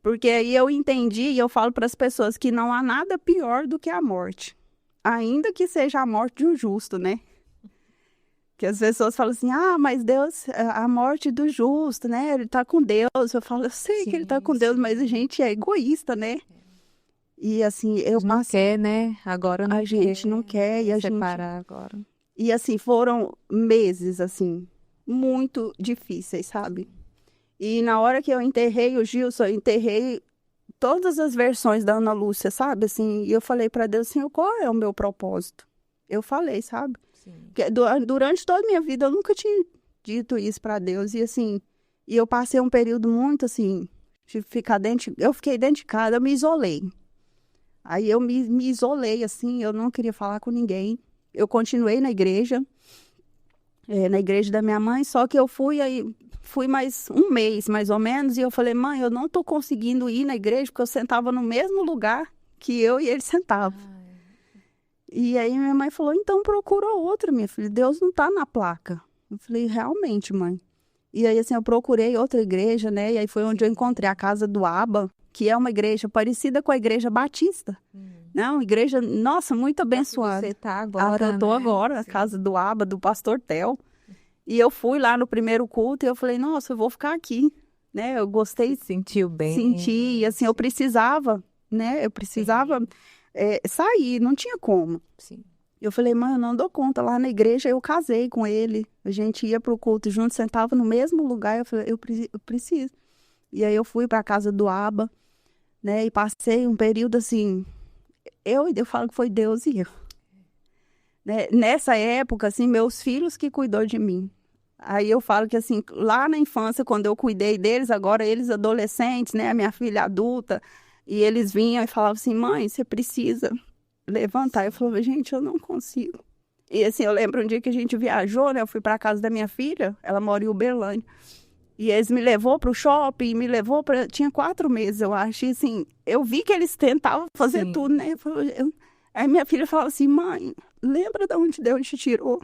Porque aí eu entendi e eu falo para as pessoas que não há nada pior do que a morte. Ainda que seja a morte de um justo, né? Que as pessoas falam assim, mas Deus, a morte do justo, né? Ele tá com Deus. Eu falo, eu sei que ele tá com Deus, mas a gente é egoísta, né? E assim, eu não quer, né? Agora não a gente não quer e a gente separar agora. E assim, foram meses assim, muito difíceis, sabe? E na hora que eu enterrei o Gilson, eu enterrei todas as versões da Ana Lúcia, sabe? Assim, e eu falei para Deus assim, qual é o meu propósito? Eu falei, sabe? Porque durante toda a minha vida eu nunca tinha dito isso para Deus e assim, e eu passei um período muito assim, de ficar eu fiquei dentro de casa, eu me isolei. Aí eu me isolei, assim, eu não queria falar com ninguém. Eu continuei na igreja da minha mãe, só que eu fui mais um mês, mais ou menos, e eu falei, mãe, eu não tô conseguindo ir na igreja, porque eu sentava no mesmo lugar que eu e ele sentavam. E aí minha mãe falou, então procura outra, minha filha, Deus não tá na placa. Eu falei, realmente, mãe. E aí, assim, eu procurei outra igreja, né, e aí foi onde eu encontrei a casa do Aba, que é uma igreja parecida com a igreja batista. Né? Uma igreja, nossa, muito abençoada. Você tá agora, eu tô agora, a casa do Aba, do pastor Tel. E eu fui lá no primeiro culto e eu falei, nossa, eu vou ficar aqui. Né? Eu gostei. Sentiu bem. Senti, e assim, eu precisava, né? Eu precisava sair, não tinha como. Sim. Eu falei, mãe, eu não dou conta. Lá na igreja eu casei com ele. A gente ia pro culto junto, sentava no mesmo lugar. Eu falei, eu preciso. E aí eu fui para a casa do Aba, né? E passei um período assim... Eu falo que foi Deus e eu. Né? Nessa época, assim, meus filhos que cuidou de mim. Aí eu falo que, assim, lá na infância, quando eu cuidei deles, agora eles adolescentes, né? A minha filha adulta, e eles vinham e falavam assim, mãe, você precisa levantar. Eu falava, gente, eu não consigo. E assim, eu lembro um dia que a gente viajou, né? Eu fui para casa da minha filha, ela mora em Uberlândia. E eles me levou para o shopping, tinha 4 meses, eu acho. E assim, eu vi que eles tentavam fazer tudo, né? Aí minha filha falava assim, mãe, lembra de onde Deus te tirou?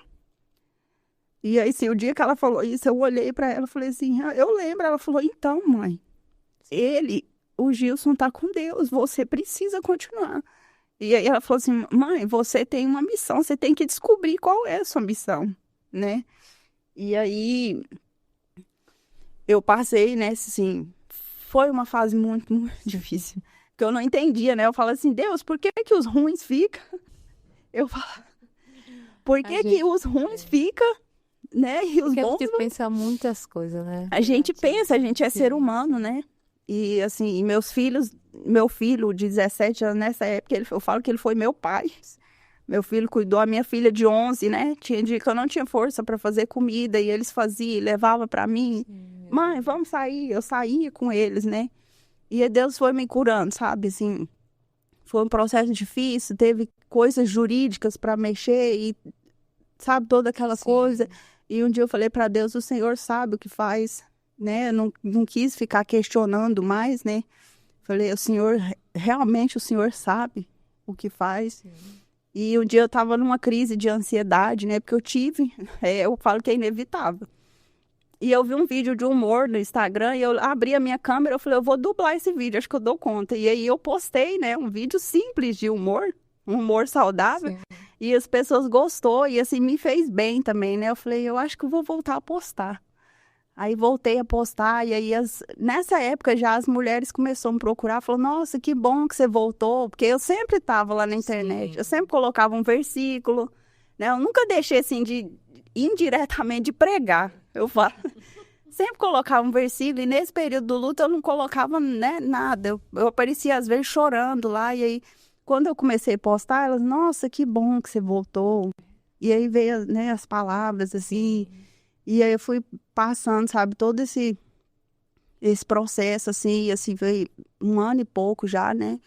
E aí, assim, o dia que ela falou isso, eu olhei para ela e falei assim, eu lembro. Ela falou, então, mãe, o Gilson tá com Deus, você precisa continuar. E aí ela falou assim, mãe, você tem uma missão, você tem que descobrir qual é a sua missão, né? E aí eu passei, né, assim, foi uma fase muito, muito difícil, porque eu não entendia, né? Eu falo assim, Deus, por que que os ruins ficam? Eu falo, por que que os ruins ficam, né? E os bons... Porque a gente pensa muitas coisas, né? A gente pensa, a gente é ser humano, né? E assim, meu filho de 17 anos, nessa época, eu falo que ele foi meu pai. Meu filho cuidou, a minha filha de 11, né? Tinha dia que eu não tinha força para fazer comida e eles faziam, levavam para mim. Mãe, vamos sair. Eu saía com eles, né? E Deus foi me curando, sabe? Assim, foi um processo difícil, teve coisas jurídicas para mexer e, sabe, toda aquela coisa. E um dia eu falei para Deus, o Senhor sabe o que faz, né? Eu não quis ficar questionando mais, né? Falei, realmente o Senhor sabe o que faz. Sim. E um dia eu estava numa crise de ansiedade, né? Porque eu tive, eu falo que é inevitável. E eu vi um vídeo de humor no Instagram e eu abri a minha câmera, eu falei, eu vou dublar esse vídeo, acho que eu dou conta. E aí eu postei, né, um vídeo simples de humor, um humor saudável. Sim. E as pessoas gostou e assim, me fez bem também, né? Eu falei, eu acho que eu vou voltar a postar. Aí voltei a postar e aí nessa época já as mulheres começaram a me procurar, falaram, nossa, que bom que você voltou, porque eu sempre estava lá na internet, eu sempre colocava um versículo, né? Eu nunca deixei assim indiretamente de pregar, eu falo. Sempre colocava um versículo e nesse período do luto eu não colocava, né, nada, eu aparecia às vezes chorando lá e aí quando eu comecei a postar, elas, nossa, que bom que você voltou. E aí veio, né, as palavras assim. E aí eu fui passando, sabe, todo esse processo, assim, e assim, foi 1 ano e pouco já, né?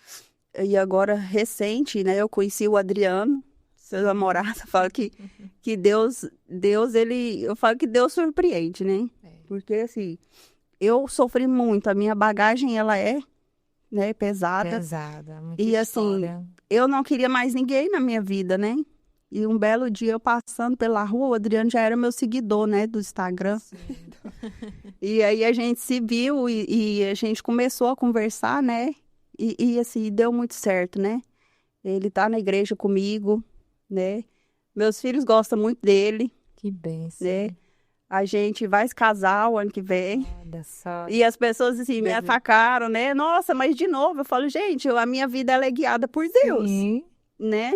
E agora, recente, né, eu conheci o Adriano, seu namorado, eu falo que Deus, eu falo que Deus surpreende, né? Porque, assim, eu sofri muito, a minha bagagem, ela é, né, pesada. Pesada, muita e, história. assim, eu não queria mais ninguém na minha vida, né? E um belo dia, eu passando pela rua, o Adriano já era meu seguidor, né, do Instagram. E aí a gente se viu e a gente começou a conversar, né? E assim, deu muito certo, né? Ele tá na igreja comigo, né? Meus filhos gostam muito dele. Que bênção. Né? A gente vai se casar o ano que vem. Olha só. E as pessoas assim, me atacaram, né? Nossa, mas de novo, eu falo, gente, a minha vida ela é guiada por Deus, né?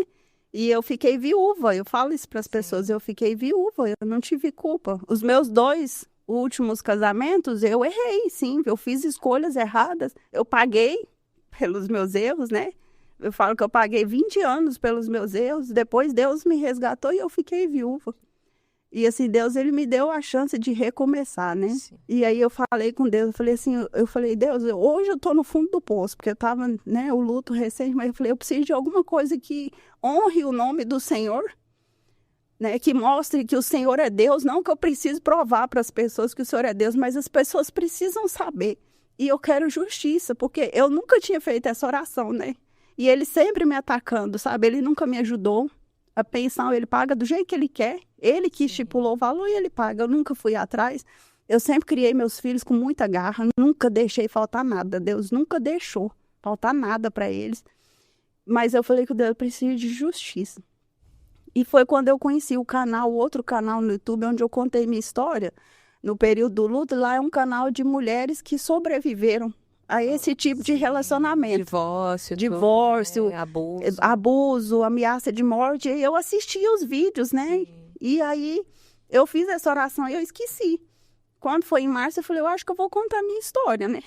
E eu fiquei viúva, eu falo isso para as pessoas, eu fiquei viúva, eu não tive culpa. Os meus 2 últimos casamentos, eu errei, sim, eu fiz escolhas erradas, eu paguei pelos meus erros, né? Eu falo que eu paguei 20 anos pelos meus erros, depois Deus me resgatou e eu fiquei viúva. E assim, Deus, ele me deu a chance de recomeçar, né? Sim. E aí eu falei com Deus, eu falei, Deus, hoje eu tô no fundo do poço, porque eu tava, né, o luto recente, mas eu falei, eu preciso de alguma coisa que honre o nome do Senhor, né? Que mostre que o Senhor é Deus, não que eu preciso provar para as pessoas que o Senhor é Deus, mas as pessoas precisam saber. E eu quero justiça, porque eu nunca tinha feito essa oração, né? E ele sempre me atacando, sabe? Ele nunca me ajudou. A pensão ele paga do jeito que ele quer, ele que estipulou o valor e ele paga, eu nunca fui atrás, eu sempre criei meus filhos com muita garra, nunca deixei faltar nada, Deus nunca deixou faltar nada para eles, mas eu falei que Deus precisa de justiça, e foi quando eu conheci o outro canal no YouTube, onde eu contei minha história, no período do luto, lá é um canal de mulheres que sobreviveram a esse tipo de relacionamento. Divórcio, abuso, ameaça de morte. Eu assistia os vídeos, né? Sim. E aí eu fiz essa oração e eu esqueci. Quando foi em março, eu falei, eu acho que eu vou contar a minha história, né?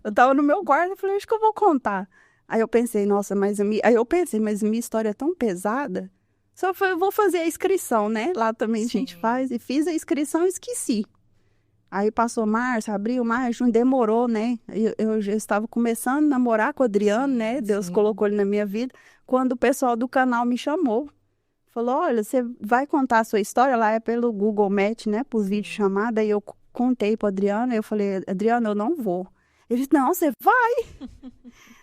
Eu tava no meu quarto, eu falei, acho que eu vou contar. Aí eu pensei, nossa, mas minha história é tão pesada. Eu vou fazer a inscrição, né? Lá também a gente faz. E fiz a inscrição e esqueci. Aí passou março, abril, maio, junho, demorou, né? Eu já estava começando a namorar com o Adriano, né? Deus colocou ele na minha vida. Quando o pessoal do canal me chamou, falou, olha, você vai contar a sua história? Lá é pelo Google Meet, né? Por vídeo chamada. Aí eu contei para Adriana, eu falei, Adriana, eu não vou. Ele disse, não, você vai.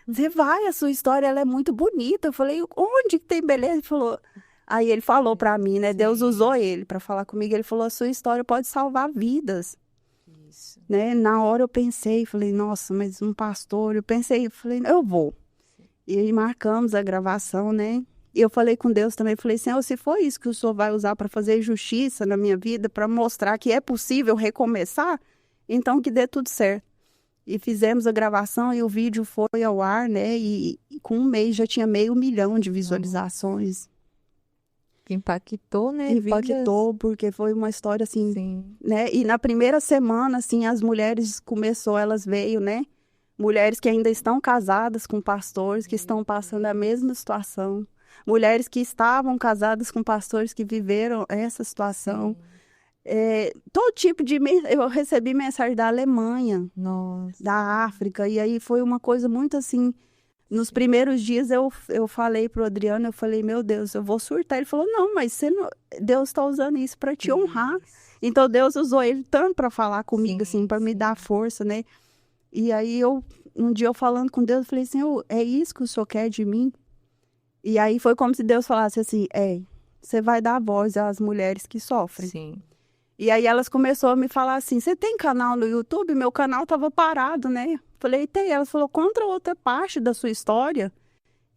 Você vai, a sua história ela é muito bonita. Eu falei, onde que tem beleza? Ele falou... Aí ele falou para mim, né? Deus usou ele para falar comigo. Ele falou, a sua história pode salvar vidas. Isso. Né? Na hora eu pensei, falei, nossa, mas um pastor... Eu pensei, falei, eu vou. E aí marcamos a gravação, né? E eu falei com Deus também, falei, Senhor, se for isso que o Senhor vai usar para fazer justiça na minha vida, para mostrar que é possível recomeçar, então que dê tudo certo. E fizemos a gravação e o vídeo foi ao ar, né? E com um mês já tinha 500 mil de visualizações. Impactou, né? Impactou, porque foi uma história assim, Sim. né? E na primeira semana, assim, as mulheres elas veio, né? Mulheres que ainda estão casadas com pastores, que estão passando a mesma situação. Mulheres que estavam casadas com pastores que viveram essa situação. Todo tipo de... Eu recebi mensagem da Alemanha, Nossa. da África, e aí foi uma coisa muito assim... Nos primeiros dias eu falei pro Adriano, eu falei, meu Deus, eu vou surtar. Ele falou, não, mas Deus está usando isso para te honrar. Então Deus usou ele tanto para falar comigo, assim, para me dar força, né? E aí um dia eu falando com Deus, eu falei, Senhor, é isso que o Senhor quer de mim? E aí foi como se Deus falasse assim, você vai dar voz às mulheres que sofrem. Sim. E aí elas começaram a me falar assim, você tem canal no YouTube? Meu canal estava parado, né? Falei, tem. Ela falou, conta outra parte da sua história.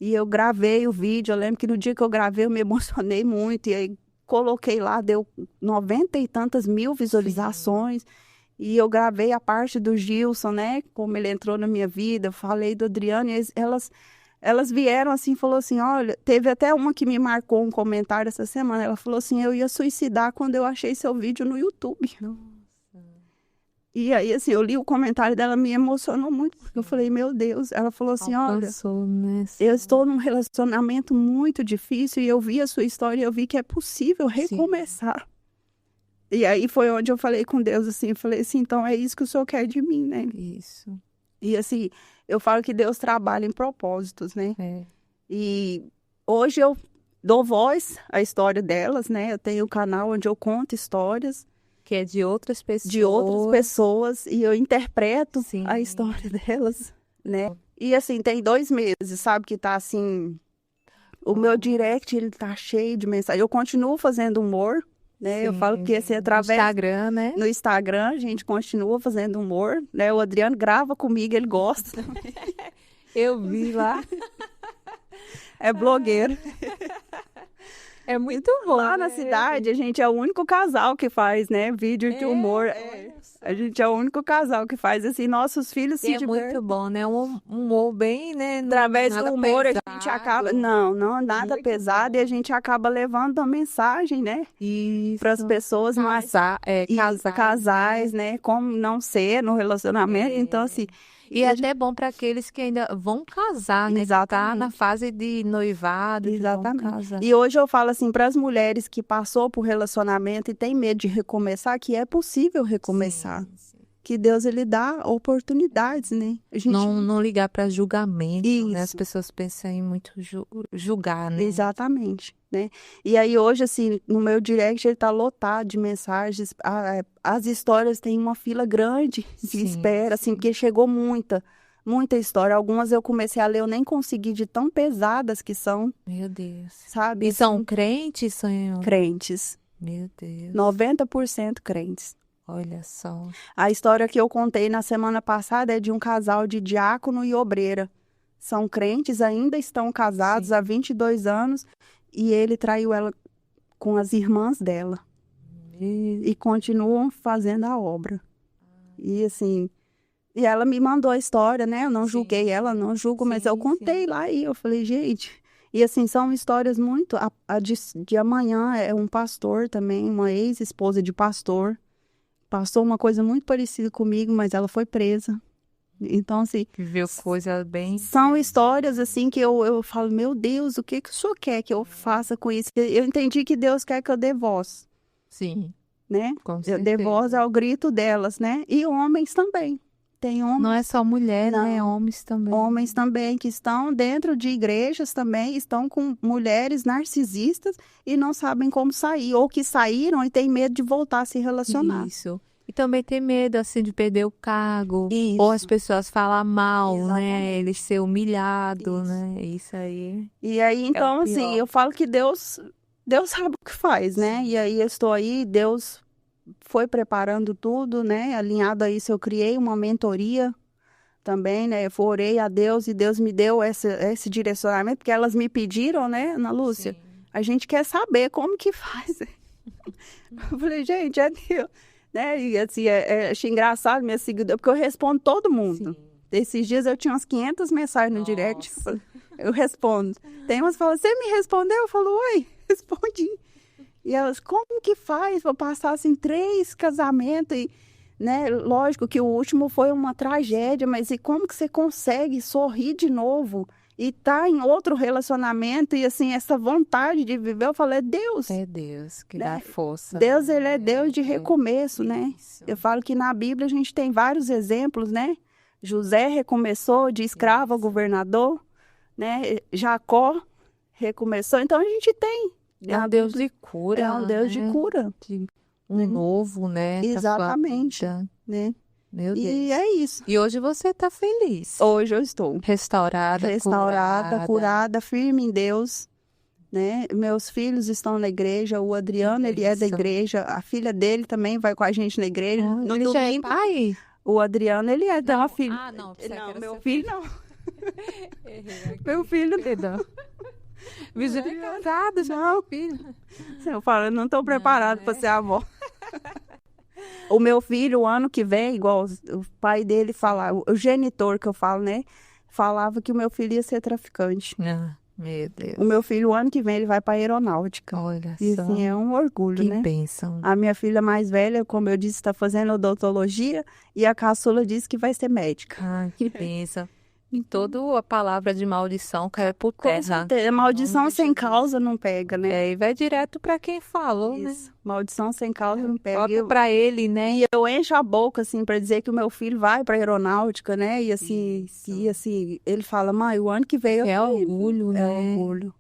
E eu gravei o vídeo. Eu lembro que no dia que eu gravei, eu me emocionei muito. E aí coloquei lá, deu 90 e tantas mil visualizações. Sim. E eu gravei a parte do Gilson, né? Como ele entrou na minha vida. Eu falei do Adriano. E elas vieram assim, falou assim, olha, teve até uma que me marcou um comentário essa semana. Ela falou assim, eu ia suicidar quando eu achei seu vídeo no YouTube. Nossa. E aí, assim, eu li o comentário dela, me emocionou muito, porque eu falei, meu Deus. Ela falou assim, alcançou, né? Eu estou num relacionamento muito difícil e eu vi a sua história e eu vi que é possível recomeçar. Sim. E aí foi onde eu falei com Deus, assim, eu falei assim, então é isso que o Senhor quer de mim, né? Isso. E assim, eu falo que Deus trabalha em propósitos, né? E hoje eu dou voz à história delas, né? Eu tenho um canal onde eu conto histórias. Que é de outras pessoas. De outras pessoas, e eu interpreto a história delas, né? E assim, tem 2 meses, sabe, que tá assim... O meu direct, ele tá cheio de mensagem. Eu continuo fazendo humor, né? Eu falo que assim, através... No Instagram, né? No Instagram, a gente continua fazendo humor, né? O Adriano grava comigo, ele gosta. Eu vi lá. É blogueiro. É muito bom. Lá na cidade, a gente é o único casal que faz, né? Vídeo de humor. A gente é o único casal que faz, assim, nossos filhos se divertem. É muito bom, né? Um humor bem, né? Através do humor, pesado. A gente acaba... Não, nada muito pesado. Bom. E a gente acaba levando a mensagem, né? Para as pessoas casais, né? Como não ser no relacionamento. Então, assim... E é até bom para aqueles que ainda vão casar, né? Exatamente. Tá na fase de noivado. Exatamente. E hoje eu falo assim para as mulheres que passou por relacionamento e tem medo de recomeçar, que é possível recomeçar. Sim. Que Deus, ele dá oportunidades, né? A gente... Não ligar para julgamento, né? As pessoas pensam em muito julgar, né? Exatamente, né? E aí hoje, assim, no meu direct, ele tá lotado de mensagens. As histórias têm uma fila grande de espera, assim, porque chegou muita história. Algumas eu comecei a ler, eu nem consegui de tão pesadas que são. Meu Deus. Sabe? E são crentes, Senhor? Crentes. Meu Deus. 90% crentes. Olha só. A história que eu contei na semana passada é de um casal de diácono e obreira. São crentes, ainda estão casados há 22 anos e ele traiu ela com as irmãs dela. E continuam fazendo a obra. E assim, e ela me mandou a história, né? Eu não julguei ela, não julgo, mas eu contei lá e eu falei, gente... E assim, são histórias muito... A de amanhã é um pastor também, uma ex-esposa de pastor. Passou uma coisa muito parecida comigo, mas ela foi presa. Então, assim... Viveu coisa bem... São histórias, assim, que eu falo, meu Deus, o que o senhor quer que eu faça com isso? Eu entendi que Deus quer que eu dê voz. Sim. Né? Com certeza. Eu dê voz ao grito delas, né? E homens também. Tem homens... Não é só mulher, né? Homens também. Homens também que estão dentro de igrejas também, estão com mulheres narcisistas e não sabem como sair. Ou que saíram e têm medo de voltar a se relacionar. Isso. E também ter medo, assim, de perder o cargo. Isso. Ou as pessoas falar mal, Exatamente. né? Ele ser humilhado, Isso. né? Isso aí. E aí, então, assim, pior. eu falo que Deus sabe o que faz, né? E aí eu estou aí, Deus foi preparando tudo, né? Alinhado a isso, eu criei uma mentoria também, né? Eu orei a Deus e Deus me deu esse direcionamento, porque elas me pediram, né, Ana Lúcia? Sim. A gente quer saber como que faz. Eu falei, gente, é Deus. Né? E assim, achei engraçado minha seguidora, porque eu respondo todo mundo. Sim. Esses dias eu tinha umas 500 mensagens no direct, Nossa. eu respondo. Tem umas que falam, você me respondeu? Eu falo, oi, respondi. E elas, como que faz para passar assim 3 casamentos? E, né, lógico que o último foi uma tragédia, mas e como que você consegue sorrir de novo e tá em outro relacionamento e assim, essa vontade de viver? Eu falo, é Deus. É Deus que Né? dá força. Deus, ele é Deus de recomeço, né? Isso. Eu falo que na Bíblia a gente tem vários exemplos, né? José recomeçou de escravo a governador, né? Jacó recomeçou. Então a gente tem. É um Deus de cura. É um Deus de né? cura. De um novo, né? pra sua Exatamente. vida. Né? Meu Deus. E é isso. E hoje você tá feliz. Hoje eu estou Restaurada, curada, firme em Deus. Né? Meus filhos estão na igreja, o Adriano, ele é da igreja, a filha dele também vai com a gente na igreja. No Ele já é domingo, pai? o Adriano, ele é da filha. Ah, não. Não, meu filho não. Meu filho Perdão. Virgínia é casada, já não. filho. Eu falo, eu não estou preparado para ser avó. O meu filho, o ano que vem, igual o pai dele fala, o genitor que eu falo, né? Falava que o meu filho ia ser traficante. Ah, meu Deus. O meu filho, o ano que vem, ele vai para a aeronáutica. Olha E só. assim, é um orgulho, Que né? bênção. A minha filha mais velha, como eu disse, está fazendo odontologia e a caçula disse que vai ser médica. Ah, que bênção. E toda a palavra de maldição cai por terra. A maldição sem causa não pega, né? E vai direto para quem falou, Isso. Maldição sem causa não pega. Bota para ele, né? E eu encho a boca, assim, para dizer que o meu filho vai para aeronáutica, né? E assim, ele fala, mãe, o ano que vem eu É fui. orgulho, né? É orgulho.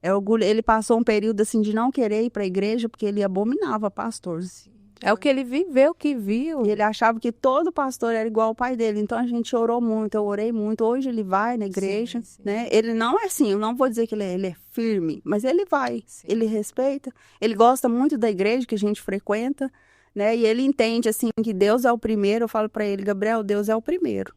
É orgulho. Ele passou um período, assim, de não querer ir para a igreja, porque ele abominava pastores. É o que ele viveu, que viu. E ele achava que todo pastor era igual ao pai dele. Então a gente orou muito, eu orei muito. Hoje ele vai na igreja, Sim. né? Ele não é assim, eu não vou dizer que ele é firme, mas ele vai, Sim. ele respeita. Ele gosta muito da igreja que a gente frequenta, né? E ele entende, assim, que Deus é o primeiro. Eu falo para ele, Gabriel, Deus é o primeiro.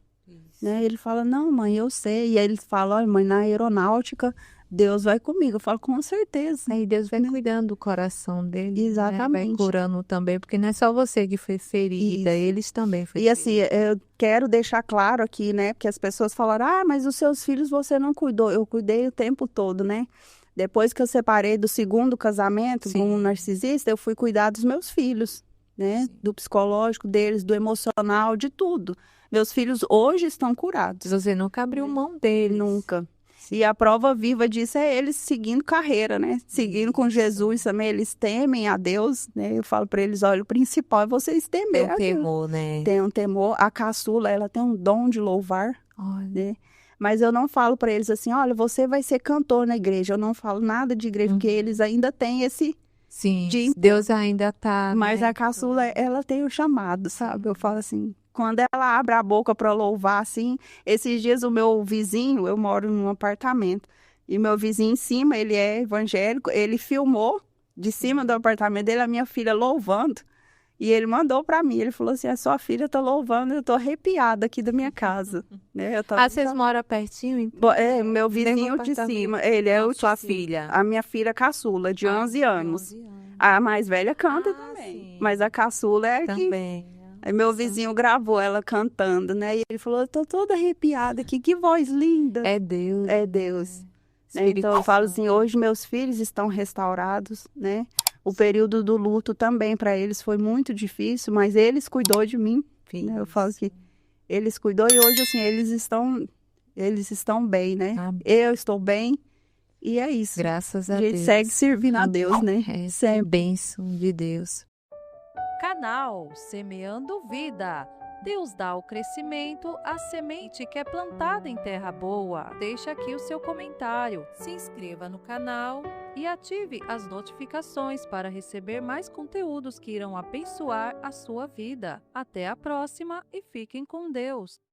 Né? Ele fala, não, mãe, eu sei. E aí ele fala, olha, mãe, na aeronáutica, Deus vai comigo. Eu falo, com certeza. E Deus vai cuidando do coração dele. Exatamente. Né? Vai curando também, porque não é só você que foi ferida, eles também foram. E assim, eu quero deixar claro aqui, né? Porque as pessoas falaram, mas os seus filhos você não cuidou. Eu cuidei o tempo todo, né? Depois que eu separei do segundo casamento com um narcisista, eu fui cuidar dos meus filhos, né? Sim. Do psicológico deles, do emocional, de tudo. Meus filhos hoje estão curados. Você nunca abriu mão deles. Nunca. E a prova viva disso é eles seguindo carreira, né? Seguindo com Jesus também. Eles temem a Deus, né? Eu falo para eles, olha, o principal é vocês temerem. Tem um temor, né? Tem um temor. A caçula, ela tem um dom de louvar, né? Mas eu não falo para eles assim, olha, você vai ser cantor na igreja. Eu não falo nada de igreja, porque eles ainda têm esse... Sim, Deus ainda tá... Mas a caçula, ela tem o chamado, sabe? Eu falo assim... Quando ela abre a boca para louvar, assim, esses dias o meu vizinho, eu moro num apartamento, e meu vizinho em cima, ele é evangélico, ele filmou de cima do apartamento dele a minha filha louvando, e ele mandou para mim, ele falou assim, a sua filha tá louvando, eu tô arrepiada aqui da minha casa. Né? Vocês moram pertinho? Então? Meu vizinho de cima, ele é o sua filha. A minha filha caçula, de 11 anos. A mais velha canta também, sim. Mas a caçula é também. Aí meu vizinho gravou ela cantando, né? E ele falou, eu tô toda arrepiada aqui, que voz linda. É Deus. É Deus. Então eu falo assim, hoje meus filhos estão restaurados, né? O período do luto também para eles foi muito difícil, mas eles cuidou de mim. Né? Eu falo que eles cuidou e hoje assim, eles estão bem, né? Eu estou bem e é isso. Graças a Deus. A gente segue servindo a Deus, né? Sempre bênção de Deus. Cada canal Semeando Vida. Deus dá o crescimento à semente que é plantada em terra boa. Deixe aqui o seu comentário, se inscreva no canal e ative as notificações para receber mais conteúdos que irão abençoar a sua vida. Até a próxima e fiquem com Deus!